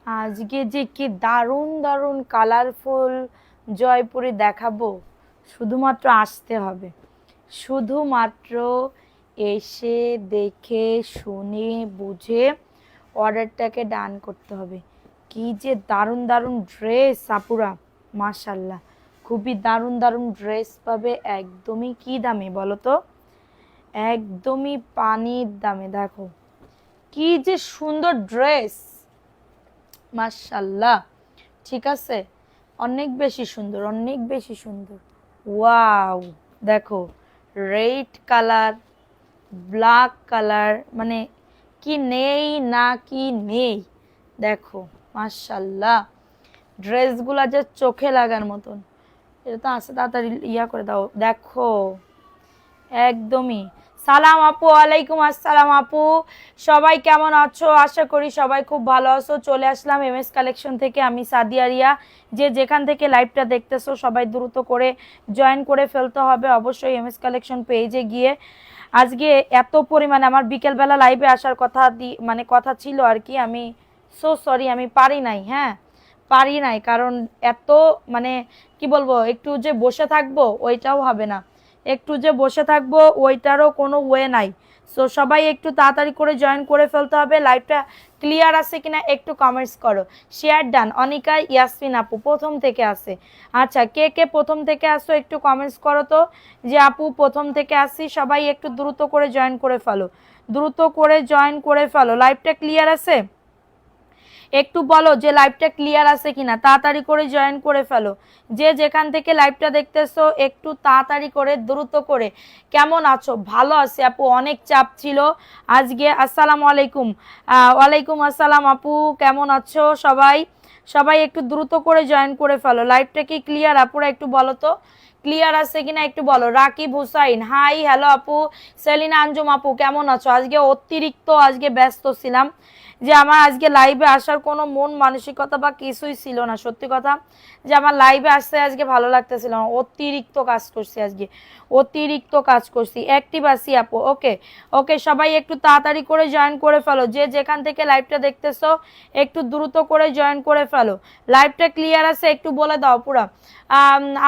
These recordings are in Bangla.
আজকে যে কি দারুণ দারুণ কালারফুল জয়পুরি দেখাবো, শুধুমাত্র আসতে হবে। শুধুমাত্র এসে দেখে শুনে বুঝে অর্ডারটাকে ডান করতে হবে। কি যে দারুণ দারুণ ড্রেস আপুরা, মাশাল্লাহ খুবই দারুণ দারুণ ড্রেস পাবে। একদমই কি দামে বলো তো, একদমই পানির দামে। দেখো কি যে সুন্দর ড্রেস, মাশাল্লাহ। ঠিক আছে, অনেক বেশি সুন্দর, অনেক বেশি সুন্দর। ওয়াও, দেখো রেড কালার, ব্ল্যাক কালার, মানে কি নেই না কি নেই। দেখো মাশাল্লাহ, ড্রেসগুলা যে চোখে লাগার মতন। এটা তো আসে, তাড়াতাড়ি ইয়া করে দাও। দেখো একদমই। সালাম আপু, ওয়ালাইকুম আসসালাম আপু, সবাই কেমন আছো? আশা করি সবাই খুব ভালো আছো। চলে আসলাম এমএস কালেকশন থেকে, আমি সাদিয়া রিয়া। যে যেখান থেকে লাইভটা দেখতেছো সবাই দ্রুত করে জয়েন করে ফেলতে হবে অবশ্যই এমএস কালেকশন পেজে গিয়ে। আজকে এত পরিমাণে আমার বিকেলবেলা লাইভে আসার কথা মানে কথা ছিল আর কি, আমি সো সরি, আমি পারি নাই। হ্যাঁ পারি নাই, কারণ এত মানে কি বলবো, একটু যে বসে থাকবো ওইটাও হবে না, একটু যে বসে থাকবো ওইটারও কোনো ওয়ে নাই। সো সবাই একটু তাড়াতাড়ি করে জয়েন করে ফেলতে হবে। লাইভটা ক্লিয়ার আছে কিনা একটু কমেন্টস করো। Share done. অনিকা ইয়াসমিন আপু প্রথম থেকে আসে। আচ্ছা, কে কে প্রথম থেকে আসো একটু কমেন্টস করো তো, যে আপু প্রথম থেকে আসি। সবাই একটু দ্রুত করে জয়েন করে ফেলো, দ্রুত করে জয়েন করে ফেলো। লাইভটা ক্লিয়ার আছে একটু বলো যে লাইভটা ক্লিয়ার আছে কিনা, তাড়াতাড়ি করে জয়েন করে ফেলো। যে যেখান থেকে লাইভটা দেখতেছো একটু তাড়াতাড়ি করে দ্রুত করে। কেমন আছো? ভালো আছি আপু, অনেক চাপ ছিল আজকে। আসসালামু আলাইকুম। ওয়ালাইকুম আসসালাম আপু, কেমন আছো সবাই? সবাই একটু দ্রুত করে জয়েন করে ফেলো। লাইভটা কি ক্লিয়ার আপুরা একটু বলো তো, ক্লিয়ার আছে কিনা একটু বলো। রাকিব হুসাইন হাই, হ্যালো আপু। সেলিনা আঞ্জুম আপু কেমন আছো? আজকে অতিরিক্ত আজকে ব্যস্ত ছিলাম, যে আমার আজকে লাইভে আসার কোনো মন মানসিকতা বা কিছুই ছিল না। সত্যি কথা, যে আমার লাইভে আসতে আজকে ভালো লাগতেছিল না, অতিরিক্ত কাজ করছি আজকে, অতিরিক্ত কাজ করছি। অ্যাক্টিভ আছি আপু, ওকে ওকে। সবাই একটু তাড়াতাড়ি করে জয়েন করে ফেলো। যে যেখান থেকে লাইভটা দেখতেছো একটু দ্রুত করে জয়েন করে ফেলো। লাইভটা ক্লিয়ার আছে একটু বলে দাও পুরা।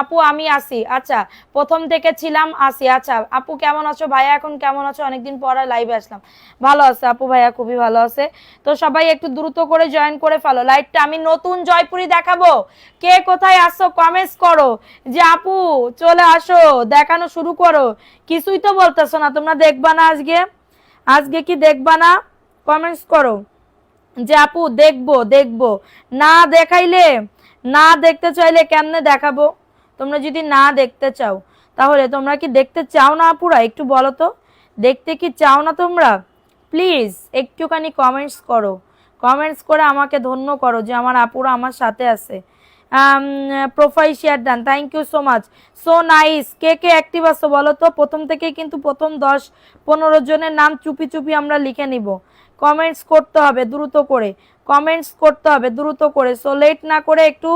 আপু আমি আসি, আচ্ছা প্রথম থেকে ছিলাম আসি। আচ্ছা আপু কেমন আছো? ভাইয়া এখন কেমন আছো? অনেকদিন পরে লাইভে আসলাম। ভালো আছে আপু, ভাইয়া খুবই ভালো আছে। তো সবাই একটু দ্রুত করে জয়েন করে ফেলো। লাইভটা আমি নতুন জয়পুরি দেখাবো, কে কোথায় আসছো কমেন্টস করো, যে আপু চলে আসো, দেখানো শুরু করো। কিছুই তো বলতেছো না তোমরা, দেখবা না আজকে? আজকে কি দেখবা না? কমেন্টস করো যে আপু দেখবো দেখবো। না দেখাইলে, না দেখতে চাইলে কেমনে দেখাবো? তোমরা যদি না দেখতে চাও তাহলে তোমরা কি দেখতে চাও না আপুরা একটু বলো তো, দেখতে কি চাও না তোমরা? প্লিজ একটুখানি কমেন্টস করো, কমেন্টস করে আমাকে ধন্য করো যে আমার আপুরা আমার সাথে আছে। Profile share done, thank you so much, so nice. কে কে অ্যাক্টিভ আছো বলো তো? প্রথম থেকে কিন্তু প্রথম 10-15 জনের নাম চুপি চুপি আমরা লিখে নিব। কমেন্টস করতে হবে দ্রুত করে, কমেন্টস করতে হবে দ্রুত করে। সো লেট না করে একটু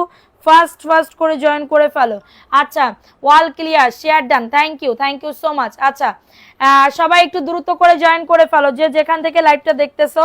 ফাস্ট ফাস্ট করে জয়েন করে ফেলো। আচ্ছা, wall clear, share done, thank you so much. আচ্ছা সবাই একটু দ্রুত করে জয়েন করে ফেলো। যে যেখান থেকে লাইভটা দেখতেছো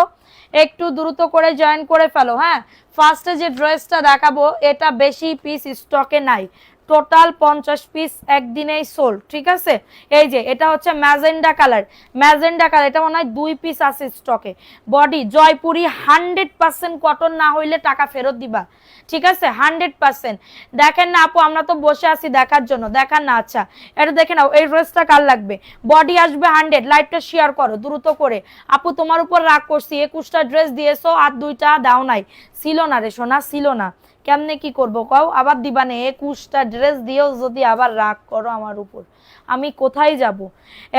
একটু দ্রুত করে জয়েন করে ফেলো। হ্যাঁ, ফার্স্টে যে ড্রেসটা দেখাবো এটা বেশি পিস স্টকে নাই, টোটাল 50 পিস একদিনেই সোল্ড। ঠিক আছে, এই যে এটা হচ্ছে ম্যাজেন্ডা কালার, ম্যাজেন্ডা কালার, এটা মনে হয় 2 পিস আছে স্টকে। বডি জয়পুরি 100% কটন, না হইলে টাকা ফেরত দিবা। ঠিক আছে 100%। দেখেন না আপু, আমরা তো বসে আছি দেখার জন্য, দেখান না। আচ্ছা এটা দেখে নাও, এই ড্রেসটা কার লাগবে? বডি আসবে 100। লাইভটা শেয়ার করো দ্রুত করে। আপু তোমার উপর রাগ করছি, 21টা ড্রেস দিয়েছো আর 2টা দাও নাই। ছিল না রে সোনা, ছিল না। কেমনে কি করবো কও? আবার দিবা না? 21টা ড্রেস দিয়েও যদি আবার রাগ করো আমার উপর, আমি কোথায় যাব?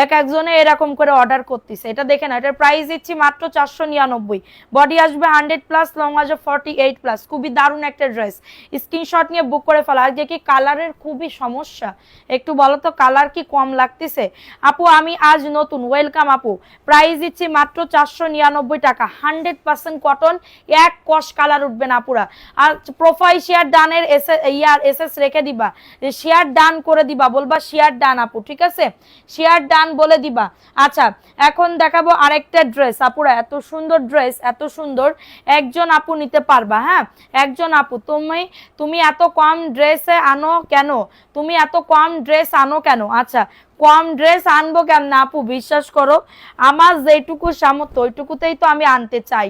এক একজনে এরকম করে অর্ডার করতেছে। এটা দেখে না, এটার প্রাইস দিচ্ছি মাত্র 499। বডি আসবে 100+, লং আসবে 48+। খুবই দারুণ একটা ড্রেস, স্ক্রিনশট নিয়ে বুক করে ফেলো। আজকে কি কালারের খুবই সমস্যা, একটু বলো তো কালার কি কম লাগতেছে? আপু আমি আজ নতুন, ওয়েলকাম আপু। প্রাইস দিচ্ছি মাত্র 499 টাকা, 100% কটন, এক কস কালার উঠবে না পুরা। আর প্রোফাইল শেয়ার ডানের এসএস রেখে দিবা, যে শেয়ার ডান করে দিবা, বলবা শেয়ার ডান আপু, ঠিক আছে, শেয়ার ডান বলে দিবা। আচ্ছা এখন দেখাবো আরেকটা ড্রেস আপুরা, এত সুন্দর ড্রেস, এত সুন্দর, একজন আপু নিতে পারবা। হ্যাঁ একজন আপু, তুমি এত কম ড্রেসে আনো কেন, তুমি এত কম ড্রেস আনো কেন? আচ্ছা কম ড্রেস আনবো কেমন আপু, বিশ্বাস করো আমার যেটুকু সামর্থ্য ওইটুকুতেই তো আমি আনতে চাই,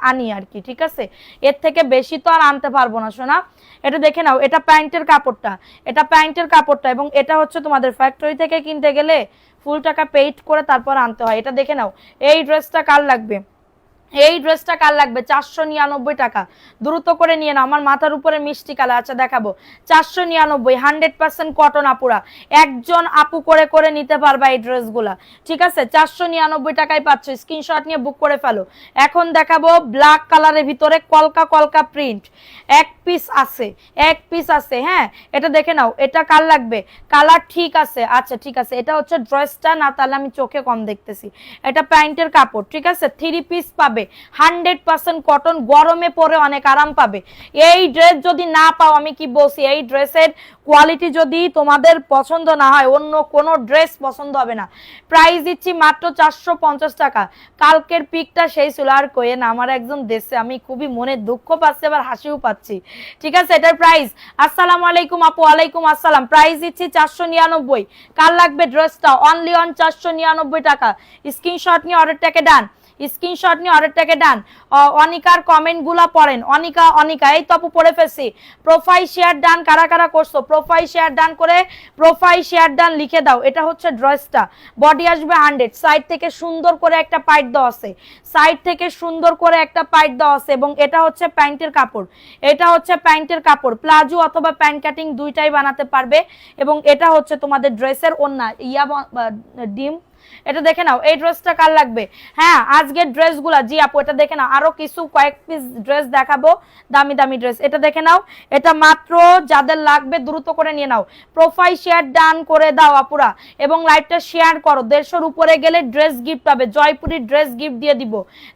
আনি আর কি, ঠিক আছে, এর থেকে বেশি তো আর আনতে পারবো না সোনা। এটা দেখে নাও, এটা প্যান্টের কাপড়টা, এটা প্যান্টের কাপড়টা, এবং এটা হচ্ছে তোমাদের ফ্যাক্টরি থেকে কিনতে গেলে ফুল টাকা পেইড করে তারপর আনতে হয়। এটা দেখে নাও, এই ড্রেসটা কার লাগবে, এই ড্রেসটা কার লাগবে, 499 টাকা, দ্রুত করে নিয়ে নাও, আমার মাথার উপরে মিষ্টি কালার। আচ্ছা দেখাবো 499, 100% কটন আপুরা, একজন আপু করে করে নিতে পারবা এই ড্রেসগুলা, ঠিক আছে, 499 টাকায় পাচ্ছ, স্ক্রিনশট নিয়ে বুক করে ফেলো। এখন দেখাবো ব্ল্যাক কালারের ভিতরে কলকা কলকা প্রিন্ট, এক পিস আছে, এক পিস আছে। হ্যাঁ এটা দেখে নাও, এটা কার লাগবে, কালার ঠিক আছে, আচ্ছা ঠিক আছে, এটা হচ্ছে ড্রেসটা না, তাহলে আমি চোখে কম দেখতেছি, এটা প্যান্টের কাপড়, ঠিক আছে, 3 পিস পাবে, 100% কটন, গরমে পরে অনেক আরাম পাবে। এই ড্রেস যদি না পাও, আমি কি বলছি, এই ড্রেসের কোয়ালিটি যদি তোমাদের পছন্দ না হয়, অন্য কোনো ড্রেস পছন্দ হবে না। প্রাইস দিচ্ছি মাত্র 450 টাকা। কালকের পিকটা সেই ছিল, আর কয়ে না, আমার একজন দেশে, আমি খুবই মনে দুঃখ পাচ্ছি, আবার হাসিও পাচ্ছি, ঠিক আছে। এটার প্রাইস, আসসালামু আলাইকুম আপু, ওয়ালাইকুম আসসালাম, প্রাইস দিচ্ছি 499। কার লাগবে ড্রেসটা, অনলি অন 499 টাকা, স্ক্রিনশট নিয়ে অর্ডারটাকে ডান, স্ক্রিনশট নিয়ে অর্ডারটাকে ডান। অনিকার কমেন্টগুলো পড়েন, অনিকা এই তো আপু পড়ে ফেলছি। প্রোফাইল শেয়ার ডান কারা কারা করছো, প্রোফাইল শেয়ার ডান করে প্রোফাইল শেয়ার ডান লিখে দাও। এটা হচ্ছে ড্রেসটা, বডি আসবে 100, সাইড থেকে সুন্দর করে একটা পাইট দেওয়া আছে, সাইড থেকে সুন্দর করে একটা পাইট দেওয়া আছে, এবং এটা হচ্ছে প্যান্টের কাপড়, এটা হচ্ছে প্যান্টের কাপড়, প্লাজো অথবা প্যান্ট কাটিং দুইটাই বানাতে পারবে, এবং এটা হচ্ছে তোমাদের ড্রেসের ওন্না ডিম। এটা দেখে নাও, এই ড্রেসটা কার লাগবে। হ্যাঁ আজকের ড্রেসগুলা, জি আপু এটা দেখে নাও, আরো কিছু কয়েক পিস ড্রেস দেখাবো, দামি দামি ড্রেস, এটা দেখে নাও, এটা মাত্র যাদের লাগবে দ্রুত করে নিয়ে নাও। প্রোফাইল শেয়ার ডান করে দাও আপুরা, এবং লাইভটা শেয়ার করো। 150-র উপরে গেলে ড্রেস গিফট পাবে, জয়পুরি ড্রেস গিফট দিয়ে দিব,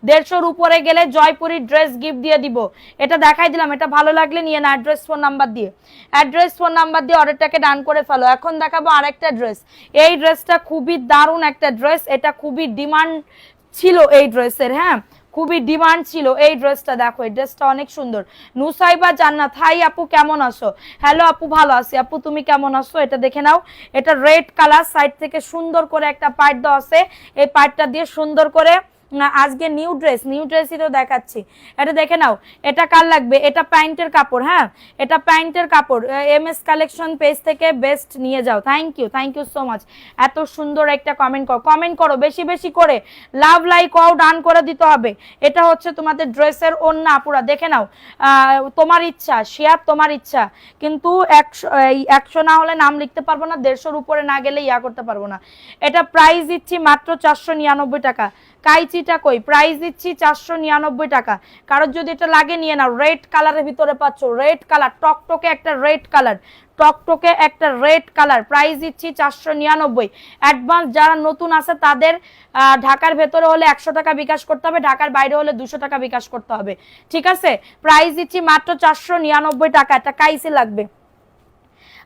150-র উপরে গেলে জয়পুরি ড্রেস গিফট দিয়ে দিব। এটা দেখাই দিলাম, এটা ভালো লাগলে নিয়ে না, অ্যাড্রেস ফোন নাম্বার দিয়ে, অ্যাড্রেস ফোন নাম্বার দিয়ে অর্ডারটাকে ডান করে ফেলো। এখন দেখাবো আরেকটা ড্রেস, এই ড্রেসটা খুবই দারুণ একটা ড্রেস, এটা খুবই ডিমান্ড ছিল এই ড্রেসের, হ্যাঁ খুবই ডিমান্ড ছিল এই ড্রেসটা। দেখো এই ড্রেসটা অনেক সুন্দর। নুসাইবা জান্নাত, হাই আপু কেমন আছো, হ্যালো আপু ভালো আছি, আপু তুমি কেমন আছো। এটা দেখে নাও, এটা রেড কালার, সাইড থেকে সুন্দর করে একটা পাইট দেওয়া আছে, এই পাইটটা দিয়ে সুন্দর করে আজকে নিউ ড্রেসই তো দেখাচ্ছি। এটা দেখে নাও, এটা কার লাগবে, এটা প্যান্টের কাপড়, হ্যাঁ এটা প্যান্টের কাপড়, এমএস কালেকশন পেজ থেকে বেস্ট নিয়ে যাও। Thank you so much. এত সুন্দর একটা কমেন্ট করো বেশি বেশি করে, লাভ লাইক অও ডান করে দিতে হবে। এটা হচ্ছে তোমাদের ড্রেসের ওন্না পুরা, দেখে নাও, তোমার ইচ্ছা শেয়ার, তোমার ইচ্ছা, কিন্তু 100 না হলে নাম লিখতে পারবো না, 150-র উপরে না গেলে ইয়া করতে পারবো না। এটা প্রাইস দিচ্ছি মাত্র 499 টাকা। কাইচিটা কই, প্রাইস দিচ্ছি 499 টাকা। কারোর যদি এটা লাগে নিয়ে নাও, রেড কালারের ভিতরে পাচ্ছ, রেড কালার, টকটকে একটা রেড কালার, টকটকে একটা রেড কালার, প্রাইস দিচ্ছি 499। অ্যাডভান্স যারা নতুন আছে তাদের ঢাকার ভেতরে হলে 100 টাকা বিকাশ করতে হবে, ঢাকার বাইরে হলে 200 টাকা বিকাশ করতে হবে, ঠিক আছে। প্রাইস দিচ্ছি মাত্র 499 টাকা। এটা কাইসি লাগবে।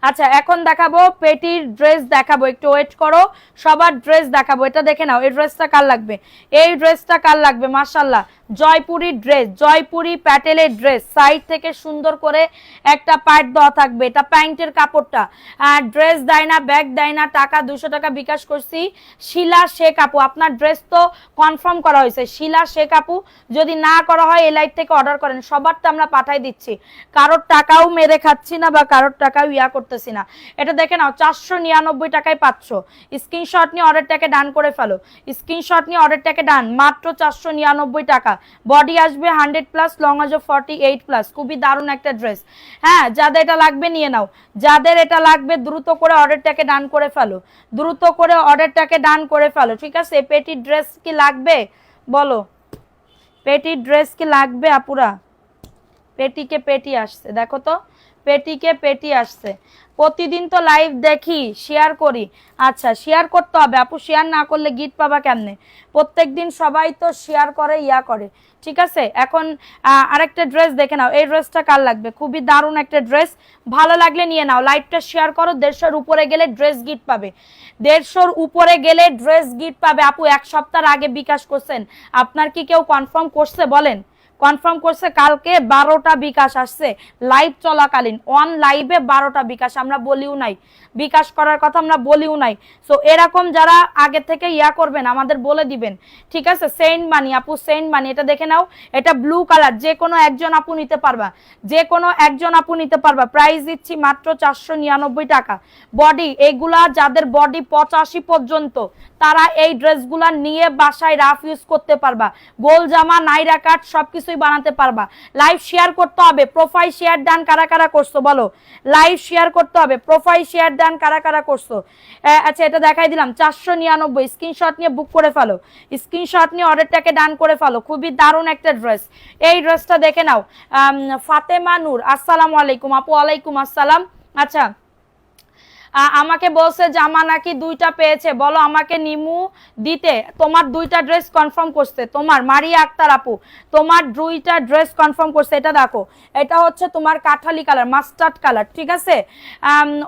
আচ্ছা এখন দেখাবো পেটির ড্রেস দেখাবো, একটু ওয়েট করো, সবার ড্রেস দেখাবো। এটা দেখে নাও, এই ড্রেসটা কার লাগবে, এই ড্রেসটা কার লাগবে, মাশাআল্লাহ জয়পুরি ড্রেস, জয়পুরি প্যাটেলের ড্রেস, সাইড থেকে সুন্দর করে একটা পাইট দেওয়া থাকবে, এটা প্যান্টের কাপড়টা, ড্রেস দেয় না, ব্যাগ দেয় না, টাকা 200 টাকা বিকাশ করছি। শিলা শেখ আপু, আপনার ড্রেস তো কনফার্ম করা হয়েছে, শিলা শেখ আপু, যদি না করা হয় এই লাইট থেকে অর্ডার করেন, সবারটা আমরা পাঠাই দিচ্ছি, কারোর টাকাও মেরে খাচ্ছি না বা কারোর টাকাও ইয়া করতেছি না। এটা দেখে নাও, 499 টাকায় পাচ্ছ। স্ক্রিনশট নিয়ে অর্ডারটাকে ডান করে ফেলো, স্ক্রিনশট নিয়ে অর্ডারটাকে ডান, মাত্র 499 টাকা। বডি আসবে 100+, লং আসবে 48+, খুবই দারুণ একটা ড্রেস। হ্যাঁ যাদের এটা লাগবে নিয়ে নাও, যাদের এটা লাগবে দ্রুত করে অর্ডারটাকে ডান করে ফেলো, দ্রুত করে অর্ডারটাকে ডান করে ফেলো, ঠিক আছে। পেটি ড্রেস কি লাগবে বলো, পেটি ড্রেস কি লাগবে আপুরা, পেটি আসছে দেখো তো, পেটিকে পেটি আসছে, প্রতিদিন তো লাইভ দেখি, শেয়ার করি। আচ্ছা শেয়ার করতে হবে আপু, শেয়ার না করলে গিফট পাবা কেমনে? প্রত্যেকদিন সবাই তো শেয়ার করে, ইয়া করে, ঠিক আছে। এখন আরেকটা ড্রেস দেখে নাও, এই ড্রেসটা কার লাগবে? খুবই দারুণ একটা ড্রেস, ভালো লাগলে নিয়ে নাও, লাইভটা শেয়ার করো। 150-র উপরে গেলে ড্রেস গিফট পাবে, 150-র উপরে গেলে ড্রেস গিফট পাবে। আপু 1 সপ্তাহ আগে বিকাশ করছেন, আপনার কি কেউ কনফার্ম করছে বলেন? কনফার্ম করছে? কালকে 12টা বিকাশ আসছে লাইভ চলাকালীন, অন লাইভে 12টা বিকাশ, আমরা বলিও নাই বিকাশ করার কথা, আমরা বলিও নাই। সো এরকম যারা আগে থেকে ইয়া করবেন আমাদের বলে দিবেন, ঠিক আছে। সেন্ট মানি আপু, সেন্ট মানি, এটা দেখে নাও, এটা ব্লু কালার, যে কোনো একজন আপু নিতে পারবা, যে কোনো একজন আপু নিতে পারবা। প্রাইস দিচ্ছি মাত্র 499 টাকা। বডি এইগুলা যাদের বডি 85 পর্যন্ত, তারা এই ড্রেসগুলা নিয়ে বাসায় রাফ ইউজ করতে পারবা, গোল জামা নাইরা কাট সবকিছুই বানাতে পারবা। লাইভ শেয়ার করতে হবে, প্রোফাইল শেয়ার ডান কারা কারা করছো বলো? লাইভ শেয়ার করতে হবে, প্রোফাইল শেয়ার ডান কারা কারা করছো? আচ্ছা এটা দেখাই দিলাম 499, স্ক্রিনশট নিয়ে বুক করে ফেলো, স্ক্রিনশট নিয়ে অর্ডারটাকে ডান করে ফেলো। খুবই দারুণ একটা ড্রেস, এই ড্রেসটা দেখে নাও। ফাতেমা নূর, আসসালামু আলাইকুম আপু। ওয়ালাইকুম আসসালাম। আচ্ছা আমাকে বলছে জামা নাকি 2টা পেয়েছে, বলো আমাকে নিমু দিতে। তোমার 2টা ড্রেস কনফার্ম করছে, তোমার মারিয়া আক্তার আপু, তোমার 2টা ড্রেস কনফার্ম করছে। এটা দেখো, এটা হচ্ছে তোমার কাঠালি কালার, মাস্টার্ড কালার, ঠিক আছে।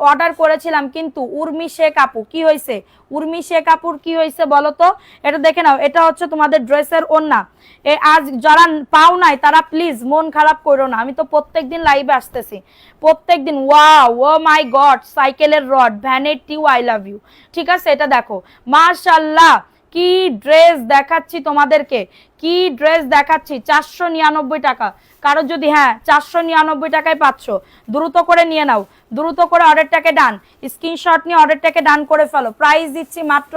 অর্ডার করেছিলাম কিন্তু উর্মি শেখ আপু, কি হয়েছে? উর্মি শেখ আপুর কি হয়েছে বলো তো? এটা দেখে নাও, এটা হচ্ছে তোমাদের ড্রেসের ওড়না। আজ যারা পাও নাই তারা প্লিজ মন খারাপ করো না, আমি তো প্রত্যেকদিন লাইভে আসতেছি, প্রত্যেকদিন। ওয়াও, ও মাই গড, সাইকেলের rod, vanity, I love you, ঠিক আছে। এটা দেখো মাশাআল্লাহ, কি ড্রেস দেখাচ্ছি তোমাদেরকে, কি ড্রেস দেখাচ্ছি। 499 টাকা। কারো যদি, হ্যাঁ 499 টাকায় পাচ্ছ, দ্রুত করে নিয়ে নাও, দ্রুত করে অর্ডারটাকে ডান, স্ক্রিনশট নিয়ে অর্ডারটাকে ডান করে ফেলো। প্রাইস দিচ্ছি মাত্র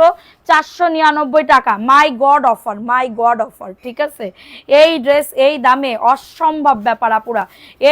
499 টাকা। মাই গড অফার, মাই গড অফার, ঠিক আছে। এই ড্রেস এই দামে অসম্ভব ব্যাপার আপুরা।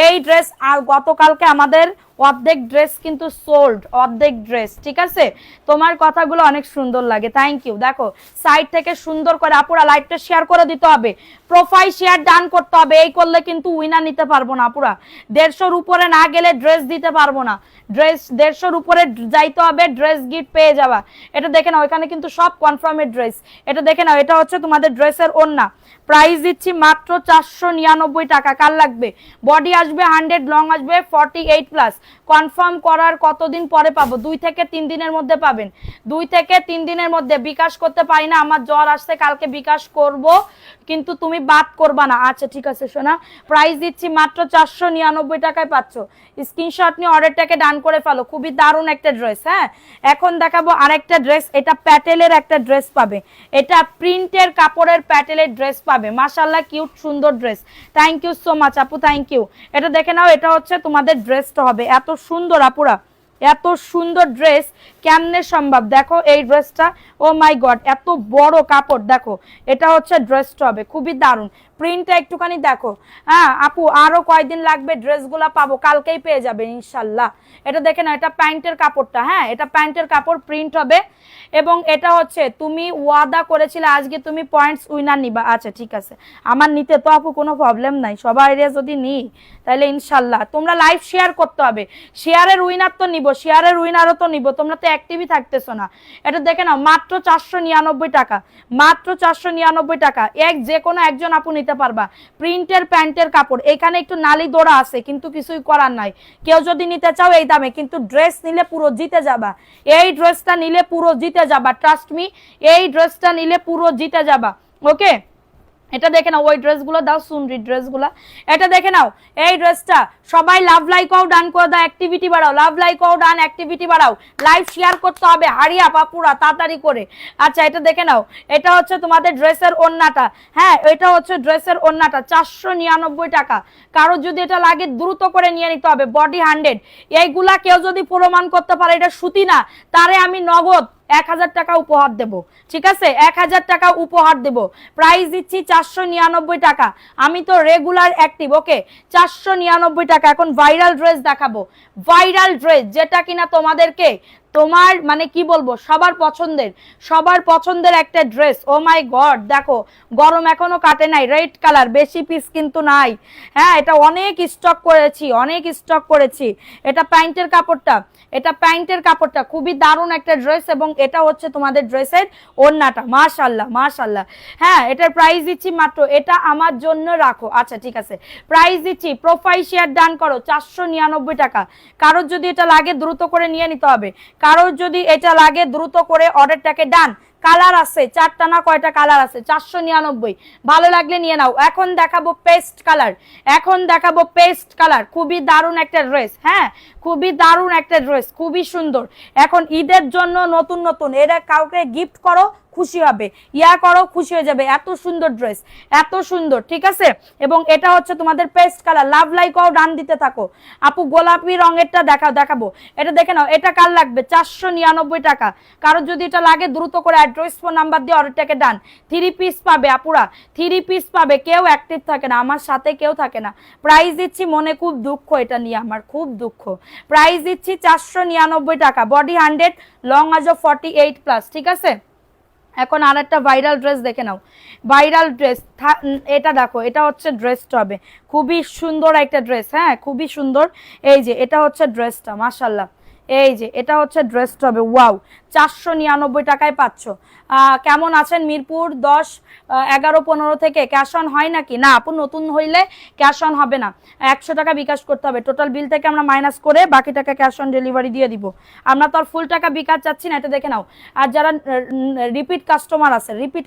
এই ড্রেস আর গতকালকে আমাদের অর্ধেক ড্রেস কিন্তু সোল্ড, অর্ধেক ড্রেস, ঠিক আছে। তোমার কথাগুলো অনেক সুন্দর লাগে, থ্যাংক ইউ। দেখো সাইড থেকে সুন্দর করে আপুরা লাইভটা শেয়ার করে দিতে হবে, প্রোফাইল শেয়ার ডান করতে হবে। এই করলে কিন্তু উইনার নিতে পারবো না আপুরা, 150-র উপরে না গেলে ড্রেস দিতে পারবো না। ড্রেস 150-র উপরে যাইতে হবে, ড্রেস গিফট পেয়ে যাবা। এটা দেখে নাও, এখানে কিন্তু সব কনফার্মের ড্রেস। এটা দেখে নাও, এটা হচ্ছে তোমাদের ড্রেসের ওড়না। প্রাইস দিচ্ছি মাত্র 499 টাকা। কার লাগবে? বডি আসবে 100, লং আসবে 48+। কনফার্ম করার কতদিন পরে পাবো? 2 থেকে 3 দিনের মধ্যে পাবেন, 2 থেকে 3 দিনের মধ্যে। বিকাশ করতে পারি না, আমার জ্বর আসছে, কালকে বিকাশ করব, কিন্তু তুমি বাদ করবা না। আচ্ছা ঠিক আছে সোনা, প্রাইস দিচ্ছি মাত্র 499 টাকায় পাচ্ছ। স্ক্রিনশট নিয়ে অর্ডারটাকে ডান করে ফেলো। খুবই দারুণ একটা ড্রেস। হ্যাঁ এখন দেখাবো আরেকটা ড্রেস, এটা প্যাটেলের একটা ড্রেস পাবে, এটা প্রিন্টের কাপড়ের প্যাটেলের ড্রেস পাবে। মাশাআল্লাহ কিউট সুন্দর dress, thank you so much আপু, থ্যাংক ইউ। এটা দেখে নাও, এটা হচ্ছে তোমাদের ড্রেসটা হবে, এত সুন্দর আপুরা, এত সুন্দর ড্রেস কেমনে সম্ভব? দেখো এই ড্রেসটা, ও মাই গড, এত বড় কাপড়। দেখো এটা হচ্ছে ড্রেসটা হবে, খুবই দারুণ। প্রিন্টটা একটুখানি দেখো। হ্যাঁ আপু আরো কয়দিন লাগবে, ড্রেসগুলা পাবো, কালকেই পেয়ে যাবে ইনশাল্লাহ। এটা দেখে না, এটা প্যান্টের কাপড়টা, হ্যাঁ এটা প্যান্টের কাপড়, প্রিন্ট হবে। এবং এটা হচ্ছে তুমি ওয়াদা করেছিলে আজকে তুমি পয়েন্টস উইনার নিবা। আচ্ছা ঠিক আছে, আমার নিতে তো আপু কোনো প্রবলেম নাই, সবাই যদি নিই তাহলে ইনশাল্লাহ। তোমরা লাইভ শেয়ার করতে হবে, শেয়ারের উইনার তো নিব, শেয়ারের উইনারও তো নিব, তোমরা তো অ্যাক্টিভই থাকতেছো না। এটা দেখে নাও, মাত্র 499 টাকা, মাত্র 499 টাকা। যে কোনো একজন আপু নিতে পারবা। প্রিন্টের প্যান্টের কাপড়, এখানে একটু নালি দোড়া আছে কিন্তু কিছুই করার নাই। কেউ যদি নিতে চাও এই দামে, কিন্তু ড্রেস নিলে পুরো জিতে যাবা। এই ড্রেসটা নিলে পুরো জিতে যাবা, ট্রাস্ট মি, এই ড্রেসটা নিলে পুরো জিতে যাবা। ওকে এটা দেখে নাও, ওই ড্রেসগুলো দাও, সুন্দরী ড্রেসগুলো। এটা দেখে নাও, এই ড্রেসটা সবাই লাভ লাইক ও ডান করে দাও, অ্যাক্টিভিটি বাড়াও, লাভ লাইক ও ডান, অ্যাক্টিভিটি বাড়াও, লাইভ শেয়ার করতে হবে, হারিয়া পাপুরা তাড়াতাড়ি করে। আচ্ছা এটা দেখে নাও, এটা হচ্ছে তোমাদের ড্রেসের ওড়নাটা। হ্যাঁ এটা হচ্ছে ড্রেসের ওড়নাটা, 499 টাকা। কারো যদি এটা লাগে দ্রুত করে নিয়ে নিতে হবে, বডি 100। এইগুলা কেউ যদি প্রমাণ করতে পারে এটা সুতি না, তারে আমি নগদ 1000 টাকা উপহার দেব, ঠিক আছে, 1000 টাকা উপহার দেব। প্রাইস দিচ্ছি 499 টাকা। আমি তো রেগুলার অ্যাক্টিভ। ওকে 499 টাকা। এখন ভাইরাল ড্রেস দেখাবো, ভাইরাল ড্রেস যেটা কিনা তোমাদেরকে তোমার মানে কি বলবো, সবার পছন্দের একটা ড্রেস। ও মাই গড, দেখো গরম এখনো কাটে নাই, রেড কালার, বেশি পিস কিন্তু নাই। হ্যাঁ, এটা অনেক স্টক করেছি। এটা প্যান্টের কাপড়টা খুবই দারুণ একটা ড্রেস, এবং এটা হচ্ছে তোমাদের ড্রেসের ওড়নাটা। মাশাআল্লাহ মাশাআল্লাহ। হ্যাঁ, এটার প্রাইস দিচ্ছি মাত্র, এটা আমার জন্য রাখো। আচ্ছা ঠিক আছে, প্রাইস দিচ্ছি, প্রোফাইল শেয়ার ডান করো, 499 টাকা। কারোর যদি এটা লাগে দ্রুত করে নিয়ে নিতে হবে, কারোর যদি এটা লাগে দ্রুত করে অর্ডারটাকে ডান। কালার আছে 4টা না কয়টা কালার আছে, 499, ভালো লাগলে নিয়ে নাও। এখন দেখাবো পেস্ট কালার, খুবই দারুণ একটা ড্রেস। হ্যাঁ, খুবই দারুণ একটা ড্রেস, খুবই সুন্দর। এখন ঈদের জন্য নতুন এরা কাউকে গিফট করো, খুশি হবে, করো, খুশি হয়ে যাবে। এত সুন্দর ড্রেস, এত সুন্দর, ঠিক আছে। এবং এটা হচ্ছে তোমাদের পেস্ট কালার, লাভ লাইক ও ডান দিতে থাকো। আপু গোলাপি রঙেরটা দেখাবো, এটা দেখে নাও। এটা কার লাগবে, 499 টাকা। কারোর যদি এটা লাগে দ্রুত করে অ্যাড্রেস ফোন নাম্বার দিয়ে অর্ডারটাকে ডান। 3 পিস পাবে আপুরা, 3 পিস পাবে। কেউ অ্যাক্টিভ থাকে না, আমার সাথে কেউ থাকে না। প্রাইস দিচ্ছি, মনে খুব দুঃখ, এটা নিয়ে আমার খুব দুঃখ। প্রাইস দিচ্ছি 499 টাকা, বডি 100, লং আজও 48+, ঠিক আছে। এখন আর একটা ভাইরাল ড্রেস দেখে নাও, ভাইরাল ড্রেস। এটা দেখো, এটা হচ্ছে ড্রেসটা হবে খুবই সুন্দর একটা ড্রেস। হ্যাঁ, খুবই সুন্দর। এই যে এটা হচ্ছে ড্রেসটা, মাশাআল্লাহ। এই যে এটা হচ্ছে ড্রেসটা হবে, ওয়াও, 499 টাকায় পাচ্ছ। কেমন আছেন মিরপুর 10, 11, 15 থেকে ক্যাশ অন হয় নাকি? না আপু, নতুন হইলে ক্যাশ অন হবে না, 100 টাকা বিকাশ করতে হবে। টোটাল বিল থেকে আমরা মাইনাস করে বাকি টাকা ক্যাশ অন ডেলিভারি দিয়ে দিব। আমরা তো আর ফুল টাকা বিকাশ চাচ্ছি না, এটা দেখে নাও। আর যারা রিপিট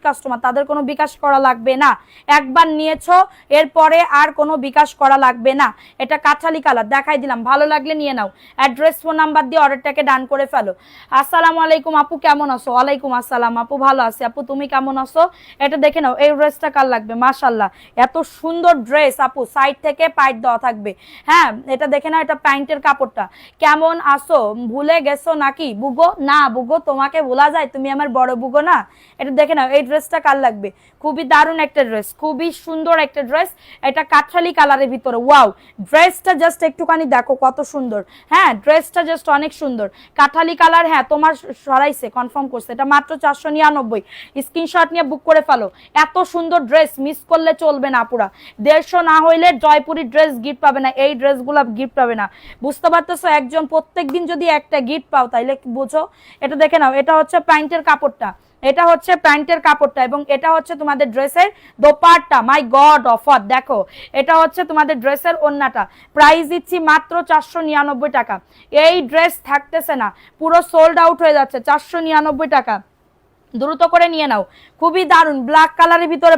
কাস্টমার তাদের কোনো বিকাশ করা লাগবে না। একবার নিয়েছো, এরপরে আর কোনো বিকাশ করা লাগবে না। এটা কাঁঠালি কালার, দেখাই দিলাম, ভালো লাগলে নিয়ে নাও। অ্যাড্রেস ফোন নাম্বার দিয়ে অর্ডারটাকে ডান করে ফেলো। আসসালামু আলাইকুম আপু, কেমন আছো? ওয়ালাইকুম আসসালাম আপু, ভালো আছি। আপু তুমি কেমন আছো? এটা দেখে নাও, এই ড্রেসটা কার লাগবে? মাশাআল্লাহ, এত সুন্দর ড্রেস আপু, সাইড থেকে পাইট দেওয়া থাকবে। হ্যাঁ, এটা দেখে নাও, এটা প্যান্টের কাপড়টা। কেমন আছো, ভুলে গেছো নাকি বুগো? না বুগো, তোমাকে ভোলা যায়? তুমি আমার বড় বুগো না। এটা দেখে নাও, এই ড্রেসটা কার লাগবে? খুবই দারুণ একটা ড্রেস, খুবই সুন্দর একটা ড্রেস। এটা কাঠালি কালারের ভিতরে, ওয়াও। ড্রেসটা জাস্ট একটুখানি দেখো কত সুন্দর। হ্যাঁ, ড্রেসটা জাস্ট অনেক সুন্দর, কাঠালি কালার। হ্যাঁ, তোমার সরাইছে, কনফার্ম করছে। এটা মাত্র 499, স্ক্রিনশট নিয়ে বুক করে ফেলো। এত সুন্দর ড্রেস মিস করলে চলবে না পুরা। 150 না হইলে জয়পুরি ড্রেস গিফট পাবে না, এই ড্রেসগুলো গিফট পাবে না। বুঝতে পারতেছো? একজন প্রত্যেকদিন যদি একটা গিফট পাও তাইলে বুঝো। এটা দেখে নাও, এটা হচ্ছে প্যান্টের কাপড়টা, এবং এটা হচ্ছে তোমাদের ড্রেসের দোপাট্টা। মাই গড, অফার দেখো। এটা হচ্ছে তোমাদের ড্রেসের ওড়নাটা। প্রাইস দিচ্ছি মাত্র 499 টাকা। এই ড্রেস থাকতেছে না, পুরো সোল্ড আউট হয়ে যাচ্ছে। 499 টাকা, দ্রুত করে নিয়ে নাও। খুবই দারুণ, ব্ল্যাক কালারের ভিতরে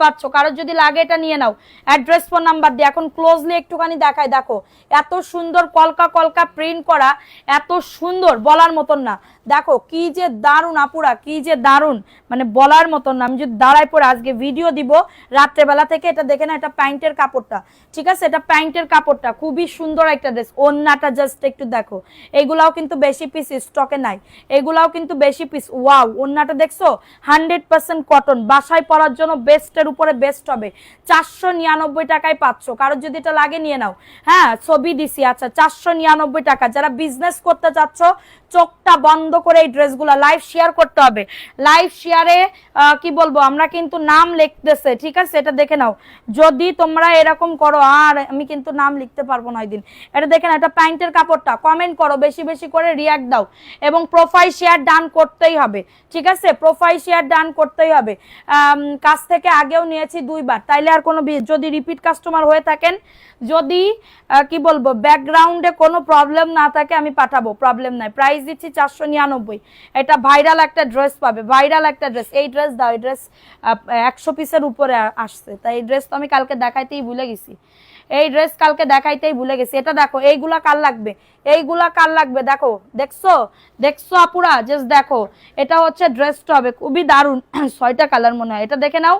পাচ্ছ। কারোর যদি লাগে এটা নিয়ে নাও। অ্যাড্রেস ফোন নাম্বার দিয়ে। এখন ক্লোজলি একটুখানি দেখাই, দেখো এত সুন্দর কলকা প্রিন্ট করা, এত সুন্দর, বলার মতন না। দেখো কি যে দারুণ আপুরা, কি যে দারুণ, মানে বলার মতন না। আমি যদি দাঁড়াই পরে আজকে ভিডিও দিব রাত্রেবেলা থেকে। এটা দেখে না, এটা প্যান্টের কাপড়টা, ঠিক আছে। এটা প্যান্টের কাপড়টা, খুবই সুন্দর একটা ড্রেস। ওড়নাটা জাস্ট একটু দেখো, এগুলাও কিন্তু বেশি পিস স্টকে নাই, এগুলাও কিন্তু বেশি পিস। ওয়াও, ওড়নাটা দেখছো, 100% কটন, বাসায় পরার জন্য বেস্টের উপরে বেস্ট হবে। 499 টাকায় পাচ্ছ। কারোর যদি এটা লাগে নিয়ে নাও। হ্যাঁ, ছবি দিছি। আচ্ছা, 499 টাকা। যারা বিজনেস করতে চাচ্ছ, চোখটা বন্ধ করে এই ড্রেসগুলো লাইভ শেয়ার করতে হবে। লাইভ শেয়ারে কি বলবো, আমরা কিন্তু নাম লিখতেছে, ঠিক আছে। এটা দেখে নাও, যদি তোমরা এরকম করো, আর আমি কিন্তু নাম লিখতে পারবো না ওই দিন। এটা দেখে নাও, এটা প্যান্টের কাপড়টা। কমেন্ট করো, বেশি বেশি করে রিয়াক্ট দাও, এবং প্রোফাইল শেয়ার ডান করতেই হবে, ঠিক আছে। প্রোফাইল শেয়ার ডান করতেই হবে। কাছ থেকে আগেও নিয়েছি 2 বার, তাইলে আর কোনো, যদি রিপিট কাস্টমার হয়ে থাকেন, যদি কি বলবো ব্যাকগ্রাউন্ডে কোনো প্রবলেম না থাকে, আমি পাঠাবো, প্রবলেম নাই। প্রাইস দিচ্ছি 499। এটা ভাইরাল একটা ড্রেস পাবে, ভাইরাল একটা ড্রেস। এই ড্রেস দাও, এই ড্রেস 100 পিসের উপরে আসছে, তাই এই ড্রেস তো আমি কালকে দেখাইতেই ভুলে গেছি। এটা দেখো, এইগুলা কার লাগবে, দেখো, দেখছো আপুরা, জাস্ট দেখো। এটা হচ্ছে ড্রেসটা হবে খুবই দারুণ, 6টা কালার মনে হয়। এটা দেখে নাও,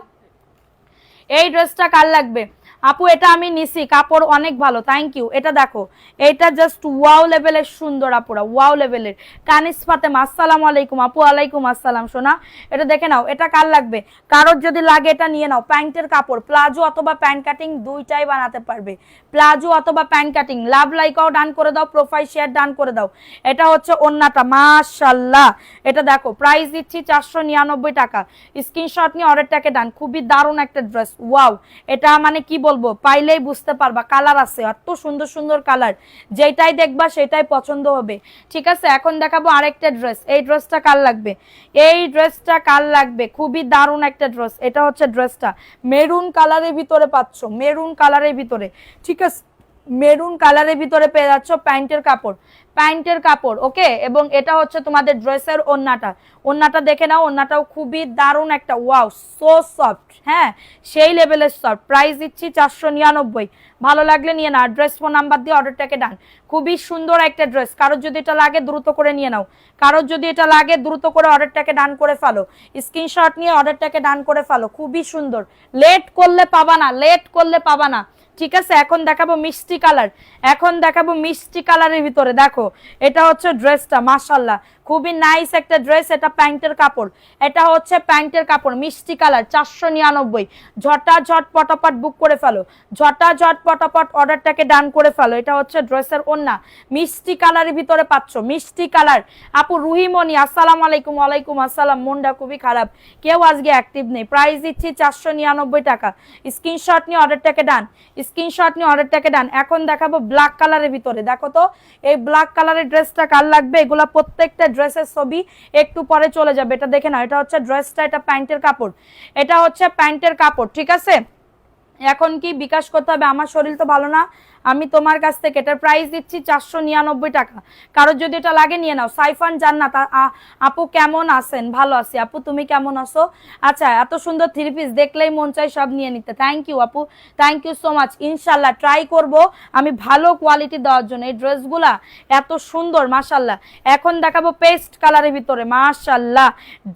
এই ড্রেসটা কার লাগবে? আপু এটা আমি নিছি, কাপড় অনেক ভালো, থ্যাংক ইউ। এটা দেখো, এটা জাস্ট ওয়াও লেভেলের সুন্দর আপুরা, ওয়াও লেভেলের। কানিস ফাতেমা আসসালামু আলাইকুম আপু। ওয়ালাইকুম আসসালাম সোনা। এটা দেখে নাও, এটা কার লাগবে, কারোর যদি লাগে এটা নিয়ে নাও। প্যান্টের কাপড়, প্লাজো অথবা প্যান্ট কাটিং দুইটাই বানাতে পারবে, প্লাজো অথবা প্যান্ট কাটিং। লাভ লাইকাও ডান করে দাও, প্রোফাইল শেয়ার ডান করে দাও। এটা হচ্ছে ওন্নাটা, মাশাআল্লাহ। এটা দেখো, প্রাইস দিচ্ছি 499 টাকা। স্ক্রিনশট নিয়ে অর্ডারটাকে ডান। খুবই দারুণ একটা ড্রেস, ওয়াও। এটা মানে কি বলবো, পাইলেই বুঝতে পারবা, কালার আছে এত সুন্দর সুন্দর কালার, যেটাই দেখবা সেটাই পছন্দ হবে। ঠিক আছে, এখন দেখাবো আরেকটা ড্রেস। এই ড্রেসটা কার লাগবে, এই ড্রেসটা কার লাগবে, খুবই দারুণ একটা ড্রেস। এটা হচ্ছে ড্রেসটা মেরুন কালারের ভিতরে পাচ্ছ, মেরুন কালারের ভিতরে। ঠিক আছে, মেরুন কালারের ভিতরে পেয়ে যাচ্ছ প্যান্টের কাপড়, প্যান্টের কাপড় ওকে। এবং এটা হচ্ছে তোমাদের ড্রেসের ওন্নাটা, ওন্নাটা দেখে নাও, ওন্নাটাও খুবই দারুণ একটা, ওয়াও সো সফট, হ্যাঁ সেই লেভেলের সফট। প্রাইস দিচ্ছি 499। ভালো লাগলে নিয়ে নাও, অ্যাড্রেস ফোন নাম্বার দিয়ে অর্ডারটাকে ডান। খুবই সুন্দর একটা ড্রেস, কারোর যদি এটা লাগে দ্রুত করে নিয়ে নাও, কারোর যদি এটা লাগে দ্রুত করে অর্ডারটাকে ডান করে ফেলো, স্ক্রিনশট নিয়ে অর্ডারটাকে ডান করে ফেলো। খুবই সুন্দর, লেট করলে পাবা না, লেট করলে পাবা না। ঠিক আছে, এখন দেখাবো মিষ্টি কালার, এখন দেখাবো মিষ্টি কালারের ভিতরে। দেখো এটা হচ্ছে ড্রেসটা, মাশাআল্লাহ খুবই নাইস একটা ড্রেস। এটা প্যান্টের কাপড়, এটা হচ্ছে প্যান্টের কাপড়, মিষ্টি কালার, 499। ঝটাঝট পটাপট বুক করে ফেলো, ঝটাঝট পটাপট অর্ডারটাকে ডান করে ফেলো। এটা হচ্ছে ড্রেসের ওন্না, মিষ্টি কালারের ভিতরে পাচ্ছ, মিষ্টি কালার। আপু রুহিমণি আসসালামু আলাইকুম। ওয়ালাইকুম আসসালাম। মনটা খুবই খারাপ, কেউ আজকে অ্যাক্টিভ নেই। প্রাইস দিচ্ছি 499 টাকা। স্ক্রিনশট নিয়ে অর্ডারটাকে ডান, স্ক্রিনশট নিয়ে অর্ডারটাকে ডান। এখন দেখাবো ব্ল্যাক কালারের ভিতরে। দেখো তো এই ব্ল্যাক কালারের ড্রেসটা কার লাগবে, এগুলা প্রত্যেকটা ড্রেসের ছবি একটু পরে চলে যাবে। এটা দেখে নাও, এটা হচ্ছে ড্রেসটা, এটা প্যান্টের কাপড়, এটা হচ্ছে প্যান্টের কাপড়। ঠিক আছে, এখন কি বিকাশ করতে হবে, আমার শরীর তো ভালো না, আমি তোমার কাছ থেকে এটার প্রাইস দিচ্ছি 499 টাকা। কারোর যদি এটা লাগে নিয়ে নাও। সাইফান জান্নাত আপু কেমন আছেন, ভালো আছি আপু, তুমি কেমন আছো? আচ্ছা, এত সুন্দর থ্রি পিস দেখলেই মন চাই সব নিয়ে নিতে। থ্যাংক ইউ আপু, থ্যাংক ইউ সো মাচ। ইনশাল্লাহ ট্রাই করব আমি ভালো কোয়ালিটি দেওয়ার জন্য। এই ড্রেসগুলা এত সুন্দর মাশাল্লাহ। এখন দেখাবো পেস্ট কালারের ভিতরে, মাশাল্লাহ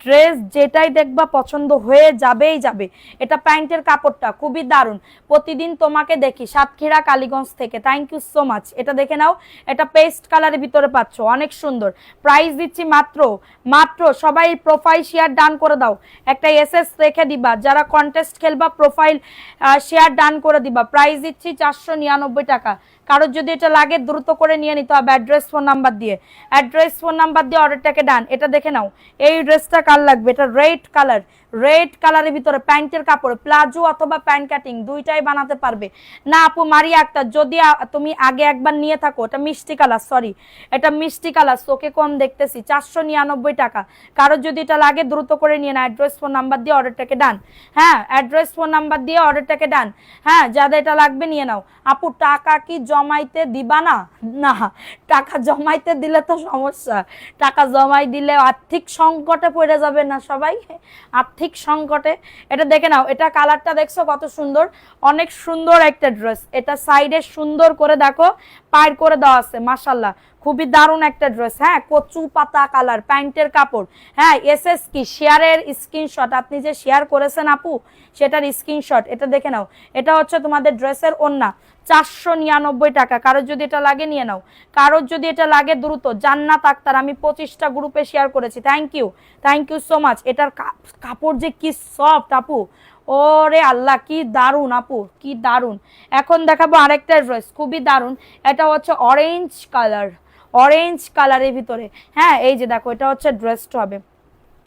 ড্রেস যেটাই দেখবা পছন্দ হয়ে যাবেই যাবে। এটা প্যান্টের কাপড়টা খুবই দারুণ, প্রতিদিন তোমাকে দেখি সাতক্ষীরা কালীগঞ্জ থেকে। Thank you so much. এটা দেখে নাও, এটা পেস্ট কালারের ভিতরে পাচ্ছ, অনেক সুন্দর। প্রাইস দিচ্ছি মাত্র মাত্র, সবাই প্রোফাইল শেয়ার ডান করে দাও, একটা এসএস রেখে দিবা, যারা কন্টেস্ট খেলবা প্রোফাইল শেয়ার ডান করে দিবা। প্রাইস দিচ্ছি 499 টাকা। কারোর যদি এটা লাগে দ্রুত করে নিয়ে নিতে হবে, অ্যাড্রেস ফোন নাম্বার দিয়ে, অ্যাড্রেস ফোন নাম্বার দিয়ে অর্ডারটাকে ডান। এটা দেখে নাও, এই ড্রেসটা কার লাগবে, এটা রেড কালার, রেড কালারের ভিতরে প্যান্টের কাপড়, প্লাজো অথবা প্যান্ট কাটিং দুইটাই বানাতে পারবে। না আপু মারিয়া আক্তার, যদি তুমি আগে একবার নিয়ে থাকো, এটা মিষ্টি কালার, সরি এটা মিষ্টি কালার, চোখে কম দেখতেছি। 499 টাকা। কারোর যদি এটা লাগে দ্রুত করে নিয়ে না, অ্যাড্রেস ফোন নাম্বার দিয়ে অর্ডারটাকে ডান। হ্যাঁ, অ্যাড্রেস ফোন নাম্বার দিয়ে অর্ডারটাকে ডান। হ্যাঁ, যাদের এটা লাগবে নিয়ে নাও। আপু টাকা কি জমাইতে দিবা না? না, টাকা জমাইতে দিলে তো সমস্যা, টাকা জমাই দিলে আর্থিক সংকটে পড়ে যাবে না সবাই, আর্থিক সংকটে। এটা দেখে নাও, এটা কালারটা দেখছো কত সুন্দর, অনেক সুন্দর একটা ড্রেস। এটা সাইডে সুন্দর করে দেখো পার করে দেওয়া আছে, মাশাল্লাহ খুবই দারুণ একটা ড্রেস। হ্যাঁ, কচু পাতা কালার, প্যান্টের কাপড়। হ্যাঁ, এসএস কি শেয়ারের স্ক্রিনশট, আপনি যে শেয়ার করেছেন আপু সেটার স্ক্রিনশট। এটা দেখে নাও, এটা হচ্ছে তোমাদের ড্রেসের ওন্না, 499 টাকা। কারোর যদি এটা লাগে নিয়ে নাও, কারোর যদি এটা লাগে দ্রুত। জান্নাত আক্তার, আমি 25টা গ্রুপে শেয়ার করেছি, থ্যাংক ইউ সো মাচ। এটার কাপড় যে কি সফট আপু, ওরে আল্লাহ কি দারুন আপু, কি দারুন। এখন দেখাবো আরেকটা ড্রেস, খুবই দারুন। এটা হচ্ছে অরেঞ্জ কালার, অরেঞ্জ কালারের ভিতরে। হ্যাঁ, এই যে দেখো, এটা হচ্ছে ড্রেসটা হবে,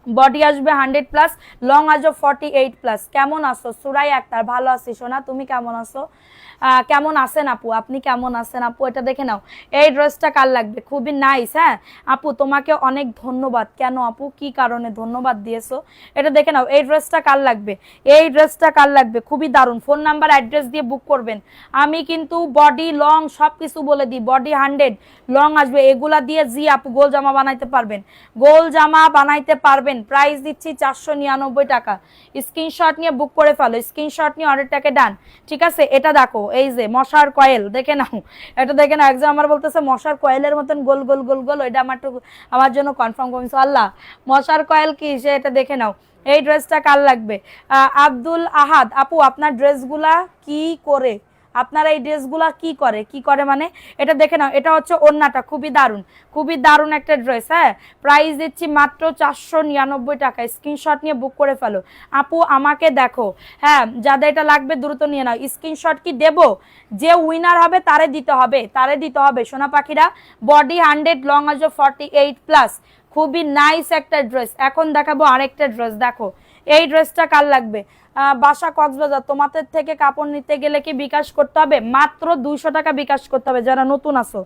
বডি আসবে 100+, লং আসবে 48+। কেমন আছো সুরাই আক্তার? ভালো আছি সোনা, তুমি কেমন আছো? কেমন আছেন আপু, আপনি কেমন আছেন আপু? এটা দেখে নাও, এই ড্রেসটা কার লাগবে, খুবই নাইস। হ্যাঁ আপু, তোমাকে অনেক ধন্যবাদ। কেন আপু, কি কারণে ধন্যবাদ দিয়েছো? এটা দেখে নাও, এই ড্রেসটা কার লাগবে, এই ড্রেসটা কার লাগবে, খুবই দারুণ। ফোন নাম্বার অ্যাড্রেস দিয়ে বুক করবেন। আমি কিন্তু বডি লং সব কিছু বলে দিই, বডি 100 লং আসবে, এগুলা দিয়ে জি আপু গোল জামা বানাইতে পারবেন, গোল জামা বানাইতে পারবেন। পাবেন, প্রাইস দিচ্ছি 499 টাকা। স্ক্রিনশট নিয়ে বুক করে ফেলো, স্ক্রিনশট নিয়ে অর্ডারটাকে ডান। ঠিক আছে, এটা দেখো, এই যে মশার কয়েল, দেখে নাও, এটা দেখে নাও। একজন আমার বলতেছে মশার কয়েলের মতন গোল গোল গোল গোল, এটা আমার জন্য কনফার্ম করছো। আল্লাহ, মশার কয়েল কি সে, এটা দেখে নাও। এই ড্রেসটা কার লাগবে? আব্দুল আহাদ আপু, আপনার ড্রেসগুলা কি করে, আপনারা এই ড্রেসগুলা কি করে, কি করে মানে এটা দেখে নাও। এটা হচ্ছে ওড়নাটা, খুবই দারুণ, খুবই দারুণ একটা ড্রেস। হ্যাঁ, প্রাইস দিচ্ছি মাত্র 499 টাকা। স্ক্রিনশট নিয়ে বুক করে ফেলো। আপু আমাকে দেখো, হ্যাঁ যাদের এটা লাগবে দ্রুত নিয়ে নাও। স্ক্রিনশট কি দেব? যে উইনার হবে তারে দিতে হবে, তারে দিতে হবে সোনা পাখিরা। বডি 100, লং আজও 48+, খুবই নাইস একটা ড্রেস। এখন দেখাবো আরেকটা ড্রেস, দেখো এই ড্রেসটা কার লাগবে? বাসা কক্সবাজার, তোমাদের থেকে কাপড় নিতে গেলে কি বিকাশ করতে হবে? মাত্র 200 টাকা বিকাশ করতে হবে। যারা নতুন আসো,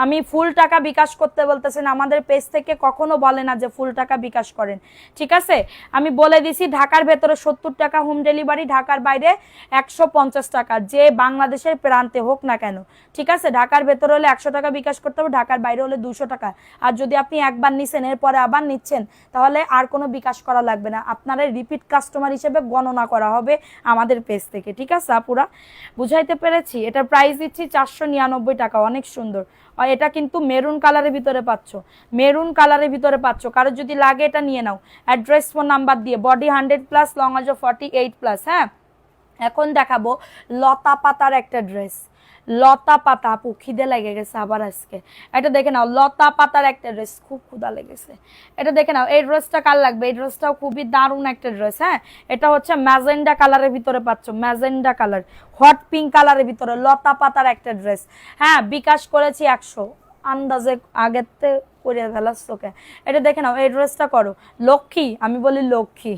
আমি ফুল টাকা বিকাশ করতে বলতেছি না, আমাদের পেজ থেকে কখনো বলে না যে ফুল টাকা বিকাশ করেন, ঠিক আছে? আমি বলে দিছি ঢাকার ভেতরে 70 টাকা হোম ডেলিভারি, ঢাকার বাইরে 150 টাকা, যে বাংলাদেশের প্রান্তে হোক না কেন, ঠিক আছে? ঢাকার ভেতরে হলে 100 টাকা বিকাশ করতে হবে, ঢাকার বাইরে হলে 200 টাকা। আর যদি আপনি একবার নিচ্ছেন এরপরে আবার নিচ্ছেন, তাহলে আর কোনো বিকাশ করা লাগবে না, আপনারা রিপিট কাস্টমার হিসেবে গণনা করা হবে আমাদের পেজ থেকে, ঠিক আছে আপুরা? বুঝাইতে পেরেছি? এটার প্রাইস দিচ্ছি 499 টাকা, অনেক সুন্দর। আর এটা কিন্তু মেরুন কালারের ভিতরে পাচ্ছ, মেরুন কালারের ভিতরে পাচ্ছ। কারো যদি লাগে এটা নিয়ে নাও, অ্যাড্রেস ফোন নাম্বার দিয়ে। বডি 100+, লং আজও 48+। হ্যাঁ, এখন দেখাবো লতা পাতার একটা ড্রেস। লতা পাতা, আপু খিদে লেগে গেছে আবার আজকে। এটা দেখে নাও, লতা পাতার একটা ড্রেস, খুব ক্ষুধা লেগেছে। এটা দেখে নাও, এই ড্রেসটা কার লাগবে? এই ড্রেসটাও খুবই দারুণ একটা ড্রেস। হ্যাঁ, এটা হচ্ছে ম্যাজেন্ডা কালারের ভিতরে পাচ্ছ, ম্যাজেন্ডা কালার, হট পিঙ্ক কালারের ভিতরে লতা পাতার একটা ড্রেস। হ্যাঁ, বিকাশ করেছি 100, আন্দাজে আগেতে করে ফেলাস তোকে। এটা দেখে নাও, এই ড্রেসটা করো লক্ষ্মী, আমি বলি লক্ষ্মী,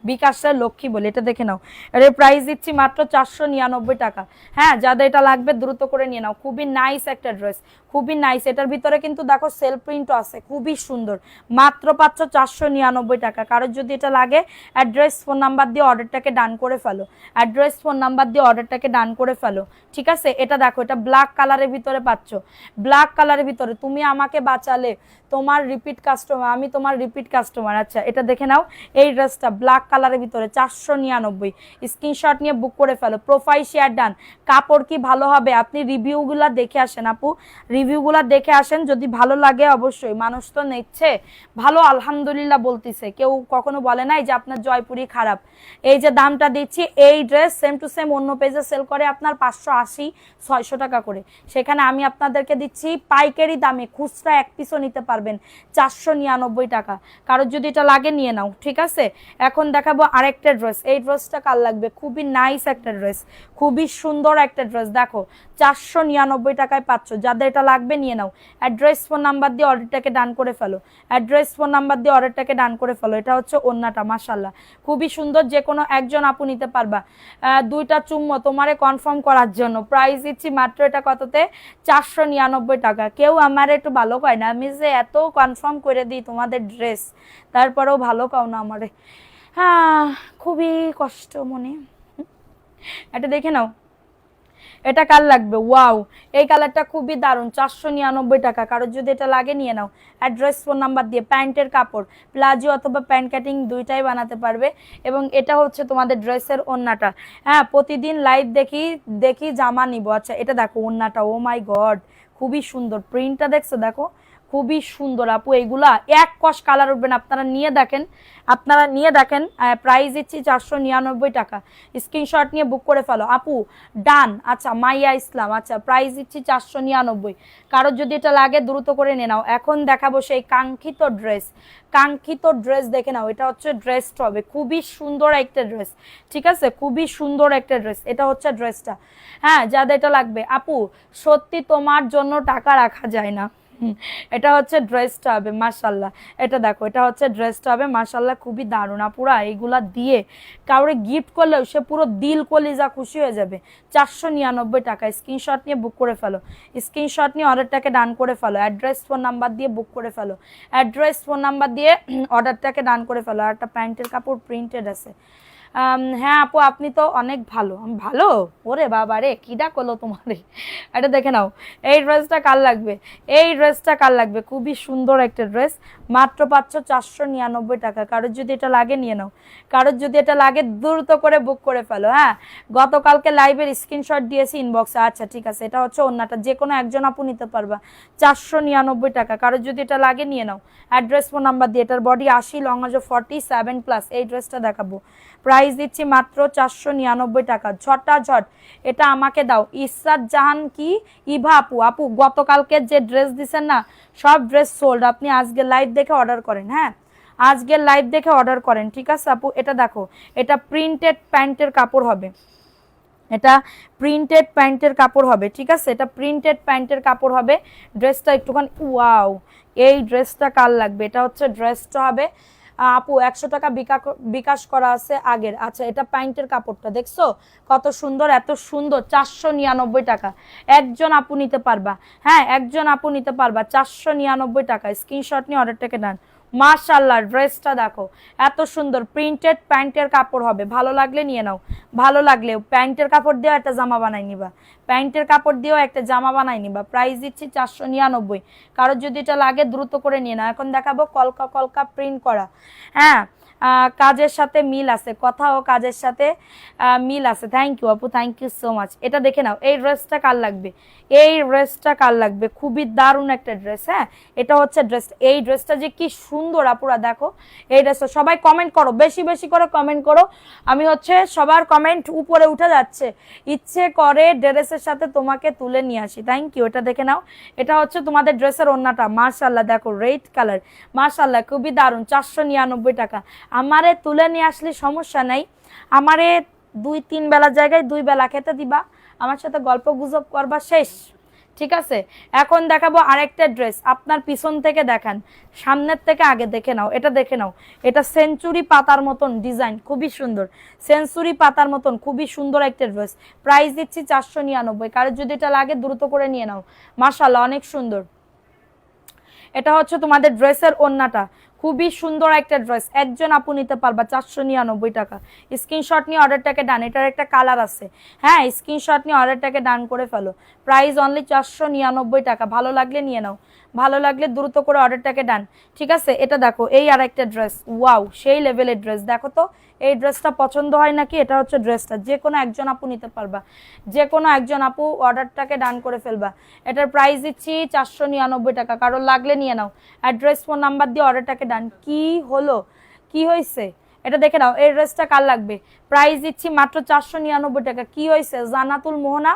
বিকাশটা লক্ষ্মী বলি। এটা দেখে নাও, এর প্রাইস দিচ্ছি মাত্র 499 টাকা। হ্যাঁ, যাদের এটা লাগবে দ্রুত করে নিয়ে নাও, খুবই নাইস একটা ড্রেস, খুবই নাইস। এটার ভিতরে কিন্তু দেখো সেলফ প্রিন্টও আছে, খুবই সুন্দর। মাত্র পাচ্ছ 499 টাকা। কারোর যদি এটা লাগে অ্যাড্রেস ফোন নাম্বার দিয়ে অর্ডারটাকে ডান করে ফেলো, অ্যাড্রেস ফোন নাম্বার দিয়ে অর্ডারটাকে ডান করে ফেলো, ঠিক আছে? এটা দেখো, এটা ব্ল্যাক কালারের ভিতরে পাচ্ছ, ব্ল্যাক কালারের ভিতরে। তুমি আমাকে বাঁচালে, তোমার রিপিট কাস্টমার, আমি তোমার রিপিট কাস্টমার। আচ্ছা, এটা দেখে নাও, এই ড্রেসটা ব্ল্যাক কালারের ভিতরে 499। স্ক্রিনশট নিয়ে বুক করে ফেলো, প্রোফাইল শেয়ার ডান। কাপড় কি ভালো হবে? আপনি রিভিউগুলা দেখে আসেন আপু, রিভিউগুলা দেখে আসেন, যদি ভালো লাগে অবশ্যই। মানুষ তো নিচ্ছে ভালো, আলহামদুলিল্লাহ বলতেছে, কেউ কখনো বলে নাই যে আপনার জয়পুরি খারাপ। এই যে দামটা দিচ্ছি, এই ড্রেস সেম টু সেম অন্য পেজে সেল করে আপনার 580, 600 টাকা করে, সেখানে আমি আপনাদেরকে দিচ্ছি পাইকারি দামে, খুচরা এক পিসও নিতে পারবেন 499 টাকা। কারোর যদি এটা লাগে নিয়ে নাও, ঠিক আছে? এখন দেখাবো আরেকটা ড্রেস। এই ড্রেসটা কার লাগবে? খুবই নাইস একটা ড্রেস, খুবই সুন্দর একটা ড্রেস। দেখো 499 টাকায় পাচ্ছ, যাদের এটা লাগবে নিয়ে নাও। অ্যাড্রেস ফোন নাম্বার দিয়ে অর্ডারটাকে ডান করে ফেলো, অ্যাড্রেস ফোন নাম্বার দিয়ে অর্ডারটাকে ডান করে ফেলো। এটা হচ্ছে ওন্নাটা, মাশাআল্লাহ খুবই সুন্দর, যে কোনো একজন আপু নিতে পারবা। দুইটা চুম্মো তোমারে কনফার্ম করার জন্য। প্রাইস দিচ্ছি মাত্র এটা কততে? 499 টাকা। কেউ আমার একটু ভালো কয় না, আমি যে এত কনফার্ম করে দিই তোমাদের ড্রেস, তারপরেও ভালো কাও না আমারে। হ্যাঁ, খুবই কষ্ট মনে। এটা দেখে নাও, এটা কার লাগবে? ওয়াও, এই কালারটা খুবই দারুণ, 499 টাকা। কারোর যদি এটা লাগে নিয়ে নাও। অ্যাড্রেস ফোন নাম্বার দিয়ে। প্যান্টের কাপড় প্লাজো অথবা প্যান্ট কাটিং দুইটাই বানাতে পারবে। এবং এটা হচ্ছে তোমাদের ড্রেসের ওন্নাটা। হ্যাঁ, প্রতিদিন লাইভ দেখি দেখি জামা নিব। আচ্ছা, এটা দেখো ওন্নাটা, ও মাই গড, খুবই সুন্দর প্রিন্টটা, দেখছো? দেখো খুবই সুন্দর আপু, এইগুলা এক কষ কালার উঠবে না, আপনারা নিয়ে দেখেন, আপনারা নিয়ে দেখেন। প্রাইস দিচ্ছি 499 টাকা। স্ক্রিনশট নিয়ে বুক করে ফেলো আপু, ডান। আচ্ছা, মাইয়া ইসলাম, আচ্ছা প্রাইস দিচ্ছি 499। কারোর যদি এটা লাগে দ্রুত করে নিয়ে নাও। এখন দেখাবো সেই কাঙ্ক্ষিত ড্রেস, কাঙ্ক্ষিত ড্রেস দেখে নাও। এটা হচ্ছে ড্রেসটা হবে, খুবই সুন্দর একটা ড্রেস, ঠিক আছে? খুবই সুন্দর একটা ড্রেস, এটা হচ্ছে ড্রেসটা। হ্যাঁ, যাদের এটা লাগবে আপু, সত্যি তোমার জন্য টাকা রাখা যায় না। এটা হচ্ছে ড্রেসটা হবে, মাশাআল্লাহ। এটা দেখো, এটা হচ্ছে ড্রেসটা হবে, মাশাআল্লাহ খুবই দারুণ। আপুরা এইগুলা দিয়ে কাউরে গিফট করলেও সে পুরো দিল কলিজা খুশি হয়ে যাবে। 499 টাকা। স্ক্রিনশট নিয়ে বুক করে ফেলো, স্ক্রিনশট নিয়ে অর্ডারটাকে ডান করে ফেলো। অ্যাড্রেস ফোন নাম্বার দিয়ে বুক করে ফেলো, অ্যাড্রেস ফোন নাম্বার দিয়ে অর্ডারটাকে ডান করে ফেলো। আর একটা প্যান্টের কাপড় প্রিন্টেড আছে, হ্যাঁ আপু আপনি তো অনেক ভালো। আমি ভালো? ওরে বাবা রে, কি ডাক হলো তোমারে। এটা দেখে নাও, এই ড্রেসটা কার লাগবে, এই ড্রেসটা কার লাগবে, খুবই সুন্দর একটা ড্রেস, মাত্র পাচ্ছ 499 টাকা। কারোর যদি এটা লাগে নিয়ে নাও, কারোর যদি এটা লাগে দ্রুত করে বুক করে ফেলো। হ্যাঁ, গতকালকে লাইভের স্ক্রিনশট দিয়েছি ইনবক্সে। আচ্ছা ঠিক আছে, এটা হচ্ছে ওন্নাটা, যে কোনো একজন আপু নিতে পারবা 499 টাকা। কারোর যদি এটা লাগে নিয়ে নাও, অ্যাড্রেস ফোন নাম্বার দিয়ে। এটার বডি 80, লং আছে 47+। এই ড্রেসটা দেখাবো, প্রাইস দিচ্ছি মাত্র 499 টাকা। ঝটাঝট এটা আমাকে দাও। ইসরাত জাহান কি ইভা আপু, আপু গতকালকে যে ড্রেস দিছেন না, সব ড্রেস সোল্ড। আপনি আজকে লাইভ দেখে অর্ডার করেন। হ্যাঁ, আজকের লাইভ দেখে অর্ডার করেন, ঠিক আছে আপু। এটা দেখো, এটা প্রিন্টেড প্যান্টের কাপড় হবে, এটা প্রিন্টেড প্যান্টের কাপড় হবে, ঠিক আছে, এটা প্রিন্টেড প্যান্টের কাপড় হবে। ড্রেসটা একটুখানি ওয়াও, এই ড্রেসটা কার লাগবে, এটা হচ্ছে ড্রেসটা হবে আপু 100 টাকা বিকাশ করা আছে আগের। আচ্ছা, এটা প্যান্টের কাপড়টা দেখছো কত সুন্দর, এত সুন্দর, 499 টাকা। একজন আপু নিতে পারবা, হ্যাঁ একজন আপু নিতে পারবা 499 টাকা। স্ক্রিনশট নিয়ে অর্ডারটাকে নেন। মাশাআল্লাহ, ড্রেসটা দেখো এত সুন্দর, প্রিন্টেড প্যান্টের কাপড় হবে, ভালো লাগলে নিয়ে নাও। ভালো লাগলে প্যান্টের কাপড় দিয়েও একটা জামা বানাই নিবা, প্যান্টের কাপড় দিয়েও একটা জামা বানাই নিবা। প্রাইস দিচ্ছি 499। কারোর যদি এটা লাগে দ্রুত করে নিয়ে নাও। এখন দেখাবো কলকা কলকা প্রিন্ট করা। হ্যাঁ, কাজের সাথে মিল আছে, কথা ও কাজের সাথে মিল আছে। থ্যাংক ইউ আপু, থ্যাংক ইউ সো মাচ। এটা দেখে নাও, এই ড্রেসটা কার লাগবে, এই ড্রেসটা কার লাগবে, খুবই দারুণ একটা ড্রেস। হ্যাঁ, এটা হচ্ছে ড্রেস, এই ড্রেসটা যে কি সুন্দর আপুরা দেখো। এই ড্রেসটা সবাই কমেন্ট করো, বেশি বেশি করে কমেন্ট করো। আমি হচ্ছে সবার কমেন্ট উপরে উঠে যাচ্ছে, ইচ্ছে করে ড্রেসের সাথে তোমাকে তুলে নিয়ে আসি। Thank you. এটা দেখে নাও, এটা হচ্ছে তোমাদের ড্রেসের ওড়নাটা, মাশাআল্লাহ দেখো রেড কালার, মাশাআল্লাহ খুবই দারুণ। 499 টাকা। আমারে তুলে নিয়ে আসলে সমস্যা নাই, আমারে 2-3 বেলার জায়গায় 2 বেলা খেতে দিবা, আমার সাথে গল্প গুজব করবা, শেষ। ঠিক আছে, এখন দেখাবো আরেকটা ড্রেস। আপনার পিছন থেকে দেখান, সামনের থেকে আগে দেখে নাও। এটা দেখে নাও, এটা সেঞ্চুরি পাতার মতন ডিজাইন, খুবই সুন্দর, সেঞ্চুরি পাতার মতন খুবই সুন্দর একটা ড্রেস। প্রাইস দিচ্ছি 499। কারোর যদি এটা লাগে দ্রুত করে নিয়ে নাও। মাশাআল্লাহ, অনেক সুন্দর। এটা হচ্ছে তোমাদের ড্রেসের ওড়নাটা, খুবই সুন্দর একটা ড্রেস, একজন আপু নিতে পারবা 499 টাকা। স্ক্রিনশট নিয়ে অর্ডারটাকে ডান। এটার একটা কালার আছে, হ্যাঁ স্ক্রিনশট নিয়ে অর্ডারটাকে ডান করে ফেলো। প্রাইস অনলি 499 টাকা। ভালো লাগলে নিয়ে নাও, ভালো লাগলে দ্রুত করে অর্ডারটাকে ডান, ঠিক আছে। এটা দেখো, এই আর একটা ড্রেস, ওয়াও সেই লেভেলের ড্রেস। দেখো তো এই ড্রেসটা পছন্দ হয় নাকি। এটা হচ্ছে ড্রেসটা, যে কোনো একজন আপু নিতে পারবা, যে কোনো একজন আপু অর্ডারটাকে ডান করে ফেলবা। এটার প্রাইস দিচ্ছি 499 টাকা। কারোর লাগলে নিয়ে নাও, অ্যাড্রেস ফোন নাম্বার দিয়ে অর্ডারটাকে ডান। কি হলো, কি হয়েছে, এটা দেখে নাও। এই ড্রেসটা কার লাগবে, প্রাইস দিচ্ছি মাত্র 499 টাকা। কি হয়েছে জান্নাতুল মোহনা,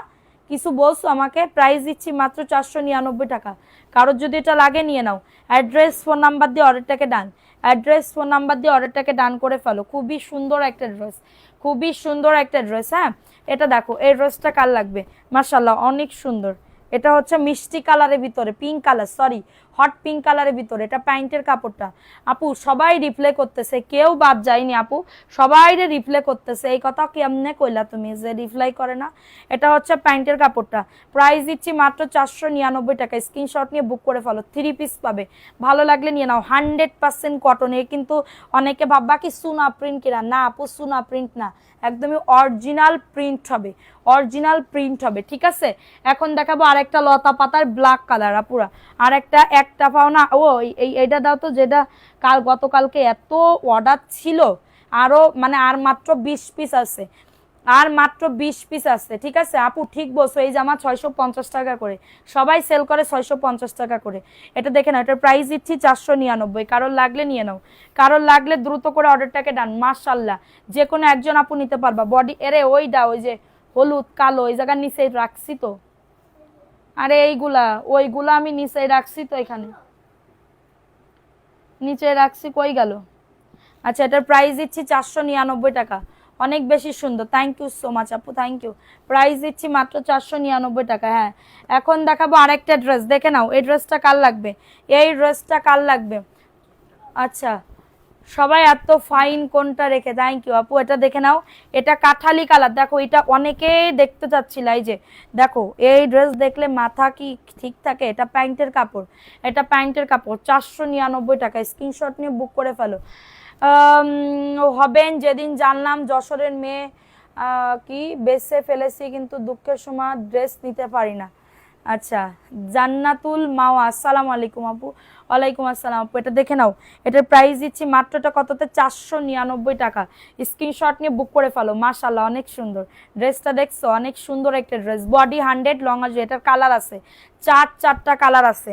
কিছু বলছো আমাকে। প্রাইস দিচ্ছি মাত্র 499 টাকা। কারোর যদি এটা লাগে নিয়ে নাও, অ্যাড্রেস ফোন নাম্বার দিয়ে অর্ডারটাকে ডান, অ্যাড্রেস ফোন নাম্বার দিয়ে অর্ডারটাকে ডান করে ফেলো। খুবই সুন্দর একটা ড্রেস, খুবই সুন্দর একটা ড্রেস। হ্যাঁ, এটা দেখো, এই ড্রেসটা কার লাগবে, মাশাআল্লাহ অনেক সুন্দর। এটা হচ্ছে মিষ্টি কালারের ভিতরে, pink colour, sorry hot pink কালারের ভিতরে। এটা প্যান্টের কাপড়টা আপু সবাই রিপ্লে করতেছে, কেউ বাদ যায়নি আপু, সবাই রিপ্লে করতেছে। এই কথা কেমনে কইলা তুমি যে রিপ্লাই করে না। এটা হচ্ছে প্যান্টের কাপড়টা, প্রাইস দিচ্ছি মাত্র 499 টাকা। স্ক্রিনশট নিয়ে বুক করে ফেলো, 3 পিস পাবে, ভালো লাগলে নিয়ে নাও। 100% কটন। এ কিন্তু অনেকে ভাববা কি সুনা প্রিন্ট কিনা, না আপু সুনা প্রিন্ট না, একদমই অরিজিনাল প্রিন্ট হবে, অরিজিনাল প্রিন্ট হবে, ঠিক আছে। এখন দেখাবো আরেকটা লতা পাতার ব্ল্যাক কালার আপুরা, একটা পাও না ও এইটা দাও তো, যেটা গতকালকে এত অর্ডার ছিল, আরো মানে আর মাত্র 20 পিস আছে, আর মাত্র 20 পিস আছে, ঠিক আছে আপু ঠিক বলছো। এই জামা 650 টাকা করে, সবাই সেল করে 650 টাকা করে। এটা দেখে নাও, এটার প্রাইস দিচ্ছি 499। কারোর লাগলে নিয়ে নাও, কারোর লাগলে দ্রুত করে অর্ডারটাকে ডান। মাশাআল্লাহ, যে কোনো একজন আপু নিতে পারবা। বডি এরে ওইটা, ওই যে হলুদ কালো এই জায়গার নিচে রাখছি তো, আরে এইগুলা ওইগুলা আমি নিচে রাখছি তো, এখানে নিচে রাখছি, কই গেল। আচ্ছা, এটার প্রাইস দিচ্ছি 499 টাকা। অনেক বেশি সুন্দর, থ্যাংক ইউ সো মাচ আপু, থ্যাংক ইউ। প্রাইস দিচ্ছি মাত্র 499 টাকা। হ্যাঁ, এখন দেখাবো আরেকটা ড্রেস, দেখে নাও এই ড্রেসটা কার লাগবে, এই ড্রেসটা কার লাগবে। আচ্ছা, সবাই এত ফাইন কোনটা রেখে, থ্যাংক ইউ আপু। এটা দেখে নাও, এটা কাঠালি কালার, দেখো এটা অনেকেই দেখতে চাচ্ছিল। এই যে দেখো, এই ড্রেস দেখলে মাথা কি ঠিক থাকে। এটা প্যান্টের কাপড়, এটা প্যান্টের কাপড়, 499 টাকা। স্ক্রিনশট নিয়ে বুক করে ফেলো। হবেন যেদিন জানলাম যশোরের মেয়ে কি বেচে ফেলেছি, কিন্তু দুঃখের সময় ড্রেস নিতে পারি না। আচ্ছা, জান্নাতুল মাওয়া, আসসালামু আলাইকুম আপু। ওয়ালাইকুম আসসালাম আপু। এটা দেখে নাও, এটার প্রাইস দিচ্ছি মাত্রটা কততে, 499 টাকা। স্ক্রিনশট নিয়ে বুক করে ফেলো। মাশাআল্লাহ, অনেক সুন্দর ড্রেসটা, দেখছো? অনেক সুন্দর একটা ড্রেস, বডি 100 লং আসবে। এটার কালার আছে চারটা কালার আছে।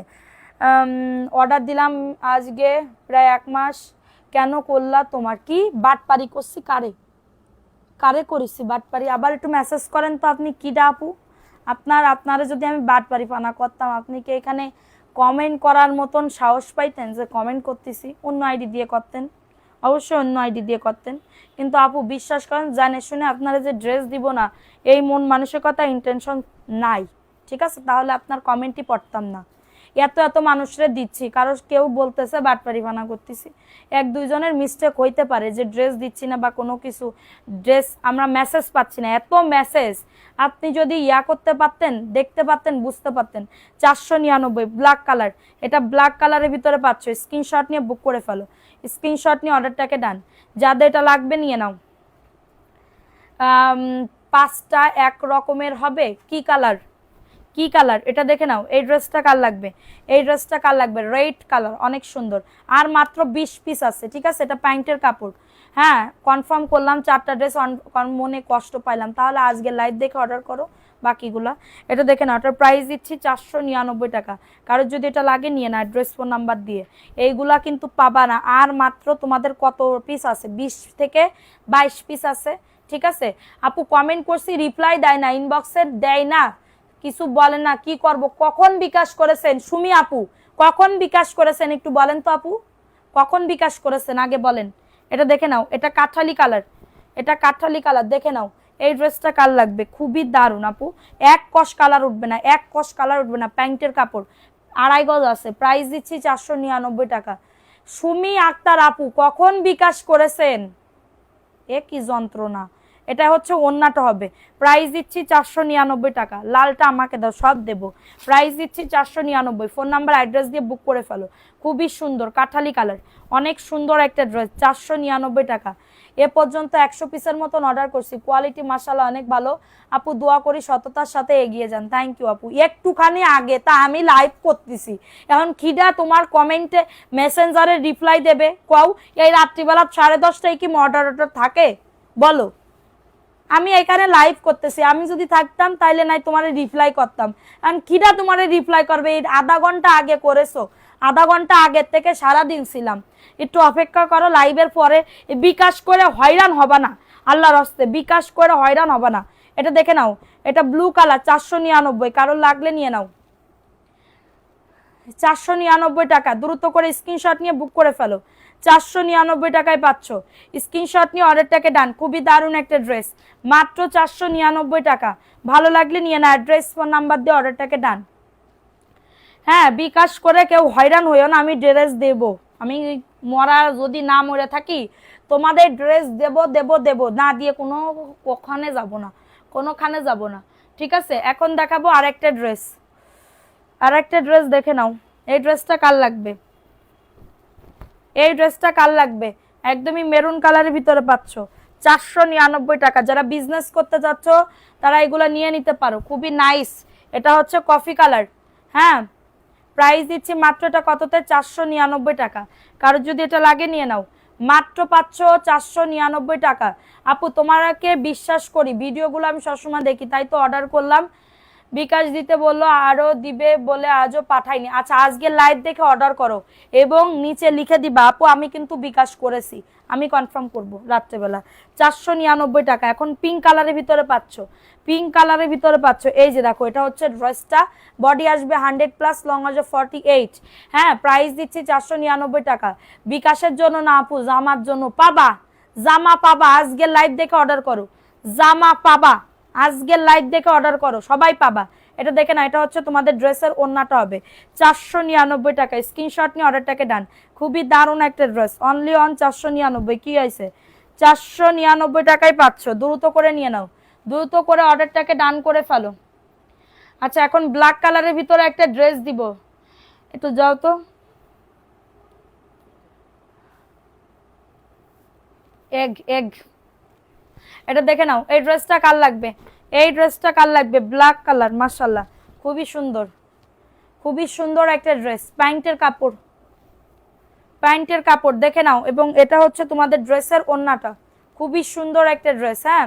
অর্ডার দিলাম আজকে প্রায় 1 মাস। কেন করলা? তোমার কি বাটপারি করছি? কারে কারে করেছি বাটপারি? আবার একটু মেসেজ করেন তো আপনি কিডা আপু। আপনারা যদি আমি বাটপারি পানা করতাম, আপনি কি এখানে কমেন্ট করার মতন সাহস পাইতেন যে কমেন্ট করতেছি? অন্য আইডি দিয়ে করতেন, অবশ্যই অন্য আইডি দিয়ে করতেন। কিন্তু আপু বিশ্বাস করেন, জানে শুনে আপনারা যে ড্রেস দিব না, এই মন মানসিকতা ইন্টেনশন নাই, ঠিক আছে? তাহলে আপনার কমেন্টই পড়তাম না। এত মানুষরে দিচ্ছি, কারো কেউ বলতেছে বাটপারি বানা করতেছি, 1-2 জনের মিস্টেক হইতে পারে যে ড্রেস দিচ্ছি না বা কোনো কিছু, ড্রেস আমরা মেসেজ পাচ্ছি না। এত মেসেজ, আপনি যদি করতে পারতেন, দেখতে পারতেন, বুঝতে পারতেন। 499 ব্ল্যাক কালার, এটা ব্ল্যাক কালারের ভিতরে পাচ্ছ। স্ক্রিনশট নিয়ে বুক করে ফেলো, স্ক্রিনশট নিয়ে অর্ডারটাকে ডান। যাদের এটা লাগবে নিয়ে নাও। 5টা এক রকমের হবে। কি কালার? কি কালার? এটা দেখে নাও। এই ড্রেসটা কার লাগবে? এই ড্রেসটা কার লাগবে? রেড কালার, অনেক সুন্দর। আর মাত্র 20 পিস আছে, ঠিক আছে? এটা প্যান্টের কাপড়। হ্যাঁ, কনফার্ম করলাম 4টা ড্রেস, মনে কষ্ট পাইলাম। তাহলে আজকে লাইভ দেখে অর্ডার করো বাকিগুলা। এটা দেখে নাও, এটার প্রাইস দিচ্ছি 499 টাকা। কারোর যদি এটা লাগে নিয়ে না, অ্যাড্রেস ফোন নাম্বার দিয়ে। এইগুলা কিন্তু পাবা না। আর মাত্র তোমাদের কত পিস আছে? 20 থেকে 22 পিস আছে, ঠিক আছে? আপু কমেন্ট করছি, রিপ্লাই দেয় না, ইনবক্সে দেয় না, কিছু বলেন না। কি করব? কখন বিকাশ করেছেন সুমি আপু? কখন বিকাশ করেছেন একটু বলেন তো আপু, কখন বিকাশ করেছেন আগে বলেন। এটা দেখে নাও, এটা কাঠালি কালার, এটা কাঠালি কালার, দেখে নাও। এই ড্রেসটা কার লাগবে? খুবই দারুণ আপু। এক কষ কালার উঠবে না, এক কষ কালার উঠবে না। প্যান্টের কাপড়, 2.5 গজ আছে। প্রাইস দিচ্ছি 499 টাকা। সুমি আক্তার আপু কখন বিকাশ করেছেন? এ কি যন্ত্রণা। এটা হচ্ছে ওন্নাটা হবে। প্রাইস দিচ্ছি 499 টাকা। লালটা আমাকে দাও, সব দেবো। প্রাইস দিচ্ছি 499। ফোন নাম্বার অ্যাড্রেস দিয়ে বুক করে ফেলো। খুবই সুন্দর কাঠালি কালার, অনেক সুন্দর একটা ড্রেস, 499 টাকা। এ পর্যন্ত 100 পিসের মতন অর্ডার করছি। কোয়ালিটি মাশাআল্লাহ অনেক ভালো। আপু দোয়া করি সততার সাথে এগিয়ে যান। থ্যাংক ইউ আপু। একটুখানি আগে তা আমি লাইভ করতেছি, এখন খিদা তোমার কমেন্টে মেসেঞ্জারে রিপ্লাই দেবে? কও, এই রাত্রিবেলা 10:30টায় কি অর্ডার থাকে? বলো। আমি এখানে লাইভ করতেছি, আমি যদি থাকতাম তাইলে নাই তোমারে রিপ্লাই করতাম। কারণ কিরা তোমারে রিপ্লাই করবে? এই আধা ঘন্টা আগে করেছো, আধা ঘন্টা আগের থেকে সারাদিন ছিলাম। একটু অপেক্ষা করো, লাইভের পরে। বিকাশ করে হয়রান হবা না, আল্লাহর হস্তে বিকাশ করে হয়রান হবা না। এটা দেখে নাও, এটা ব্লু কালার, 499। কারোর লাগলে নিয়ে নাও। 499 টাকা। দ্রুত করে স্ক্রিনশট নিয়ে বুক করে ফেলো। 499 টাকায় পাচ্ছ। স্ক্রিনশট নিয়ে অর্ডারটাকে ডান। খুবই দারুণ একটা ড্রেস, মাত্র 499 টাকা। ভালো লাগলে নিয়ে না, অ্যাড্রেস ফোন নাম্বার দিয়ে অর্ডারটাকে ডান। হ্যাঁ, বিকাশ করে কেউ হয়রান হইও না, আমি ড্রেস দেব। আমি মরা যদি না মরে থাকি, তোমাদের ড্রেস দেব দেব দেব, না দিয়ে কোনোখানে যাব না, কোনোখানে যাব না, ঠিক আছে? এখন দেখাবো আরেকটা ড্রেস, আরেকটা ড্রেস দেখে নাও। এই ড্রেসটা কার লাগবে? এই ড্রেসটা কার লাগবে? একদমই মেরুন কালারের ভিতরে পাচ্ছ, 499 টাকা। যারা বিজনেস করতে চাচ্ছ তারা এগুলো নিয়ে নিতে পারো, খুবই নাইস। এটা হচ্ছে কফি কালার। হ্যাঁ, প্রাইস দিচ্ছি মাত্র, এটা কততে? 499 টাকা। কারো যদি এটা লাগে নিয়ে নাও, মাত্র পাচ্ছ 499 টাকা। আপু তোমাকে বিশ্বাস করি, ভিডিওগুলো আমি সবসময় দেখি, তাই তো অর্ডার করলাম। বিকাশ দিতে বললো, আরো দিবে বলে আজও পাঠাইনি। আচ্ছা, আজকে লাইভ দেখে অর্ডার করো এবং নিচে লিখে দিবা আপু আমি কিন্তু বিকাশ করেছি, আমি কনফার্ম করব রাত্রেবেলা। 499 টাকা। এখন পিঙ্ক কালারের ভিতরে পাচ্ছ, পিঙ্ক কালারের ভিতরে পাচ্ছ। এই যে দেখো, এটা হচ্ছে ড্রেসটা, বডি আসবে 100+, লং আসবে 48। হ্যাঁ, প্রাইস দিচ্ছি 499 টাকা। বিকাশের জন্য না আপু, জামার জন্য পাবা, জামা পাবা। আজকে লাইভ দেখে অর্ডার করো, জামা পাবা। আজকের লাইভ দেখে অর্ডার করো, সবাই পাবা। এটা দেখে না, এটা হচ্ছে তোমাদের ড্রেসের ওন্নাটা হবে। 499 টাকা। স্ক্রিনশট নিয়ে অর্ডারটাকে ডান। খুবই দারুণ একটা ড্রেস, অনলি অন 499। কি হয়েছে? 499 টাকায় পাচ্ছ। দ্রুত করে নিয়ে নাও, দ্রুত করে অর্ডারটাকে ডান করে ফেলো। আচ্ছা, এখন ব্ল্যাক কালারের ভিতরে একটা ড্রেস দিব, একটু যাও তো। Egg egg. এটা দেখে নাও, এই ড্রেসটা কার লাগবে, এই ড্রেসটা কার লাগবে, ব্ল্যাক কালার, মাশাআল্লাহ খুবই সুন্দর, খুবই সুন্দর একটা ড্রেস। প্যান্টের কাপড়, প্যান্টের কাপড় দেখে নাও, এবং এটা হচ্ছে তোমাদের ড্রেসের ওড়নাটা, খুবই সুন্দর একটা ড্রেস। হ্যাঁ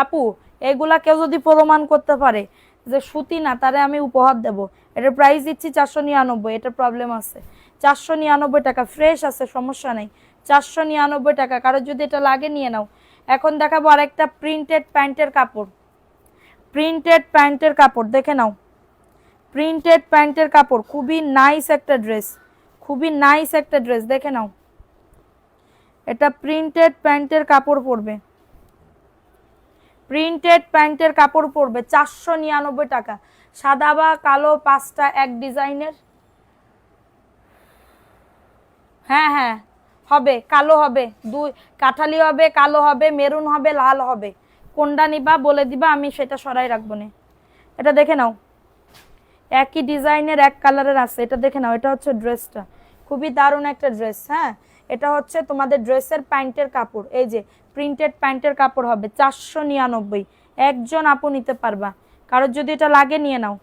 আপু, এগুলা কেউ যদি প্রমাণ করতে পারে যে সুতি না, তারে আমি উপহার দেব। এটার প্রাইস দিচ্ছি 499, এটা প্রবলেম আছে, 499 টাকা, ফ্রেশ আছে, সমস্যা নেই, 499 টাকা। কারো যদি এটা লাগে নিয়ে নাও। এখন দেখাবো আরেকটা প্রিন্টেড প্যান্টের কাপড়, প্রিন্টেড প্যান্টের কাপড় দেখে নাও, প্রিন্টেড প্যান্টের কাপড়, খুবই নাইস একটা ড্রেস, খুবই নাইস একটা ড্রেস দেখে নাও। এটা প্রিন্টেড প্যান্টের কাপড় পরবে, প্রিন্টেড প্যান্টের কাপড় পরবে 499 টাকা। সাদা বা কালো 5টা এক ডিজাইনের। হ্যাঁ হ্যাঁ হবে, কালো হবে, দুই কাঠালি হবে, কালো হবে, মেরুন হবে, লাল হবে, কোনটা নিবা বলে দিবা, আমি সেটা সরাই রাখবো না। এটা দেখে নাও, একই ডিজাইনের এক কালারের আছে, এটা দেখে নাও। এটা হচ্ছে ড্রেসটা, খুবই দারুণ একটা ড্রেস। হ্যাঁ এটা হচ্ছে তোমাদের ড্রেসের প্যান্টের কাপড়, এই যে প্রিন্টেড প্যান্টের কাপড় হবে 499, একজন আপু নিতে পারবা। কারোর যদি এটা লাগে নিয়ে নাও।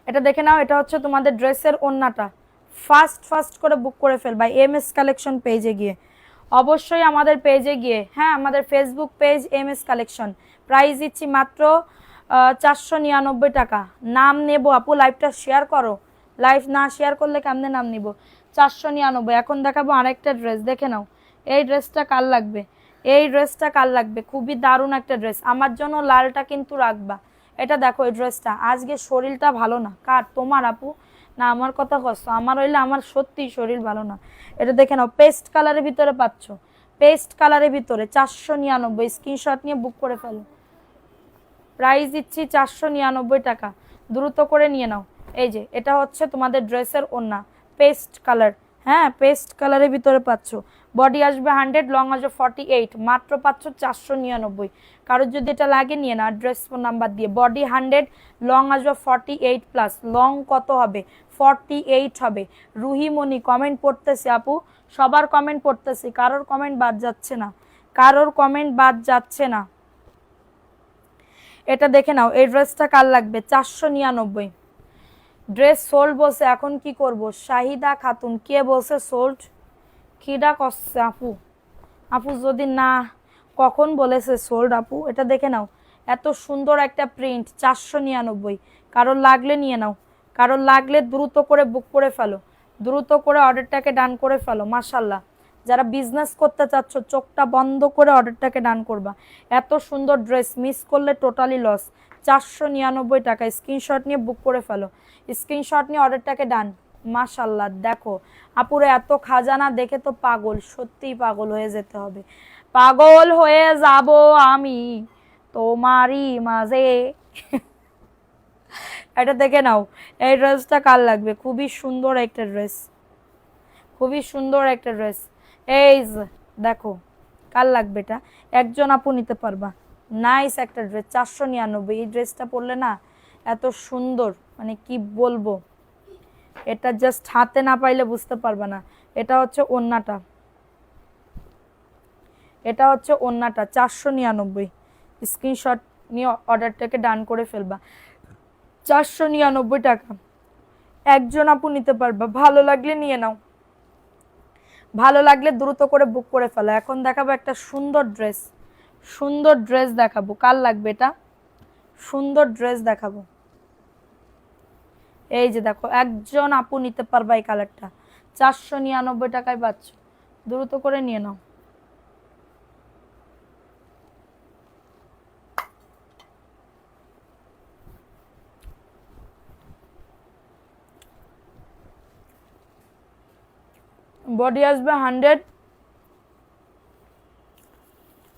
এটা দেখে নাও, এটা হচ্ছে তোমাদের ড্রেসের ওড়নাটা। ফাস্ট ফাস্ট করে বুক করে ফেলবা এমএস কালেকশন পেজে গিয়ে, অবশ্যই আমাদের পেজে গিয়ে। হ্যাঁ আমাদের Facebook page MS collection, price দিচ্ছি মাত্র 499 টাকা। নাম নেব আপু, লাইভটা শেয়ার করো, লাইভ না শেয়ার করলে কেমনে নাম নিব। 499। এখন দেখাবো আরেকটা ড্রেস, দেখে নাও, এই ড্রেসটা কার লাগবে, এই ড্রেসটা কার লাগবে, খুবই দারুণ একটা ড্রেস। আমার জন্য লালটা কিন্তু রাখবা। এটা দেখো, এই ড্রেসটা, আজকে শরীরটা ভালো না কার, তোমার আপু না আমার কথা কষ্ট, আমার হইলে আমার সত্যি শরীর ভালো না। এটা দেখে নাও, পেস্ট কালারের ভিতরে পাচ্ছ, পেস্ট কালারের ভিতরে 499, স্ক্রিনশট নিয়ে বুক করে ফেলো। প্রাইস দিচ্ছি 499 টাকা, দ্রুত করে নিয়ে নাও। এই যে এটা হচ্ছে তোমাদের ড্রেসের ওড়না, পেস্ট কালার। হ্যাঁ পেস্ট কালারের ভিতরে পাচ্ছ, বডি আসবে 100, লং আসবে 48, মাত্র পাচ্ছ 499। কারোর যদি এটা লাগে নিয়ে না, ড্রেস নাম্বার দিয়ে। বডি 100, লং আসবে 48 প্লাস, লং কত হবে, 48 হবে। রুহিমণি কমেন্ট পড়তেছে আপু, সবার কমেন্ট পড়তেছি, কারোর কমেন্ট বাদ যাচ্ছে না, কারোর কমেন্ট বাদ যাচ্ছে না। এটা দেখে নাও, এই ড্রেসটা কার লাগবে, 499। ড্রেস সোল্ড বলছে, এখন কি করব। শাহিদা খাতুন, কে বলছে সোল্ড, কিডা করছে আপু, আপু যদি না কখন বলেছে সোল্ড আপু। এটা দেখে নাও, এত সুন্দর একটা প্রিন্ট, 499। কারোর লাগলে নিয়ে নাও, কারোর লাগলে দ্রুত করে বুক করে ফেলো, দ্রুত করে অর্ডারটাকে ডান করে ফেলো। মাশাল্লাহ, যারা বিজনেস করতে চাচ্ছ চোখটা বন্ধ করে অর্ডারটাকে ডান করবা। এত সুন্দর ড্রেস মিস করলে টোটালি লস। 499 টাকা, স্ক্রিনশট নিয়ে বুক করে ফেলো, স্ক্রিনশট নিয়ে অর্ডারটাকে ডান। মাশাল্লাহ দেখো আপুরে, এত খাজানা দেখে তো পাগল, সত্যিই পাগল হয়ে যেতে হবে, পাগল হয়ে যাব আমি তোমারই মাঝে। এটা দেখে নাও, এই ড্রেসটা কার লাগবে, খুবই সুন্দর একটা ড্রেস, খুবই সুন্দর একটা ড্রেস। এই দেখো কার লাগবে, এটা একজন আপু নিতে পারবা। নাইস একটা ড্রেস, 499। এই ড্রেসটা পরলে না এত সুন্দর, মানে কি বলবো, এটা জাস্ট হাতে না পাইলে বুঝতে পারবা না। এটা হচ্ছে ওড়নাটা, এটা হচ্ছে ওড়নাটা 499। স্ক্রিনশট নিয়ে অর্ডারটাকে ডান করে ফেলবা, 499 টাকা, একজন আপু নিতে পারবা। ভালো লাগলে নিয়ে নাও, ভালো লাগলে দ্রুত করে বুক করে ফেলো। এখন দেখাবো একটা সুন্দর ড্রেস, সুন্দর ড্রেস দেখাবো, কার লাগবে এটা, সুন্দর ড্রেস দেখাবো। এই যে দেখো, একজন আপু নিতে পারবা এই কালারটা, 499 টাকায় পাচ্ছ, দ্রুত করে নিয়ে নাও। বডি আসবে 100,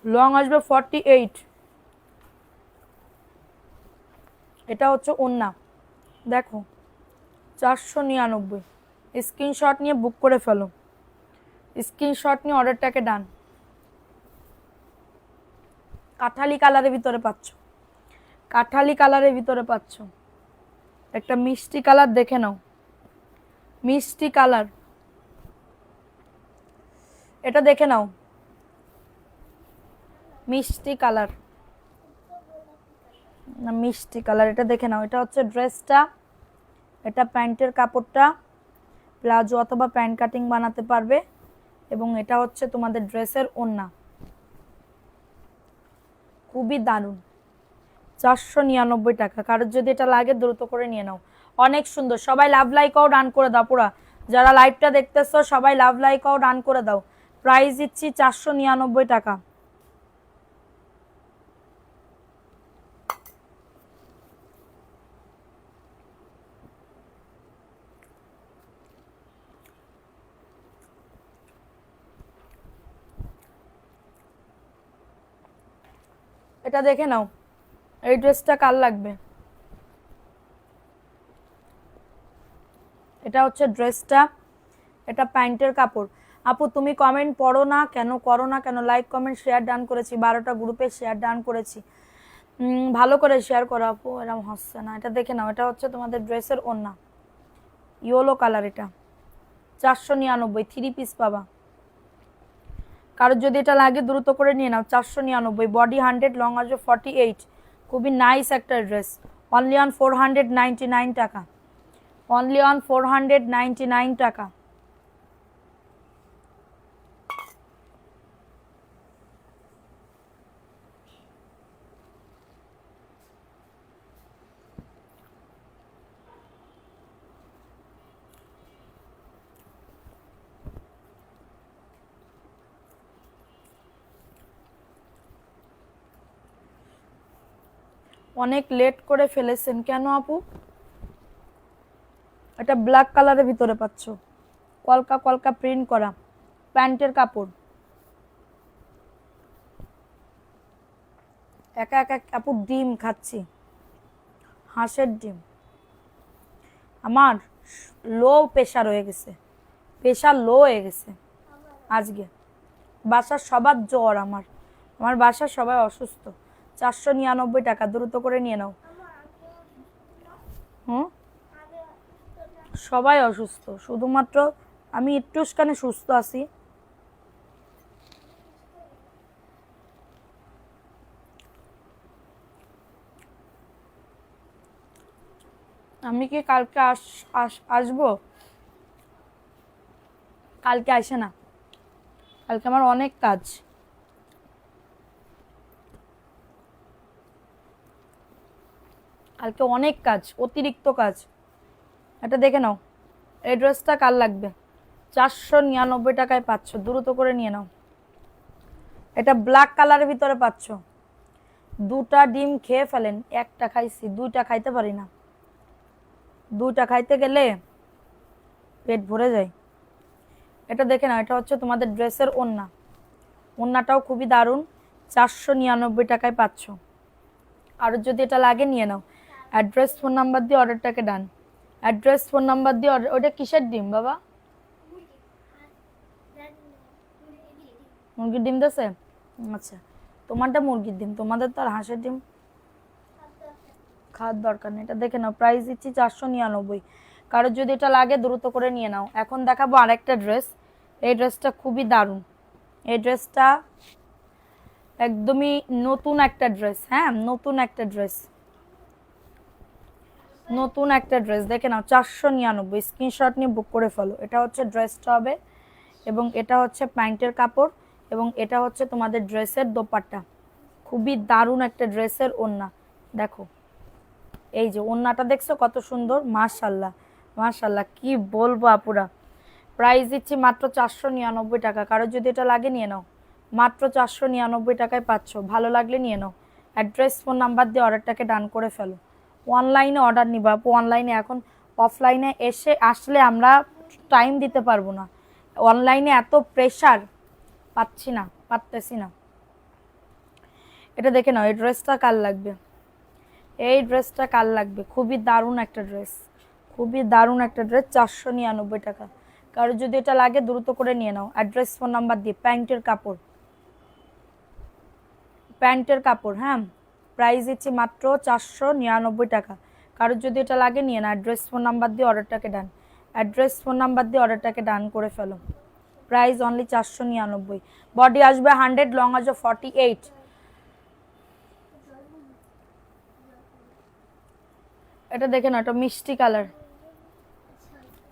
লং আসবে 48। এটা হচ্ছে ওড়না, দেখো 499। স্ক্রিনশট নিয়ে বুক করে ফেলো, স্ক্রিনশট নিয়ে অর্ডারটাকে ডান। কাঠালি কালারের ভিতরে পাচ্ছ, কাঠালি কালারের ভিতরে পাচ্ছ, একটা মিষ্টি কালার দেখে নাও, মিষ্টি কালার। এটা দেখে নাও, মিষ্টি কালার, না মিষ্টি কালার, এটা দেখে নাও। এটা হচ্ছে ড্রেসটা, এটা প্যান্টের কাপড়টা, প্লাজো অথবা প্যান্ট কাটিং বানাতে পারবে, এবং এটা হচ্ছে তোমাদের ড্রেসের ওড়না। খুবই দারুণ, 499 টাকা। কারোর যদি এটা লাগে দ্রুত করে নিয়ে নাও। অনেক সুন্দর, সবাই লাভ লাইকও ডান করে দাও। পুরা যারা লাইভটা দেখতেছো সবাই লাভ লাইকও ডান করে দাও। প্রাইস দিচ্ছি 499 টাকা। এটা দেখে নাও, এই ড্রেসটা কার লাগবে? এটা হচ্ছে ড্রেসটা, এটা প্যান্টের কাপড়। আপু তুমি কমেন্ট পড়ো না কেন, করো না কেন? লাইক কমেন্ট শেয়ার ডান করেছি, 12টা গ্রুপে শেয়ার ডান করেছি। ভালো করে শেয়ার করো আপু, এরকম হচ্ছে না। এটা দেখে নাও, এটা হচ্ছে তোমাদের ড্রেসের ওড়না, ইয়েলো কালার। এটা 499, 3 পিস পাবা। কারোর যদি এটা লাগে দ্রুত করে নিয়ে নাও। 499, বডি 100, লং আসবে 48। খুবই নাইস একটা ড্রেস, অনলি অন 499 টাকা, অনলি অন 499 টাকা। অনেক লেট করে ফেলেছেন কেন আপু? এটা ব্ল্যাক কালারের ভিতরে পাচ্ছ, কলকা কলকা প্রিন্ট করা, প্যান্টের কাপড়। একা একা আপু ডিম খাচ্ছি, হাঁসের ডিম। আমার লো প্রেশার হয়ে গেছে, প্রেশার লো হয়ে গেছে আজকে। বাসার সবার জ্বর, আমার আমার বাসার সবাই অসুস্থ। 499 টাকা, দ্রুত করে নিয়ে নাও। হুম, সবাই অসুস্থ, শুধুমাত্র আমি একটুখানি সুস্থ আছি। আমি কি কালকে আসবো? কালকে আসে না, কালকে আমার অনেক কাজ। কালকে অনেক কাজ, অতিরিক্ত কাজ। এটা দেখে নাও, এই ড্রেসটা কার লাগবে? 499 টাকায় পাচ্ছ, দ্রুত করে নিয়ে নাও। এটা ব্ল্যাক কালারের ভিতরে পাচ্ছ। 2টা ডিম খেয়ে ফেলেন, একটা খাইছি, 2টা খাইতে পারি না। 2টা খাইতে গেলে পেট ভরে যায়। এটা দেখে নাও, এটা হচ্ছে তোমাদের ড্রেসের ওড়না, ওড়নাটাও খুবই দারুণ। 499 টাকায় পাচ্ছ। আর যদি এটা লাগে নিয়ে নাও। অ্যাড্রেস ফোন নাম্বার দিয়ে অর্ডারটাকে ডান। অ্যাড্রেস ফোন নাম্বার দিয়ে অর্ডার। ওটা কিসের ডিম বাবা? মুরগির ডিম দিয়েছে? আচ্ছা, তোমারটা মুরগির ডিম, তোমাদের তো আর হাঁসের ডিম খাওয়ার দরকার নেই। এটা দেখে নাও, প্রাইস দিচ্ছি 499। কারোর যদি এটা লাগে দ্রুত করে নিয়ে নাও। এখন দেখাবো আরেকটা ড্রেস, এই ড্রেসটা খুবই দারুণ। এই ড্রেসটা একদমই নতুন একটা ড্রেস, হ্যাঁ নতুন একটা ড্রেস, নতুন একটা ড্রেস। দেখে নাও, 499, স্ক্রিনশট নিয়ে বুক করে ফেলো। এটা হচ্ছে ড্রেসটা হবে, এবং এটা হচ্ছে প্যান্টের কাপড়, এবং এটা হচ্ছে তোমাদের ড্রেসের দোপাট্টা। খুবই দারুণ একটা ড্রেসের ওড়না। দেখো, এই যে ওড়নাটা দেখছো কত সুন্দর, মাশাল্লাহ মাশাল্লাহ, কি বলবো আপুরা। প্রাইস দিচ্ছি মাত্র 499 টাকা। কারোর যদি এটা লাগে নিয়ে নাও, মাত্র 499 টাকায় পাচ্ছ। ভালো লাগলে নিয়ে নাও। অ্যাড্রেস ফোন নাম্বার দিয়ে অর্ডারটাকে ডান করে ফেলো। অনলাইনে অর্ডার নিবা আপু, অনলাইনে এখন, অফলাইনে আসলে আমরা টাইম দিতে পারবো না। অনলাইনে এত প্রেশার, পারতেছি না। এটা দেখে নাও, এই ড্রেসটা কার লাগবে? এই ড্রেসটা কার লাগবে? খুবই দারুণ একটা ড্রেস, খুবই দারুণ একটা ড্রেস, 499 টাকা। কারো যদি এটা লাগে দ্রুত করে নিয়ে নাও। অ্যাড্রেস ফোন নাম্বার দিয়ে, প্যান্টের কাপড়, প্যান্টের কাপড়, হ্যাঁ। প্রাইস দিচ্ছি মাত্র 499 টাকা। কারোর যদি এটা লাগে নিয়ে নাও। অ্যাড্রেস ফোন নাম্বার দিয়ে অর্ডারটাকে ডান। অ্যাড্রেস ফোন নাম্বার দিয়ে অর্ডারটাকে ডান করে ফেলো। Price only 499। বডি আসবে 100, লং আসবে 48। এটা দেখে নাও, এটা মিষ্টি কালার,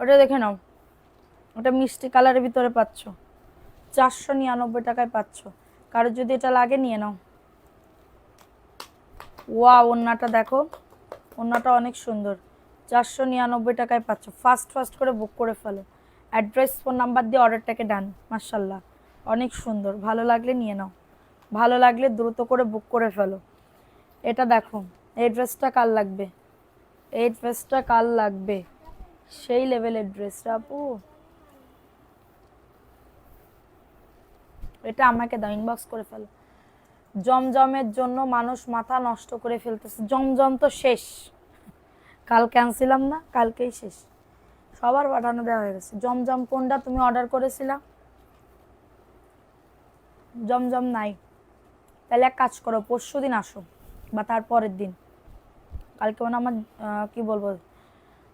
ওটা দেখে নাও, ওটা মিষ্টি কালারের ভিতরে পাচ্ছ, 499 টাকায় পাচ্ছ। কারোর যদি এটা লাগে নিয়ে নাও। ওয়াও, ওন্নাটা দেখো, ওন্নাটা অনেক সুন্দর, 499 টাকায় পাচ্ছ। ফাস্ট ফাস্ট করে বুক করে ফেলো, অ্যাড্রেস ফোন নাম্বার দিয়ে অর্ডারটাকে ডান। মাশাল্লাহ অনেক সুন্দর, ভালো লাগলে নিয়ে নাও, ভালো লাগলে দ্রুত করে বুক করে ফেলো। এটা দেখো, এই ড্রেসটা কার লাগবে, এই ড্রেসটা কার লাগবে, সেই লেভেলের ড্রেসটা আপু, এটা আমাকে দাও, ইনবক্স করে ফেলো। জমজমের জন্য মানুষ মাথা নষ্ট করে ফেলতেছে, জমজম তো শেষ, কালকে আনছিলাম না, কালকেই শেষ, সবার পাঠানো দেওয়া হয়ে গেছে। জমজম কোনটা তুমি অর্ডার করেছিলা, জমজম নাই, তাহলে এক কাজ করো, পরশু দিন আসো বা তারপরের দিন, কালকে মানে আমার কি বলবো,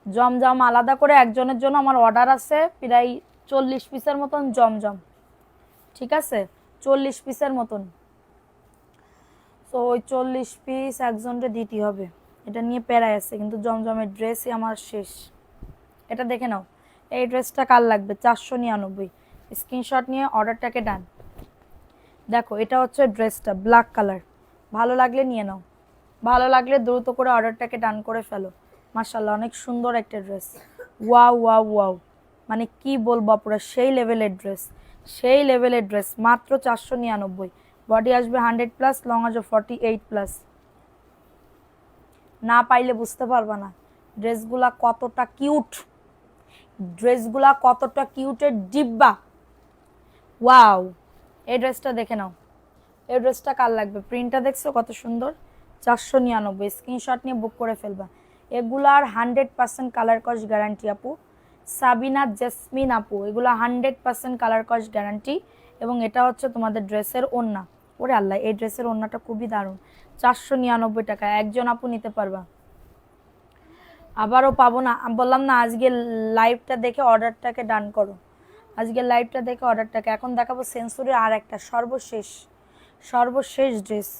জমজম আলাদা করে একজনের জন্য আমার অর্ডার আছে প্রায় 40 পিসের মতন জমজম, ঠিক আছে, 40 পিসের মতন। তো ওই 40 পিস একজনকে দিতে হবে, এটা নিয়ে প্যারায় আছে, কিন্তু জমজমের ড্রেসই আমার শেষ। এটা দেখে নাও, এই ড্রেসটা কার লাগবে, 499, স্ক্রিনশট নিয়ে অর্ডারটাকে ডান। দেখো এটা হচ্ছে ড্রেসটা, ব্ল্যাক কালার, ভালো লাগলে নিয়ে নাও, ভালো লাগলে দ্রুত করে অর্ডারটাকে ডান করে ফেলো। মাশাআল্লাহ অনেক সুন্দর একটা ড্রেস, ওয়াও ওয়াও ওয়াও, মানে কি বলবো পুরো সেই লেভেলের ড্রেস, সেই লেভেলের ড্রেস, মাত্র 499। বডি আসবে 100+, লং আসবে 48+। না পাইলে বুঝতে পারবা না ড্রেসগুলা কতটা কিউট, ড্রেসগুলা কতটা কিউটের ডিব্বা। ওয়াও, এই ড্রেসটা দেখে নাও, এই ড্রেসটা কার লাগবে, প্রিন্টটা দেখছো কত সুন্দর, 499, স্ক্রিনশট নিয়ে বুক করে ফেলবা। এগুলার 100% কালার কস গ্যারান্টি আপু, সাবিনা জেসমিন আপু, এগুলা 100% কালার কস গ্যারান্টি। এবং এটা হচ্ছে তোমাদের ড্রেসের ওড়না, ওরে আল্লাহ, এই ড্রেসের ওড়নাটা খুবই দারুণ, 499 টাকা, একজন আপু নিতে পারবা। আবারও পাবো না, বললাম না, আজকে লাইভটা দেখে অর্ডারটাকে ডান করো, আজকে লাইভটা দেখে অর্ডারটাকে। এখন দেখাবো সেঞ্চুরির আর একটা সর্বশেষ, সর্বশেষ ড্রেস।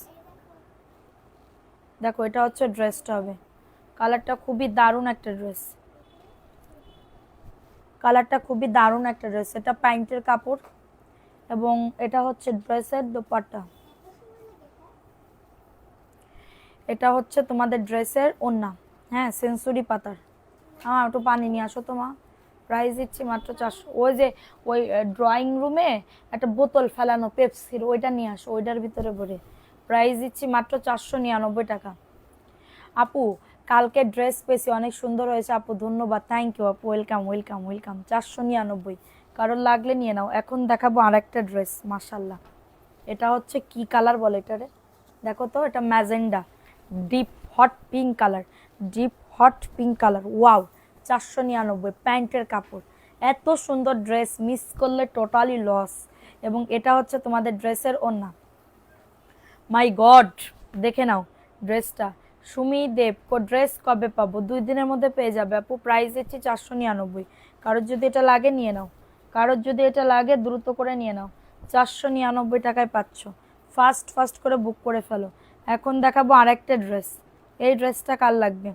দেখো এটা হচ্ছে ড্রেসটা হবে, কালারটা খুবই দারুণ একটা ড্রেস, কালারটা খুবই দারুণ একটা ড্রেস। এটা প্যান্টের কাপড় এবং এটা হচ্ছে ড্রেসের দোপাট্টা, এটা হচ্ছে তোমাদের ড্রেসের ওড়না। হ্যাঁ, সেঞ্চুরি পাতার। একটু পানি নিয়ে আসো তো মা, প্রাইস দিচ্ছি মাত্র 400। ওই যে ওই ড্রয়িং রুমে একটা বোতল ফেলানো পেপসির, ওইটা নিয়ে আসো, ওইটার ভিতরে ভরে। প্রাইস দিচ্ছি মাত্র 499 টাকা। আপু কালকে ড্রেস পেয়েছি, অনেক সুন্দর হয়েছে আপু, ধন্যবাদ, থ্যাংক ইউ আপু, ওয়েলকাম ওয়েলকাম ওয়েলকাম। 499, কারোর লাগলে নিয়ে নাও। এখন দেখাবো আর একটা ড্রেস, মাশাল্লাহ, এটা হচ্ছে কি কালার বলে এটারে, দেখো তো, এটা magenta, deep hot pink colour, deep hot pink colour, wow, 499, প্যান্টের কাপড়। এত সুন্দর ড্রেস মিস করলে টোটালি লস। এবং এটা হচ্ছে তোমাদের ড্রেসের ওড়না, মাই গড, দেখে নাও ড্রেসটা। সুমি দেব ড্রেস কবে পাবো, 2 দিনের মধ্যে পেয়ে যাবে আপু, প্রাইস দিচ্ছি 499। কারোর যদি এটা লাগে নিয়ে নাও, কারোর যদি এটা লাগে দ্রুত করে নিয়ে নাও, 499 টাকায় পাচ্ছ। ফাস্ট ফাস্ট করে বুক করে ফেলো। এখন দেখাবো আরেকটা ড্রেস, এই ড্রেসটা কার লাগবে,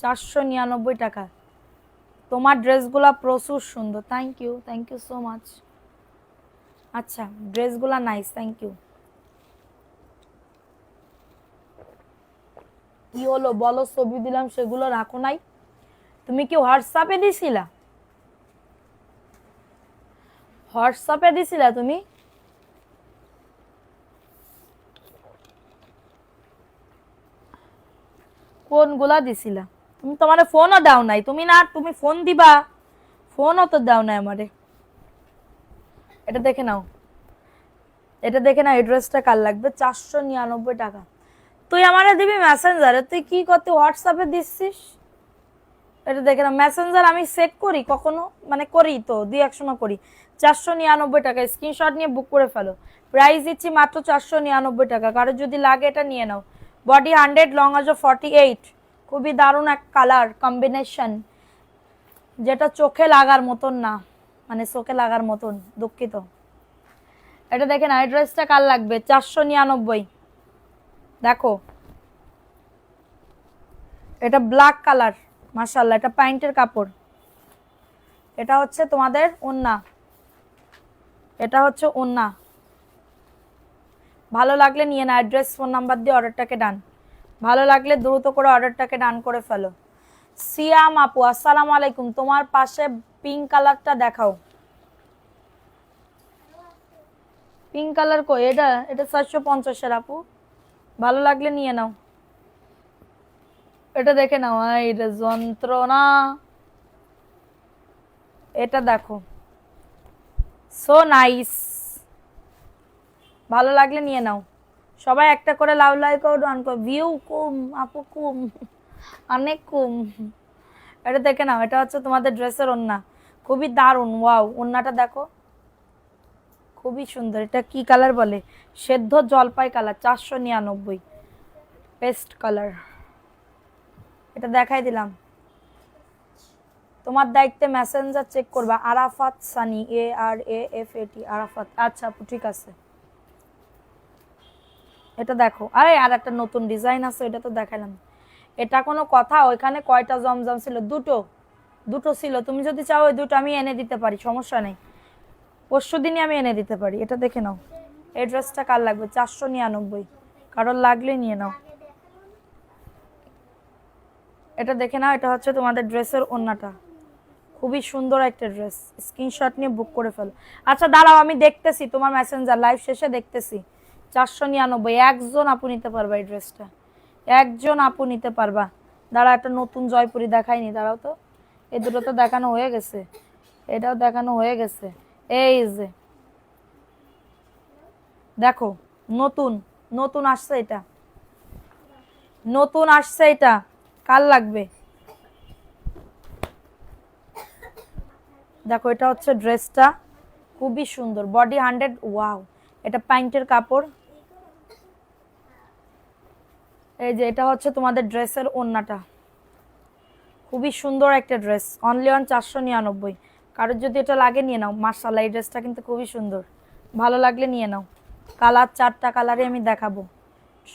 499 টাকা। তোমার ড্রেসগুলা প্রচুর সুন্দর, থ্যাংক ইউ সো মাচ। আচ্ছা, ড্রেসগুলা নাইস, থ্যাংক ইউ। কি হলো বলো, ছবি দিলাম সেগুলো রাখো নাই, তুমি কি হোয়াটসঅ্যাপে দিছিলা, হোয়াটসঅ্যাপে দিছিলা তুমি, কোনগুলা দিছিলা তুমি, তোমার ফোনও দাও নাই তুমি, না তুমি ফোন দিবা, ফোনও তো দাও নাই আমারে। এটা দেখে নাও, এটা দেখে নাও, এই ড্রেসটা কার লাগবে, 499 টাকা। তুই আমারে দিবি মেসেঞ্জারে, তুই কি করতে হোয়াটসঅ্যাপে দিচ্ছিস, এটা দেখে নাও। মেসেঞ্জার আমি চেক করি কখনো, মানে করি তো, 2-1 সময় করি। 499 টাকা, স্ক্রিনশট নিয়ে বুক করে ফেলো। প্রাইস দিচ্ছি মাত্র 499 টাকা, কারো যদি লাগে এটা নিয়ে নাও। বডি 100, লং আসবে 48, খুবই দারুণ এক কালার কম্বিনেশন, যেটা চোখে লাগার মতন না, মানে চোখে লাগার মতন, দুঃখিত। এটা দেখেন এই ড্রেসটা কার লাগবে, 499। দেখো এটা ব্ল্যাক কালার, মাশাআল্লাহ, এটা প্যান্টের কাপড়। এটা হচ্ছে তোমাদের ওন্না, এটা হচ্ছে ওন্না। ভালো লাগলে নিয়ে না, অ্যাড্রেস ফোন নাম্বার দিয়ে অর্ডারটাকে ডান। ভালো লাগলে দ্রুত করে অর্ডারটাকে ডান করে ফেলো। সিয়াম আপু আসসালামু আলাইকুম, তোমার পাশে পিঙ্ক কালারটা দেখাও। পিঙ্ক কালার কই? এটা এটা 450 আপু, ভালো লাগলে নিয়ে নাও। এটা দেখে নাও, এটা যন্ত্রণা। এটা দেখো, সো নাইস, ভালো লাগলে নিয়ে নাও। সবাই একটা করে লাভ লাইক ও ডান করো। ভিউ কম আপু, কম, অনেক কম। এটা দেখে নাও, এটা হচ্ছে তোমাদের ড্রেসের ওন্না, খুবই দারুণ। ওয়াও, ওন্নাটা দেখো, খুবই সুন্দর। এটা কি কালার বলে? সেদ্ধ জলপাই কালার, 499, পেস্ট কালার। এটা দেখাই দিলাম। তোমার দায়িত্বে মেসেঞ্জার চেক করবা। আরাফাত সানি, ARAFAT, আরাফাত। আচ্ছা আপু, ঠিক আছে। এটা দেখো, আরে আর একটা নতুন ডিজাইন আছে, এটা তো দেখালাম। এটা কোনো কথা? ওইখানে কয়টা জমজম ছিল? দুটো, দুটো ছিল। তুমি যদি চাও ওই দুটো আমি এনে দিতে পারি, সমস্যা নেই, পরশু দিনই আমি এনে দিতে পারি। এটা দেখে নাও, এই ড্রেসটা কার লাগবে? 499, কারোর লাগলে নিয়ে নাও। এটা দেখে নাও, এটা হচ্ছে তোমাদের ড্রেসের ওন্নাটা, খুবই সুন্দর একটা ড্রেস। স্ক্রিনশট নিয়ে বুক করে ফেলো। আচ্ছা দাঁড়াও, আমি দেখতেছি তোমার মেসেঞ্জার, লাইভ শেষে দেখতেছি। 499, একজন আপু নিতে পারবা এই ড্রেসটা, একজন আপু নিতে পারবা। দাঁড়া, একটা নতুন জয়পুরি দেখাইনি, দাঁড়াও তো। এই দুটো তো দেখানো হয়ে গেছে, এটাও দেখানো হয়ে গেছে। এই যে দেখো, নতুন নতুন আসছে, এটা নতুন আসছে। এটা কার লাগবে? দেখো, এটা হচ্ছে ড্রেসটা, খুবই সুন্দর, বডি 100। ওয়াও, এটা প্যান্টের কাপড়। এই যে এটা হচ্ছে তোমাদের ড্রেসের ওন্নাটা, খুবই সুন্দর একটা ড্রেস, অনলি অন 499। কারোর যদি এটা লাগে নিয়ে নাও। মাশাআল্লাহ, এই ড্রেসটা কিন্তু খুবই সুন্দর, ভালো লাগলে নিয়ে নাও। কালার 4টা কালারে আমি দেখাবো,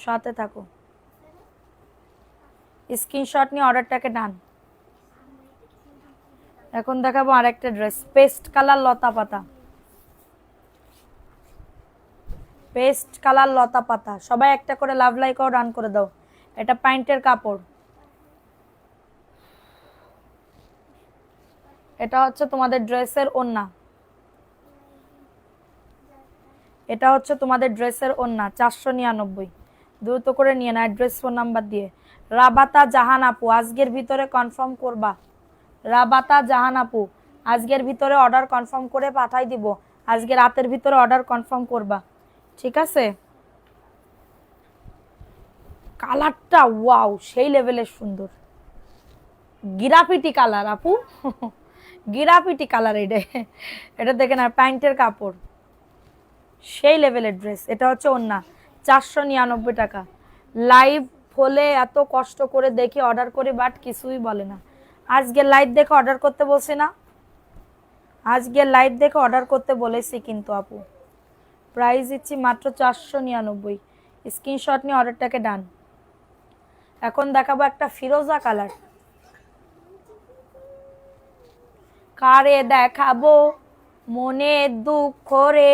সাথে থাকো। স্ক্রিনশট নিয়ে অর্ডারটাকে ডান। এখন দেখাবো আরেকটা ড্রেস, পেস্ট কালার লতা পাতা, পেস্ট কালার লতা পাতা। সবাই একটা করে লাভ লাইক ও ডান করে দাও। এটা প্যান্টের কাপড়। এটা হচ্ছে তোমাদের ড্রেসের ওন্না, এটা হচ্ছে তোমাদের ড্রেসের ওন্না, 499। দ্রুত করে নিয়ে না, অ্যাড্রেস ফোন নাম্বার দিয়ে। রাবাতা জাহান আপু, আজকের ভিতরে কনফার্ম করবা। রাবাতা জাহান আপু, আজকের ভিতরে অর্ডার কনফার্ম করে পাঠাই দিব। আজকে রাতের ভিতরে অর্ডার কনফার্ম করবা, ঠিক আছে? কালারটা ওয়াও, সেই লেভেলের সুন্দর, গিরাপিটি কালার আপু, গিরাপিটি কালার। এটা এটা দেখেন, আর প্যান্টের কাপড়, সেই লেভেলের ড্রেস। এটা হচ্ছে ওন্না, 499 টাকা। লাইভ হলে এত কষ্ট করে দেখি, অর্ডার করি, বাট কিছুই বলে না। আজকে লাইভ দেখে অর্ডার করতে বলছি না, আজকে লাইভ দেখে অর্ডার করতে বলেছি কিন্তু আপু। প্রাইস দিচ্ছি মাত্র 499। স্ক্রিনশট নিয়ে অর্ডারটাকে ডান। এখন দেখাবো একটা ফিরোজা কালার, কারে দেখাবো মনে দুঃখ রে,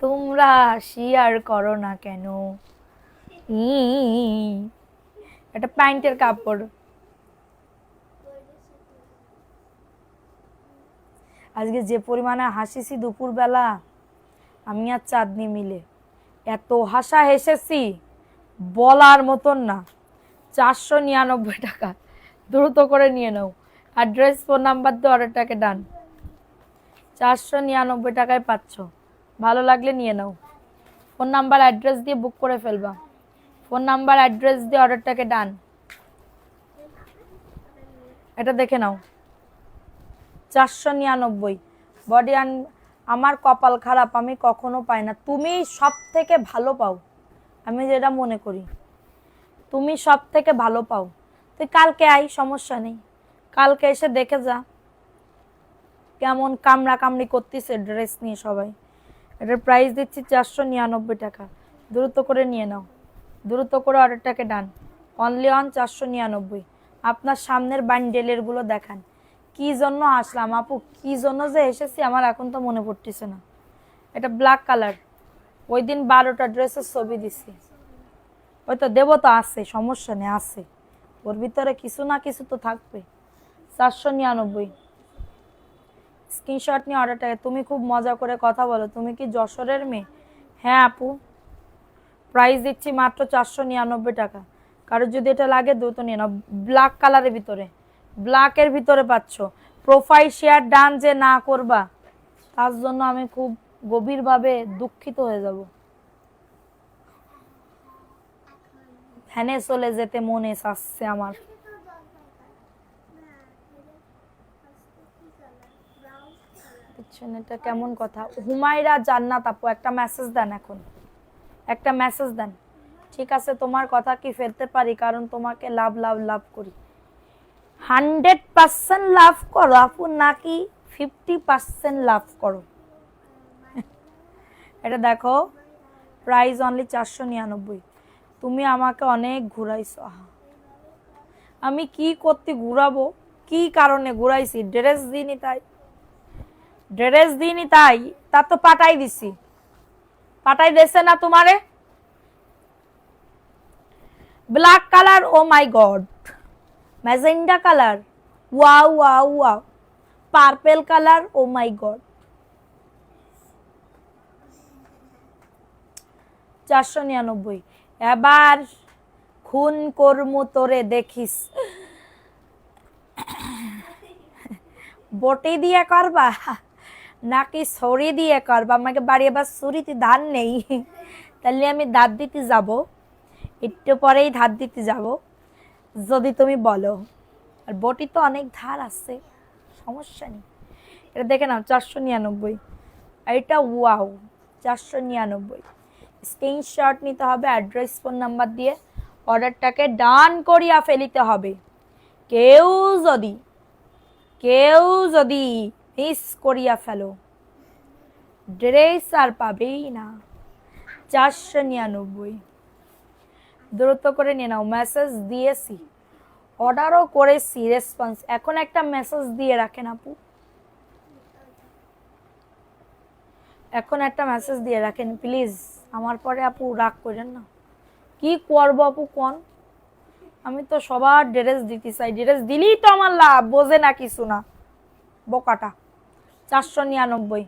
তোমরা শেয়ার করো না কেন। এটা প্যান্টের কাপড়। আজকে যে পরিমাণে হাসিছি দুপুরবেলা, আমি আর চাঁদনি মিলে এত হাসা হেসেছি বলার মতন না। 499 টাকা, দ্রুত করে নিয়ে নাও। অ্যাড্রেস ফোন নাম্বার দিয়ে অর্ডারটাকে ডান। 499 টাকায় পাচ্ছ, ভালো লাগলে নিয়ে নাও। ফোন নাম্বার অ্যাড্রেস দিয়ে বুক করে ফেলবা। ফোন নাম্বার অ্যাড্রেস দিয়ে অর্ডারটাকে ডান। এটা দেখে নাও, 499। বডি আমার কপাল খারাপ, আমি কখনো পাই না। তুমি সব থেকে ভালো পাও, আমি যেটা মনে করি, তুমি সব থেকে ভালো পাও। তুই কালকে আই, সমস্যা নেই, কালকে এসে দেখে যা। কেমন কামড়া কামড়ি করতেছে ড্রেস নিয়ে সবাই। এটার প্রাইস দিচ্ছি 499 টাকা। দ্রুত করে নিয়ে নাও, দ্রুত করে অর্ডারটাকে ডান। Only on 499। আপনার সামনের বান্ডেলের গুলো দেখান। কি জন্য আসলাম আপু, কি জন্য যে এসেছি আমার এখন তো মনে পড়তেছে না। এটা ব্ল্যাক কালার, ওই দিন 12টা ড্রেসের ছবি দিছি। ওই তো দেবো তো, আছে সমস্যা নেই, আছে ওর ভিতরে কিছু না কিছু তো থাকবে। 499 স্ক্রিনশট নিয়ে অর্ডারটা। তুমি খুব মজা করে কথা বলো, তুমি কি যশোরের মেয়ে? হ্যাঁ আপু, প্রাইস দিচ্ছি মাত্র 499 টাকা। কারোর যদি এটা লাগে দ্রুত নিয়ে নাও। ব্ল্যাক কালারের ভিতরে, ব্ল্যাকের ভিতরে পাচ্ছ। প্রোফাইল শেয়ার ডান যে না করবা তার জন্য আমি খুব গভীরভাবে দুঃখিত হয়ে যাব। ধ্যানে চলে যেতে মনে চাচ্ছে আমার। এটা কেমন কথা? হুমায়রা জান্নাত আপু একটা মেসেজ দেন, এখন একটা মেসেজ দেন। ঠিক আছে, তোমার কথা কি ফেলতে পারি, কারণ তোমাকে লাভ লাভ লাভ করি। 100% লাভ করো আপু, নাকি 50% লাভ করো? এটা দেখো, প্রাইস অনলি 499। তুমি আমাকে অনেক ঘুরাইছো। আমি কি করতে ঘুরাবো, কি কারণে ঘুরাইছি? ড্রেস দিইনি তাই, ড্রেস দিইনি তাই, তা তো পাঠাই দিছি। পাঠাই দিছে না তোমারে? Black colour, oh my God. Magenta colour, wow wow wow. Purple colour, oh my God. 499। এবার খুন কর্ম তোরে দেখিস। বটি দিয়ে করবা নাকি ছড়ি দিয়ে করবা? আমাকে বাড়ি আবার ছুরিতে ধান নেই, তাহলে আমি দাঁত দিতে যাব, একটু পরেই ধার দিতে যাব যদি তুমি বলো। আর বটি তো অনেক ধার আছে, সমস্যা নেই। এটা দেখে নাও, 499। আর এটা ওয়াও, 499। স্ক্রিনশট নিতে হবে, অ্যাড্রেস ফোন নাম্বার দিয়ে অর্ডারটাকে ডান করিয়া ফেলিতে হবে। কেউ যদি মিস করিয়া ফেলো, ড্রেস আর পাবেই না। 499। দ্রুত করে নিয়ে নাও। মেসেজ দিয়েছি, অর্ডারও করেছি, রেসপন্স। এখন একটা মেসেজ দিয়ে রাখেন আপু, এখন একটা মেসেজ দিয়ে রাখেন প্লিজ। আমার পরে আপু রাগ করেন না। কি করবো আপু কোন? আমি তো সবার ড্রেস দিতে চাই, ড্রেস দিলেই তো আমার লাভ, বোঝে না কিছু না বোকাটা। 499,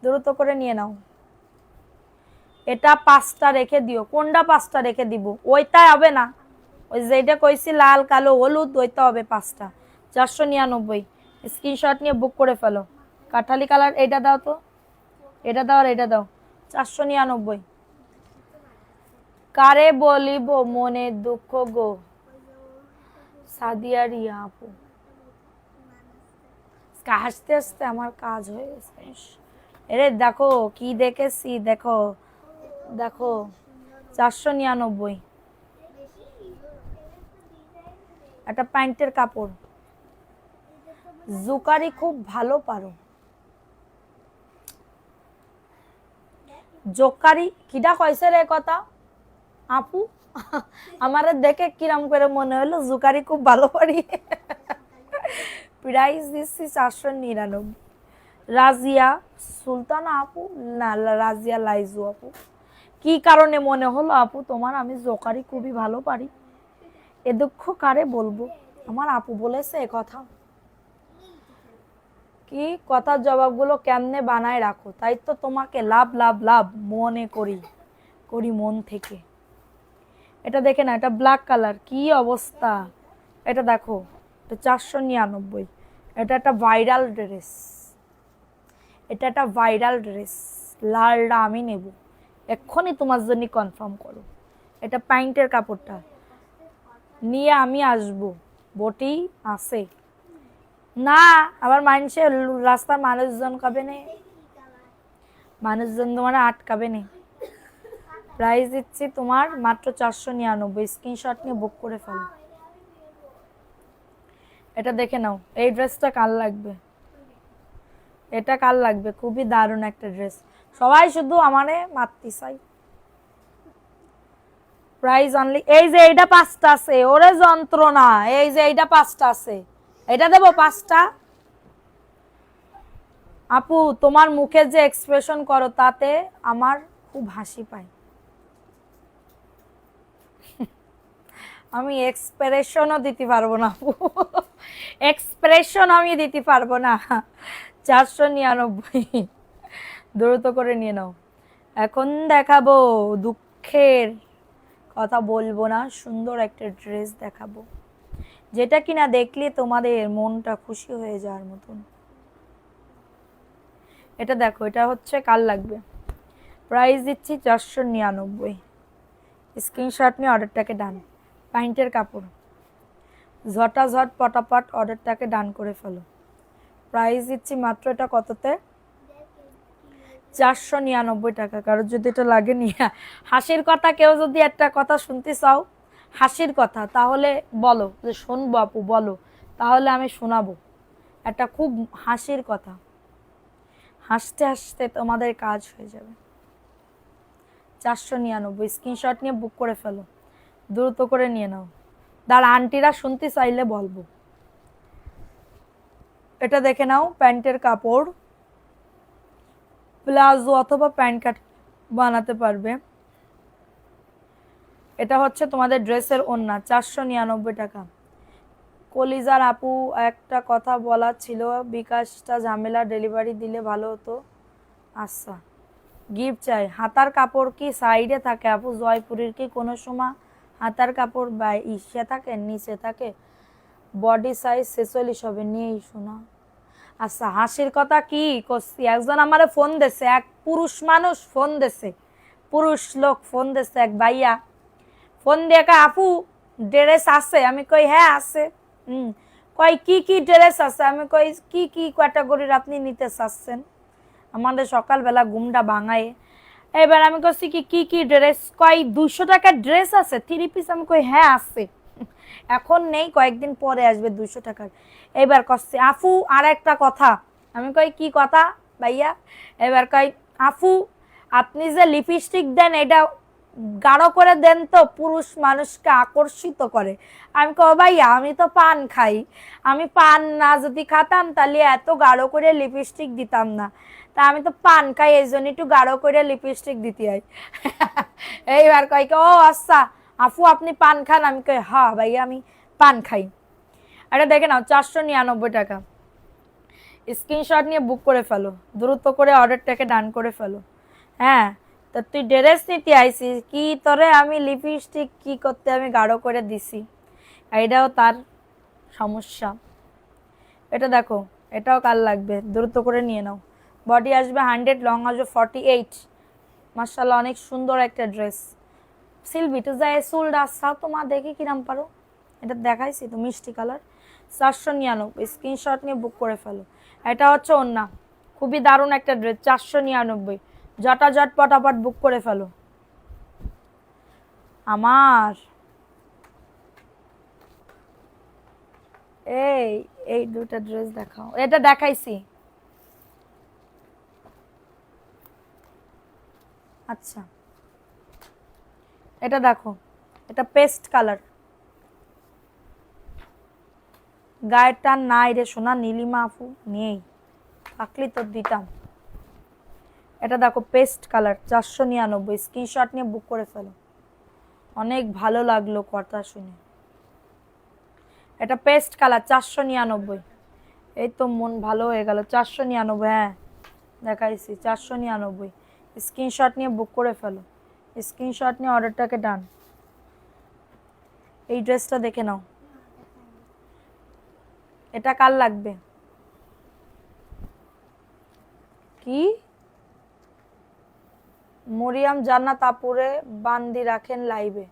দ্রুত করে নিয়ে নাও। এটা 5টা রেখে দিও। কোনটা 5টা রেখে দিব? ওইটা হবে না, ওই যেটা কইছি লাল কালো হলুদ, ওইটা হবে 5টা। 499। স্ক্রিনশট নিয়ে বুক করে ফেলো। কাঠালি কালার, এটা দাও তো, এটা দাও আর এটা দাও। 499। কারে বলিব মনে দুঃখ গো, সাদিয়া রিয়া আপু। হাসতে হাসতে আমার কাজ হয়ে গেছে। এরে দেখো কি দেখেছি, দেখো দেখো, 499। একটা প্যান্টের কাপড়। জুকারি খুব ভালো পারো। জোকারি কিডা কইছে রে কথা আপু? আমার দেখে কিরম করে মনে হলো জুকারি খুব ভালো পারি। প্রাইস দিচ্ছি 499। রাজিয়া সুলতানা আপু, না রাজিয়া লাইজু আপু। কি কারণে মনে হলো আপু তোমার আমি জোকারি খুবই ভালো পারি? এ দুঃখ কারে বলবো, আমার আপু বলেছে এ কথা। কি কথার জবাবগুলো কেমনে বানায় রাখো, তাই তো তোমাকে লাভ লাভ লাভ মনে করি মন থেকে। এটা দেখে না, এটা ব্ল্যাক কালার, কি অবস্থা। এটা দেখো, এটা 499। এটা একটা ভাইরাল ড্রেস, এটা একটা ভাইরাল ড্রেস। লালটা আমি নেব, এক্ষুনি তোমার জন্য কনফার্ম করো। এটা প্যান্টের কাপড়টা নিয়ে আমি আসবো। বটি আছে না, আবার মানুষের রাস্তার মানুষজন কবে নেই, মানুষজন তোমার আটকাবে নেই। প্রাইস দিচ্ছি তোমার মাত্র 499। স্ক্রিনশট নিয়ে বুক করে ফেলো। এটা দেখে নাও, এই ড্রেসটা কার লাগবে? এটা কার লাগবে? খুবই দারুণ একটা ড্রেস, সবাই শুধু আমারে মারতে চাই। প্রাইস অনলি, এই যে এইটা 5টা আছে, ওরে যন্ত্রণা, এই যে এইটা 5টা আছে, এটা দেবো 5টা। আপু তোমার মুখে যে এক্সপ্রেশন করো তাতে আমার খুব হাসি পায়। আমি এক্সপ্রেশনও দিতে পারবো না আপু, এক্সপ্রেশন আমি দিতে পারবো না। 499, দ্রুত করে নিয়ে নাও। এখন দেখাবো, দুঃখের কথা বলবো না, সুন্দর একটা ড্রেস দেখাবো যেটা কিনা দেখলে তোমাদের মনটা খুশি হয়ে যাওয়ার মতন। এটা দেখো, এটা হচ্ছে কার লাগবে? প্রাইস দিচ্ছি 499, স্ক্রিনশট নিয়ে অর্ডারটাকে ডান। প্যান্টের কাপড়, ঝটাঝট পটাপট অর্ডারটাকে ডান করে ফেলো। প্রাইস দিচ্ছি মাত্র, এটা কততে? 499 টাকা। কারোর যদি এটা লাগে নিয়ে, হাসির কথা, কেউ যদি একটা কথা শুনতে চাও হাসির কথা, তাহলে বলো যে শুনবো আপু, বলো, তাহলে আমি শোনাবো একটা খুব হাসির কথা, হাসতে হাসতে তোমাদের কাজ হয়ে যাবে। 499, স্ক্রিনশট নিয়ে বুক করে ফেলো, দ্রুত করে নিয়ে নাও। দাঁড়া, আন্টিরা শুনতে চাইলে বলবো। এটা দেখে নাও, প্যান্টের কাপড়, প্লাজো অথবা প্যান্ট কাট বানাতে পারবে। এটা হচ্ছে তোমাদের ড্রেসের ওড়না, 499 টাকা। কলিজার আপু, একটা কথা বলার ছিল, বিকাশটা ঝামেলা, ডেলিভারি দিলে ভালো হতো। আচ্ছা, গিফট চাই। হাতার কাপড় কি সাইডে থাকে আপু? জয়পুরের কি কোনো সময় হাতার কাপড় বা ইসে থাকে, নিচে থাকে? বডি সাইজ 46 হবে, নিয়েই শোনা। আচ্ছা, হাসির কথা কি করছি, একজন আমারে ফোন দিছে, এক পুরুষ মানুষ ফোন দিছে, পুরুষ লোক ফোন দিছে, এক ভাইয়া ফোন দিয়ে কয় আপু ড্রেস আছে? আমি কই হ্যাঁ আছে। কয় কি কি ড্রেস আছে? আমি কই কি কি ক্যাটাগরির আপনি নিতে চাচ্ছেন? আমাদের সকালবেলা ঘুমটা ভাঙায়। এবার আমি কইছি কি কি কি ড্রেস? কয় 200 টাকার ড্রেস আছে, 3 পিস। আমি কই হ্যাঁ আছে, এখন নেই, কয়েকদিন পরে আসবে 200 টাকার। এবার কচ্ছে আফু আর একটা কথা। আমি কই কি কথা ভাইয়া? এবার কই আফু আপনি যে লিপস্টিক দেন এটা গাঢ় করে দেন তো, পুরুষ মানুষকে আকর্ষিত করে। আমি কই ভাইয়া আমি তো পান খাই, আমি পান না যদি খাতাম তাহলে এত গাঢ় করে লিপস্টিক দিতাম না, তা আমি তো পান খাই, এই জন্য একটু গাঢ় করে লিপস্টিক দিতে হয়। এইবার কই ও আচ্ছা আফু আপনি পান খান? আমি কই হ্যাঁ ভাইয়া আমি পান খাই। এটা দেখে নাও, 499 টাকা। স্ক্রিনশট নিয়ে বুক করে ফেলো, দ্রুত করে অর্ডারটাকে ডান করে ফেলো। হ্যাঁ, তা তুই ড্রেস নিতে আইসিস কি? তোরে আমি লিপস্টিক কি করতে আমি গাঢ় করে দিছি, এটাও তার সমস্যা। এটা দেখো, এটাও কাল লাগবে, দ্রুত করে নিয়ে নাও। বডি আসবে 100, লং আসবে 48। মাশাআল্লাহ, অনেক সুন্দর একটা ড্রেস। সিলভি তো যায় চুলটা আসাও তো মা, দেখি কিরাম পারো। এটা দেখাইছি তো, মিষ্টি কালার। 499, স্ক্রিনশট নিয়ে বুক করে ফেলো। এটা হচ্ছে ওন্না, খুবই দারুণ একটা ড্রেস, 499। জটাজট পটাপট বুক করে ফেলো। আমার এই এই দুটা ড্রেস দেখাও, এটা দেখাইছি। আচ্ছা, এটা দেখো, এটা পেস্ট কালার, গায়ের টান নাই রে সোনা, নীলিমা আপু নেই, থাকলে তো দিতাম। এটা দেখো পেস্ট কালার, 499, স্ক্রিনশট নিয়ে বুক করে ফেলো। অনেক ভালো লাগলো কথা শুনে। এটা পেস্ট কালার, 499। এই তো মন ভালো হয়ে গেল, 499। হ্যাঁ দেখাইছি, 499। স্ক্রিনশট নিয়ে বুক করে ফেলো, স্ক্রিনশট নিয়ে অর্ডারটাকে ডান। এই ড্রেসটা দেখে নাও, এটা কার লাগবে? কি মরিয়াম জান্নাত আপুরে বান্দি রাখেন লাইভে?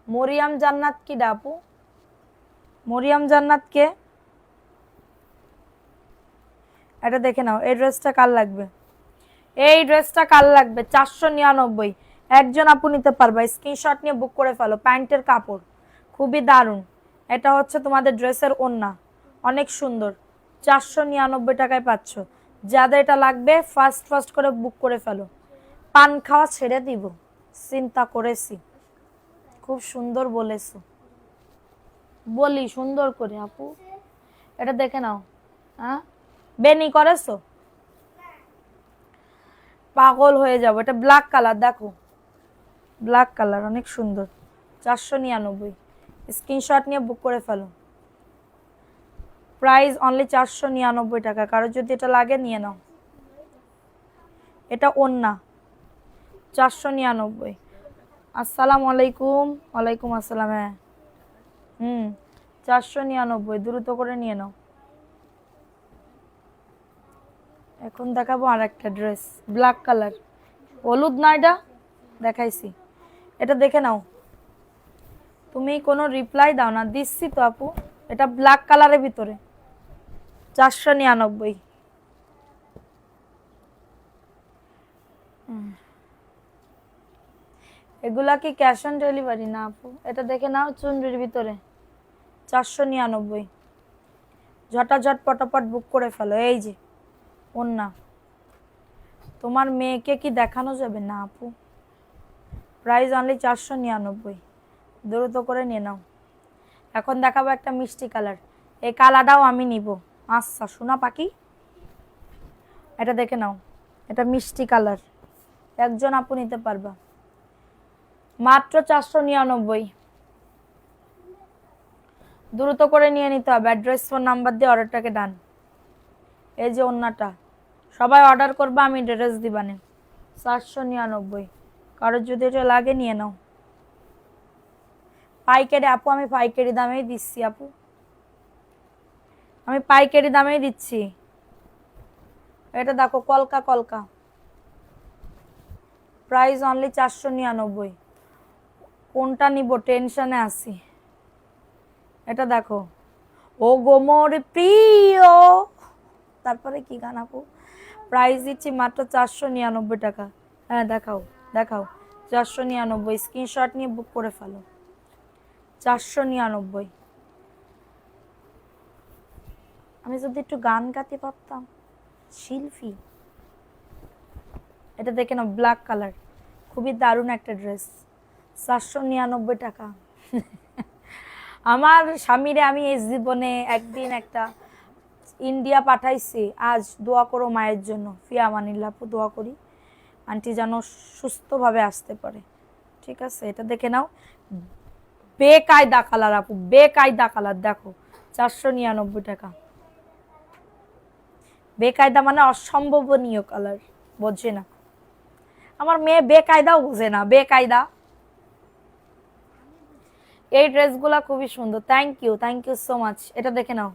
মরিয়াম জান্নাত কি ডাপু? মরিয়াম জান্নাত কে? এটা দেখে নাও, এই ড্রেসটা কার লাগবে? এই ড্রেসটা কার লাগবে? 499, একজন আপু নিতে পারবা, স্ক্রিনশট নিয়ে বুক করে ফেলো। প্যান্টের কাপড় খুবই দারুণ, এটা হচ্ছে তোমাদের ড্রেসের ওড়না, অনেক সুন্দর। 499 টাকায় পাচ্ছ। যাদের এটা লাগবে ফার্স্ট ফার্স্ট করে বুক করে ফেলো। পান খাওয়া ছেড়ে দিব, চিন্তা করেছি। খুব সুন্দর বলেছো, বলি সুন্দর করে আপু। এটা দেখে নাও। হ্যাঁ, বেনি করেছো? পাগল হয়ে যাবো। এটা ব্ল্যাক কালার, দেখো ব্ল্যাক কালার, অনেক সুন্দর। 499, স্ক্রিনশট নিয়ে বুক করে ফেলো। প্রাইস অনলি 499 টাকা। কারো যদি এটা লাগে নিয়ে নাও। এটা ওন্না, 499। আসসালামু আলাইকুম। ওয়ালাইকুম আসসালাম। হ্যাঁ 499, দ্রুত করে নিয়ে নাও। এখন দেখাবো আর একটা ড্রেস, ব্ল্যাক কালার, হলুদ না এটা দেখাইছি। এটা দেখে নাও। তুমি কোনো রিপ্লাই দাও না, দিচ্ছি তো আপু। এটা ব্ল্যাক কালারের ভিতরে 499। এগুলা কি ক্যাশ অন ডেলিভারি না আপু? এটা দেখে নাও, চুনরির ভিতরে 499। ঝটাঝট পটাপট বুক করে ফেলো। এই যে ওন্না, তোমার মেয়েকে কি দেখানো যাবে না আপু? প্রাইস অনলি 499, দ্রুত করে নিয়ে নাও। এখন দেখাবো একটা মিষ্টি কালার, এই কালারটাও আমি নিব। আচ্ছা সোনা পাখি, এটা দেখে নাও। এটা মিষ্টি কালার, একজন আপু নিতে পারবা, মাত্র 499। দ্রুত করে নিয়ে নিতে হবে। অ্যাড্রেস ফোন নাম্বার দিয়ে অর্ডারটাকে ডান। এই যে ওন্নাটা, সবাই অর্ডার করবা, আমি ড্রেস দিবানে। 499, কারোর যদি এটা লাগে নিয়ে নাও। পাইকারি আপু, আমি পাইকারি দামেই দিচ্ছি আপু, আমি পাইকারি দামেই দিচ্ছি। এটা দেখো কলকা কলকা, প্রাইস অনলি 499। কোনটা নিব টেনশনে আছি। এটা দেখো, ও গোমর প্রিয়, তারপরে কি গান আপু? প্রাইস দিচ্ছি মাত্র 499 টাকা। হ্যাঁ দেখাও দেখাও, 499। স্ক্রিনশট নিয়ে বুক করে ফেলো। 499। আমি যদি একটু গান গাতে পারতাম, শিল্পী। এটা দেখে নাও, ব্ল্যাক কালার, খুবই দারুণ একটা ড্রেস, 499 টাকা। আমার স্বামীরে আমি এই জীবনে একদিন একটা ইন্ডিয়া পাঠাইছি। আজ দোয়া করো মায়ের জন্য, ফিয়া মানিল্লা আপু, দোয়া করি আন্টি যেন সুস্থভাবে আসতে পারে। ঠিক আছে, এটা দেখে নাও, বেকায়দা কালার আপু, বেকায়দা কালার, দেখো 499 টাকা। বেকায়দা মানে অসম্ভবনীয় কালার, বোঝে না আমার মেয়ে, বেকায়দাও বোঝে না, বেকায়দা। এই ড্রেসগুলা খুবই সুন্দর। Thank you so much. এটা দেখে নাও।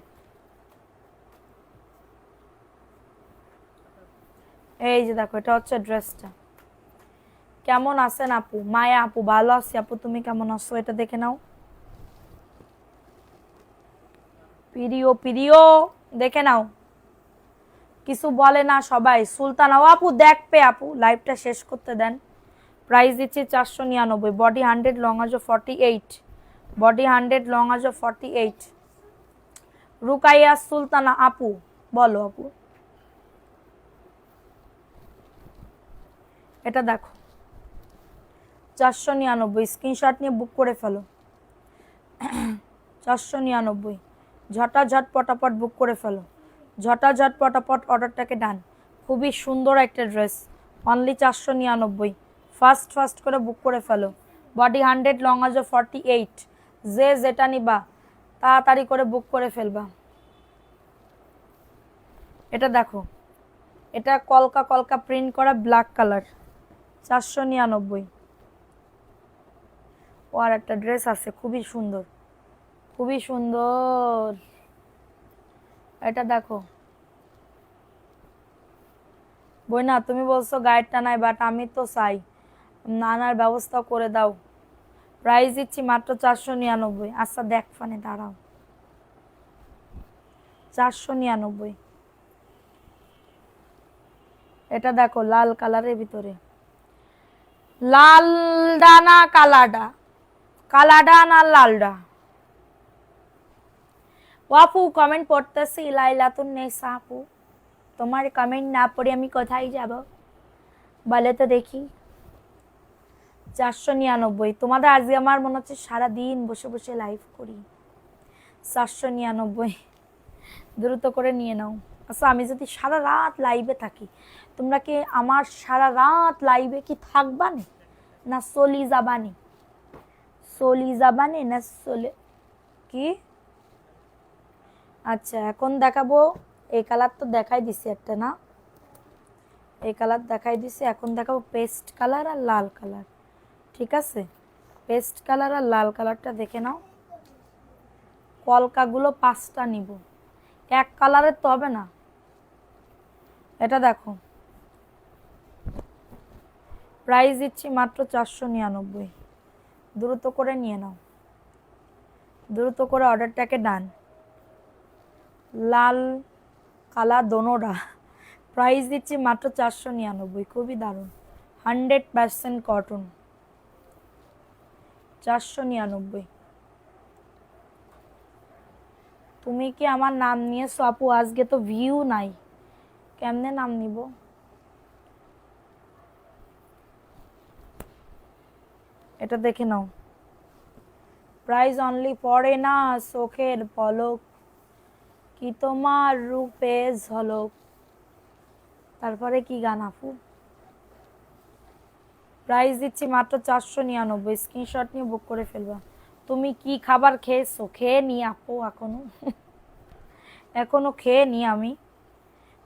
এই যে দেখো, এটা হচ্ছে ড্রেসটা। কেমন আছেন আপু? মায়া আপু, ভালো আছি আপু, তুমি কেমন আছো? এটা দেখে নাও। প্রিয় প্রিয়, দেখে নাও। কিছু বলে না সবাই। সুলতানা ও আপু দেখবে আপু, লাইভটা শেষ করতে দেন। প্রাইস দিচ্ছি 499। বডি 100, লং আজ 48। বডি 100, লং আজ 48। রুকাইয়া সুলতানা আপু, বলো আপু। এটা দেখো 499, স্ক্রিনশট নিয়ে বুক করে ফেলো। 499, ঝটাঝট পটাপট বুক করে ফেলো। ঝটাঝট পটাপট অর্ডারটাকে ডান। খুবই সুন্দর একটা ড্রেস, অনলি 499। ফার্স্ট ফার্স্ট করে বুক করে ফেলো। বডি 100, লং আজ 48। যে যেটা নিবা তাড়াতাড়ি করে বুক করে ফেলবা। এটা দেখো, এটা কলকা কলকা প্রিন্ট করা ব্ল্যাক কালার, 499। ও আর একটা ড্রেস আছে খুবই সুন্দর, খুবই সুন্দর। এটা দেখো বইনা, তুমি বলছো গাইডটা নাই, বাট আমি তো চাই নানার ব্যবস্থা করে দাও। প্রাইস দিচ্ছি মাত্র 499। আচ্ছা দেখ ফানে দাঁড়াও, 499। এটা দেখো লাল কালারের ভিতরে, লাল ডানা কালাডা, কালাডা না লালডা? ও আপু কমেন্ট পড়তেছি, লাইলাতুন নেসা আপু, তোমার কমেন্ট না পড়ে আমি কোথায় যাব বলে তো দেখি। 499। তোমাদের আজকে আমার মনে হচ্ছে সারাদিন বসে বসে লাইভ করি। 499 দ্রুত করে নিয়ে নাও। আচ্ছা আমি যদি সারা রাত লাইভে থাকি, তোমরা কি আমার সারা রাত লাইভে কি থাকবানে না চলি যাবানি? চলি যাবানে না চলে কি? আচ্ছা এখন দেখাবো। এই কালার তো দেখাই দিছি একটা, না এই কালার দেখাই দিছি। এখন দেখাবো পেস্ট কালার আর লাল কালার। ঠিক আছে, পেস্ট কালার আর লাল কালারটা দেখে নাও। কলকাগুলো 5টা নিব, এক কালারের তো হবে না। এটা দেখো, প্রাইস দিচ্ছি মাত্র 499। দ্রুত করে নিয়ে নাও, দ্রুত করে অর্ডারটাকে ডান। লাল কালা দোনোটা প্রাইস দিচ্ছি মাত্র 499। খুবই দারুণ, 100% কটন। 499। তুমি কি আমার নাম নিয়েছো আপু? আজকে তো ভিউ নাই, কেমনে নাম নিব? এটা দেখে নাও, প্রাইস অনলি পড়ে না চোখের পলক, কি তোমার রূপে ঝলক। তারপরে কি গান আপু? প্রাইস দিচ্ছি মাত্র 499। স্ক্রিনশট নিয়ে বুক করে ফেলবা। তুমি কি খাবার খেয়েছো? খেয়ে নি আপু, এখনো খেয়ে নি, আমি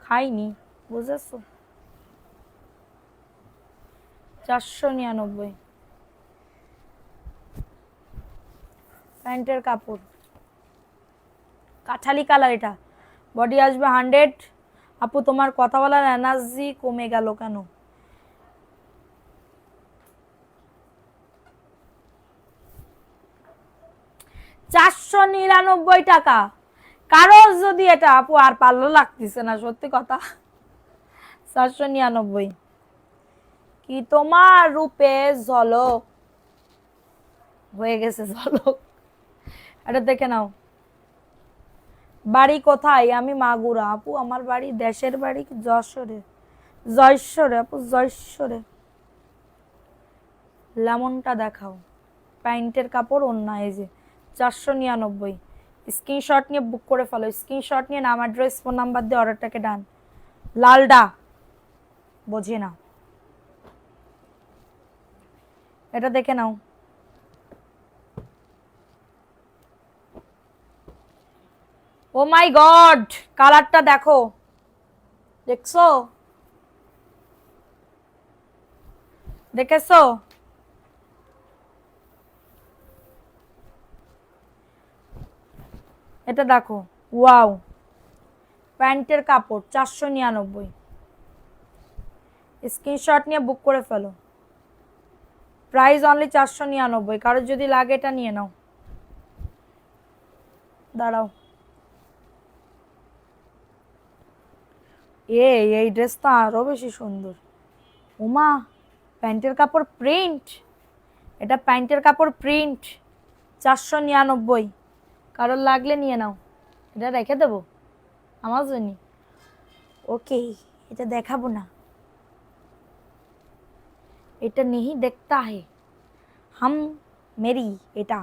খাইনি, বুঝেছো? 499। প্যান্টের কাপড় কাঠালি কালার, এটা বডি আসবে 100। আপু তোমার কথা বলার এনার্জি কমে গেল কেন? $499। কারো যদি এটা আপু আর পাল্লো লাগতেছে না, সত্যি কথা। 499। কি তোমার রূপে ঝলক, হয়ে গেছে ঝলক। এটা দেখে নাও। বাড়ি কোথায়? আমি মাগুরা আপু, আমার বাড়ি দেশের বাড়ি যশোরে। জয়শ্বরে আপু, জয়শ্বরে। লেমনটা দেখাও। প্যান্টের কাপড় অন্য, এই যে 499। স্ক্রিনশট নিয়ে বুক করে ফেলো। স্ক্রিনশট নিয়ে নাম, অ্যাড্রেস, ফোন নাম্বার দিয়ে অর্ডারটাকে ডান। লালডা বোঝে না, এটা দেখে নাও। ও মাই গড, কালারটা দেখো, দেখছো? দেখেছো? এটা দেখো, ওয়াও। প্যান্টের কাপড় 499। স্ক্রিনশট নিয়ে বুক করে ফেলো। Price only 499। কারোর যদি লাগে এটা নিয়ে নাও। দাঁড়াও, এই ড্রেসটা আরো বেশি সুন্দর। ওমা, প্যান্টের কাপড় প্রিন্ট, এটা প্যান্টের কাপড় প্রিন্ট। 499। কারোর লাগলে নিয়ে নাও। এটা রেখে দেবো আমার জন্য। ওকে, এটা দেখাবো না, এটা नहीं देखता है हम मेरी। এটা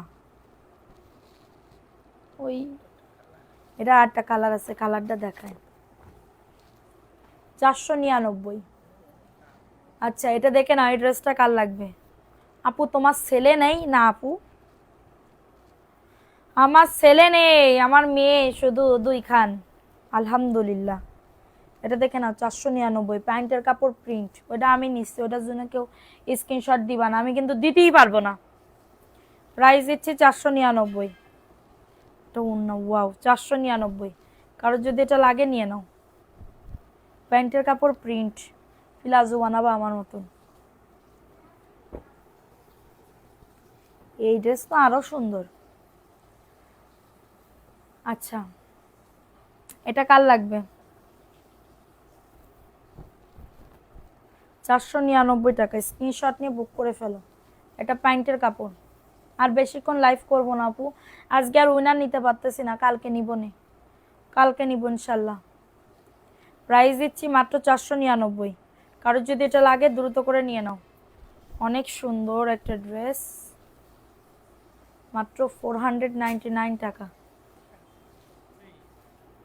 ওই, এটা আরেকটা কালার আছে, কালারটা দেখায়। 499। আচ্ছা এটা দেখে না, এই ড্রেসটা কার লাগবে? আপু তোমার ছেলে নেই না? আপু আমার ছেলে নেই, আমার মেয়ে শুধু 2 খান, আলহামদুলিল্লাহ। এটা দেখে নাও, 499। প্যান্টের কাপড় প্রিন্ট, ওটা আমি নিচ্ছি, ওটার জন্য কেউ স্ক্রিনশট দিবা না, আমি কিন্তু দিতেই পারবো না। প্রাইস দিচ্ছি 499। এটা অন্য, ওয়াও 499। কারোর যদি এটা লাগে নিয়ে নাও। প্যান্টের কাপড় প্রিন্ট, প্লাজো বানাবো আমার মতন। এই ড্রেস তো আরো সুন্দর। আচ্ছা এটা কার লাগবে? 499 টাকা। স্ক্রিনশট নিয়ে বুক করে ফেলো। এটা প্যান্টের কাপড়। আর বেশিক্ষণ লাইভ করব না আপু, আজকে আর উইনার নিতে পারতেছি না, কালকে নিব নে, কালকে নিব ইনশাল্লাহ। প্রাইস দিচ্ছি মাত্র 499। কারোর যদি এটা লাগে দ্রুত করে নিয়ে নাও। অনেক সুন্দর একটা ড্রেস, মাত্র 499 টাকা।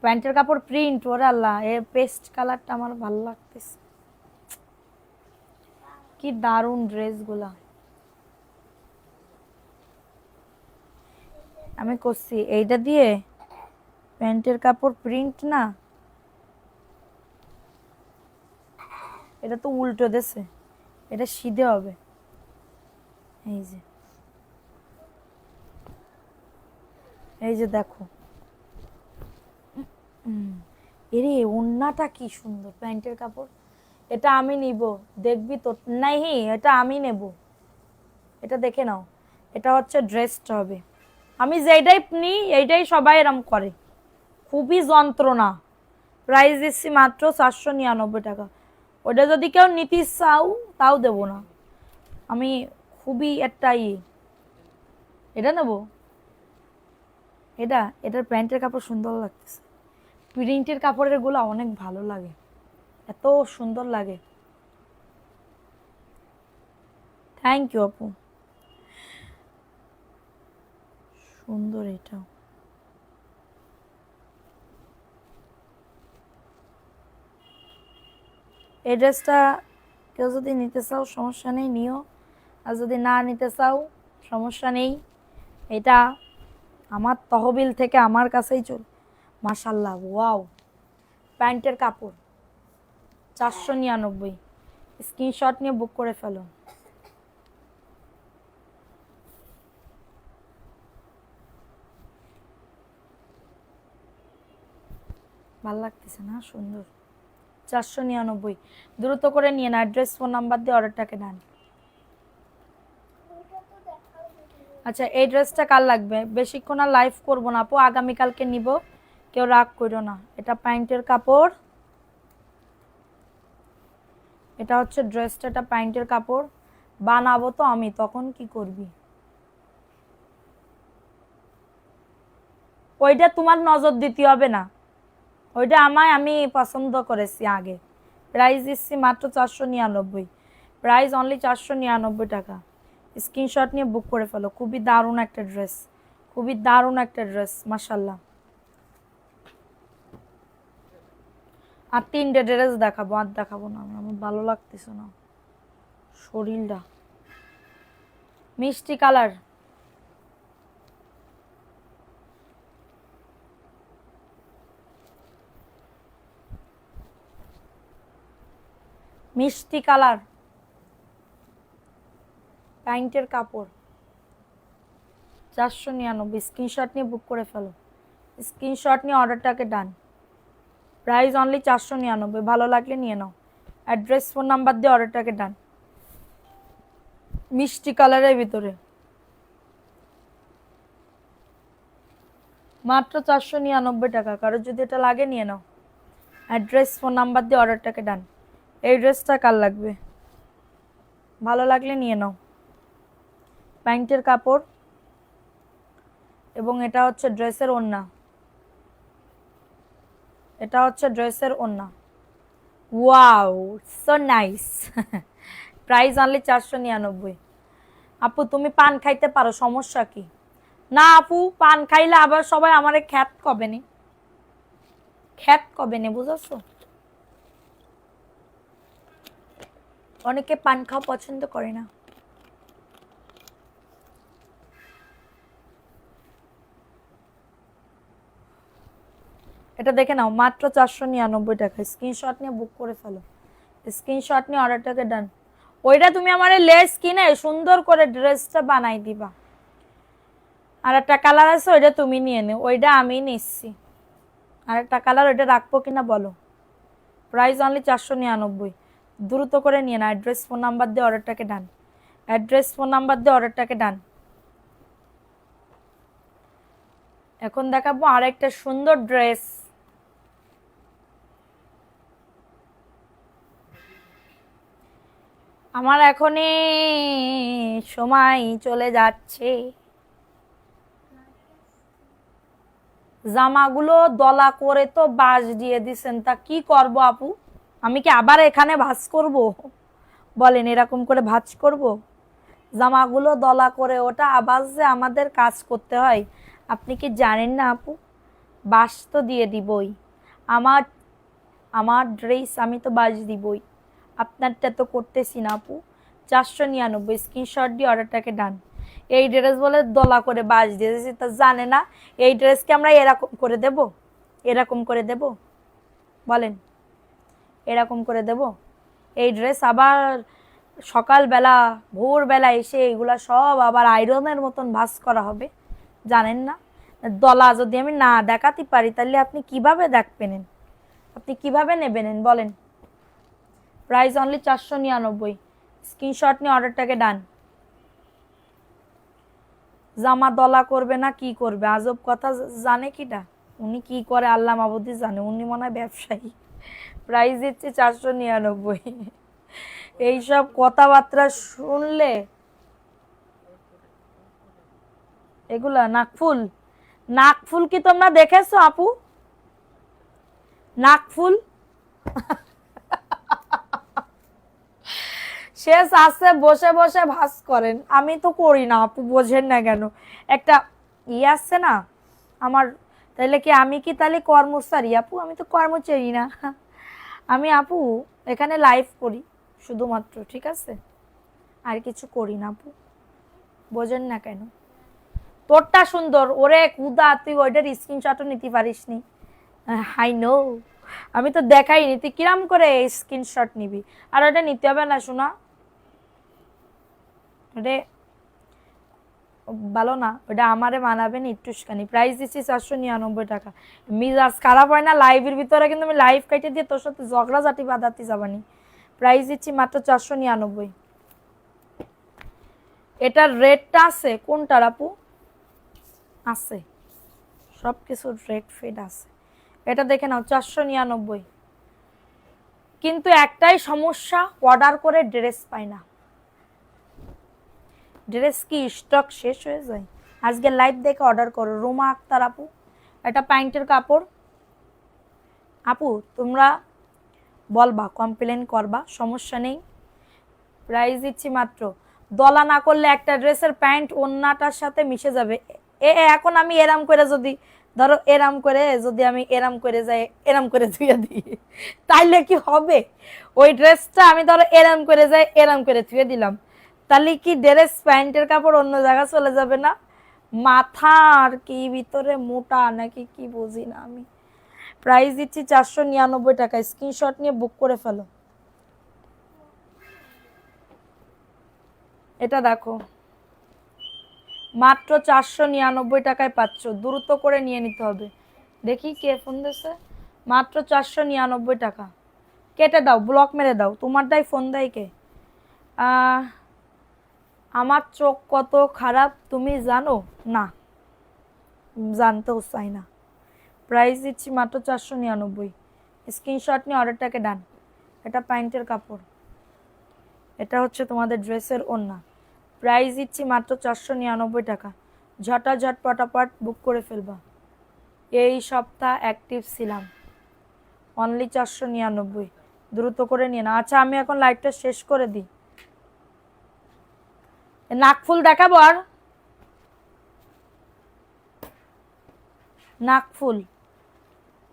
প্যান্টের কাপড় প্রিন্ট, ওরে আল্লাহ, এর পেস্ট কালারটা আমার ভালো লাগতেছে। কি দারুণ ড্রেসগুলা। আমি করছি এইটা দিয়ে প্যান্টের কাপড় প্রিন্ট না, এটা তো উল্টো দেছে, এটা সিধে হবে। এই যে, এই যে দেখো, এরে ওন্নাটা কি সুন্দর, প্যান্টের কাপড়। এটা আমি নিব, দেখবি তো? নাই, এটা আমি নেব, এটা দেখে নাও। এটা হচ্ছে ড্রেসটা হবে। আমি যেটাই নিই এইটাই সবাই এরম করে, খুবই যন্ত্রণা। প্রাইস দিচ্ছি মাত্র 499 টাকা। ওটা যদি কেউ নিতে চাও তাও দেবো না আমি, খুবই একটা এটা নেব। এটার প্যান্টের কাপড় সুন্দর লাগতেছে, প্রিন্টের কাপড়ের গুলো অনেক ভালো লাগে, এত সুন্দর লাগে। থ্যাংক ইউ আপু, সুন্দর এটা। এই ড্রেসটা কেউ যদি নিতে চাও সমস্যা নেই, নিও। আর যদি না নিতে চাও সমস্যা নেই, এটা আমার তহবিল থেকে আমার কাছেই চল। মাশাল্লাহ, ওয়াও, প্যান্টের কাপড় 499। স্ক্রিনশট নিয়ে বুক করে ফেলো। ভাল লাগতেছে না? সুন্দর, 499। দ্রুত করে নিয়ে না, অ্যাড্রেস ফোন নাম্বার দিয়ে অর্ডারটাকে নেন। আচ্ছা, এই ড্রেসটা কার লাগবে? বেশিক্ষণ আর লাইভ করবো না আপু, আগামীকালকে নিব, কেউ রাগ করো না। এটা প্যান্টের কাপড়, এটা হচ্ছে ড্রেসটা, এটা প্যান্টের কাপড়। বানাবো তো আমি, তখন কি করবি? ওইটা তোমার নজর দিতে হবে না, ওইটা আমি পছন্দ করেছি আগে। প্রাইস দিচ্ছি মাত্র 499, প্রাইস অনলি 499 টাকা। স্ক্রিনশট নিয়ে বুক করে ফেলো। খুবই দারুণ একটা ড্রেস, খুবই দারুণ একটা ড্রেস, মাশাল্লাহ। আর 3টে ড্রেস দেখাবো, আর দেখাবো না, আমার ভালো লাগতেছে না শরীরটা। মিষ্টি কালার, মিষ্টি কালার, প্যান্টের কাপড় 499। স্ক্রিনশট নিয়ে বুক করে ফেলো, স্ক্রিনশট নিয়ে অর্ডারটাকে ডান। প্রাইস অনলি 499, ভালো লাগলে নিয়ে নাও। অ্যাড্রেস ফোন নাম্বার দিয়ে অর্ডারটাকে ডান। মিষ্টি কালারের ভিতরে মাত্র 499 টাকা। কারোর যদি এটা লাগে নিয়ে নাও। অ্যাড্রেস ফোন নাম্বার দিয়ে অর্ডারটাকে ডান। এই ড্রেসটা কার লাগবে? ভালো লাগলে নিয়ে নাও। প্যান্টের কাপড় এবং এটা হচ্ছে ড্রেসের ওড়না, এটা হচ্ছে ড্রেসের ওড়না। Wow, so nice. Price only 499। আপু তুমি পান খাইতে পারো, সমস্যা কি? না আপু, পান খাইলে আবার সবাই আমারে খ্যাত কবে নি, খ্যাত কবে নে, বুঝছো? অনেকে পান খাওয়া পছন্দ করে না। এটা দেখে নাও, মাত্র 499 টাকা। স্ক্রিনশট নিয়ে বুক করে ফেলো, স্ক্রিনশট নিয়ে অর্ডারটাকে ডান। ওইটা তুমি আমার লেস কিনে সুন্দর করে ড্রেসটা বানাই দিবা। আর একটা কালার আছে, ওইটা তুমি নিয়ে নিও, ওইটা আমি নিচ্ছি। আর একটা কালার, ওইটা রাখবো কিনা বলো। প্রাইস অনলি 499, দ্রুত করে নিয়ে না। অ্যাড্রেস ফোন নাম্বার দিয়ে অর্ডারটাকে ডান। অ্যাড্রেস ফোন নাম্বার দিয়ে অর্ডারটাকে ডান। এখন দেখাবো আর একটা সুন্দর ড্রেস। আমার এখনই সময় চলে যাচ্ছে, জামাগুলো দলা করে তো বাঁশ দিয়ে দিছেন, তা কি করব আপু? আমি কি আবার এখানে ভাঁজ করব? বলেন, এরকম করে ভাঁজ করব? জামাগুলো দলা করে ওটা আবার যে আমাদের কাজ করতে হয়, আপনি কি জানেন না আপু? বাঁশ তো দিয়ে দিবই। আমার আমার ড্রেস আমি তো বাঁশ দিবই, আপনারটা তো করতেছি না আপু। 499 স্ক্রিনশট দিয়ে অর্ডারটাকে ডান। এই ড্রেস বলে দলা করে বাঁশ দিয়েছি, তা জানে না এই ড্রেসকে আমরা এরকম করে দেব? এরকম করে দেব? বলেন, এরকম করে দেব? এই ড্রেস আবার সকালবেলা ভোরবেলা এসে এগুলা সব আবার আয়রনের মতন ভাঁজ করা হবে, জানেন না? দলা যদি আমি না দেখাতে পারি তাহলে আপনি কিভাবে দেখবেন? আপনি কিভাবে নেবেন বলেন? Price only 499। স্ক্রিনশট নিয়ে অর্ডারটাকে ডান। জামা দলা করবে না কি করবে, আজব কথা। জানে কিটা উনি কি করে আল্লাহ মাবুদি জানে, উনি মনে হয় ব্যবসায়ী। প্রাইস দিচ্ছে 499। এইসব কথাবার্তা শুনলে এগুলা নাকফুল। নাকফুল কি তোমরা দেখেছো আপু? নাকফুল শেষ আছে বসে বসে ভাস করেন, আমি তো করি না আপু, বোঝেন না কেন? একটা আসছে না আমার, তাহলে কি আমি কি তাহলে কর্মচারী আপু? আমি তো কর্মচারী না। আমি আপু এখানে লাইভ করি শুধুমাত্র, ঠিক আছে? আর কিছু করি না আপু, বোঝেন না কেন? তোরটা সুন্দর, ওরে কুদা, তুই ওইটার স্ক্রিনশটও নিতে পারিস নি। আই নো, আমি তো দেখাইনি, তুই কিরাম করে স্ক্রিনশট নিবি? আর ওটা নিতে হবে না শোনা, ওটা ভালো না, ওটা আমারে মানাবে না একটুখানি। প্রাইস দিচ্ছি 499 টাকা। মিজাজ খারাপ হয় না লাইভের ভিতরে, কিন্তু আমি লাইভ কাইটে দিয়ে তোর সাথে ঝগড়াঝাটি বাঁধাতে যাবানি। প্রাইস দিচ্ছি মাত্র 499। এটার রেটটা আছে কোনটার আপু? আছে, সব কিছুর রেট ফেড আছে। এটা দেখে নাও 499। কিন্তু একটাই সমস্যা, অর্ডার করে ড্রেস পাই না। ড্রেস কি স্টক শেষ হয়ে যায়? আজকে লাইভ দেখে অর্ডার করো। রোমা আক্তার আপু, এটা প্যান্টের কাপড়। আপু তোমরা বলবা, কমপ্লেন করবা, সমস্যা নেই। প্রাইস দিচ্ছি মাত্র, দলা না করলে একটা ড্রেসের প্যান্ট ওন্নাটার সাথে মিশে যাবে। এখন আমি এরাম করে যদি ধরো এরাম করে যদি আমি এরাম করে যাই, এরাম করে ধুয়ে দিই, তাইলে কি হবে? ওই ড্রেসটা আমি ধরো এরাম করে যাই, এরাম করে ধুয়ে দিলাম, তাহলে কি ড্রেস প্যান্টের কাপড় অন্য জায়গায় চলে যাবে না? মাথার কি ভিতরে মোটা নাকি কি বুঝি না আমি। প্রাইস দিচ্ছি 499 টাকা। স্ক্রিনশট নিয়ে বুক করে ফেলো। এটা দেখো, মাত্র 499 টাকায় পাচ্ছ, দ্রুত করে নিয়ে নিতে হবে। দেখি কে ফোন দিয়েছে। মাত্র 499 টাকা। কেটে দাও, ব্লক মেরে দাও। তোমারটাই ফোন দেয় কে? আমার চোখ কত খারাপ তুমি জানো না? জানতেও চাই না। প্রাইস দিচ্ছি মাত্র 499। স্ক্রিনশট নিয়ে অর্ডারটাকে ডান। এটা প্যান্টের কাপড়, এটা হচ্ছে তোমাদের ড্রেসের ওড়না। প্রাইস দিচ্ছি মাত্র 499 টাকা। ঝটাঝট পটাপট বুক করে ফেলবা। এই সপ্তাহ অ্যাক্টিভ ছিলাম, অনলি 499। দ্রুত করে নিয়ে না। আচ্ছা আমি এখন লাইভটা শেষ করে দিই। নাকফুল দেখাবো আর? নাকফুল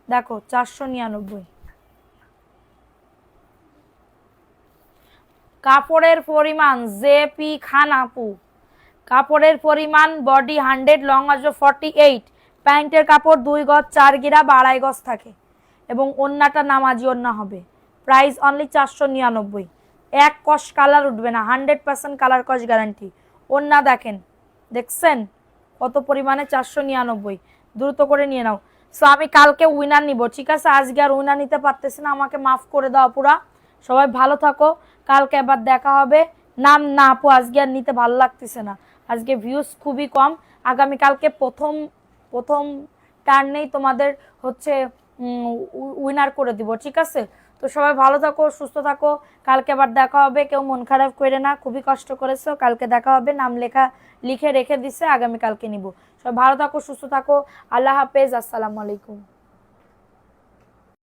দেখো 499। কাপড়ের পরিমাণ জেপি খান আপু, কাপড়ের পরিমাণ বডি 100, লং আসবে 48। প্যান্টের কাপড় 2 গজ 4 গিরা বা 2.5 গজ থাকে এবং ওন্নাটা নামাজি ওন্না হবে। Price only 499। এক কস কালার উঠবে না, 100% কালার কস গ্যারান্টি। ওন্না দেখেন, দেখছেন কত পরিমাণে? 499। দ্রুত করে নিয়ে নাও। সো আমি কালকে উইনার নিব, ঠিক আছে? আজকে আর উইনার নিতে পারতেছি না, আমাকে মাফ করে দাও পুরা। সবাই ভালো থাকো, কালকে আবার দেখা হবে। নাম না আপু, আজকে আর নিতে ভালো লাগতেছে না, আজকে ভিউজ খুবই কম। আগামী কালকে প্রথম প্রথম টার্নেই তোমাদের হচ্ছে উইনার করে দিব, ঠিক আছে? তো তো সবাই ভালো থাকো, সুস্থ থাকো, কালকে আবার দেখা হবে। কেউ মন খারাপ করে না, খুবই কষ্ট করেছো, কালকে দেখা হবে। নাম লিখে রেখে দিছে, আগামী কালকে নিব। সবাই ভালো থাকো, সুস্থ থাকো। আল্লাহ হাফেজ, আসসালামু আলাইকুম।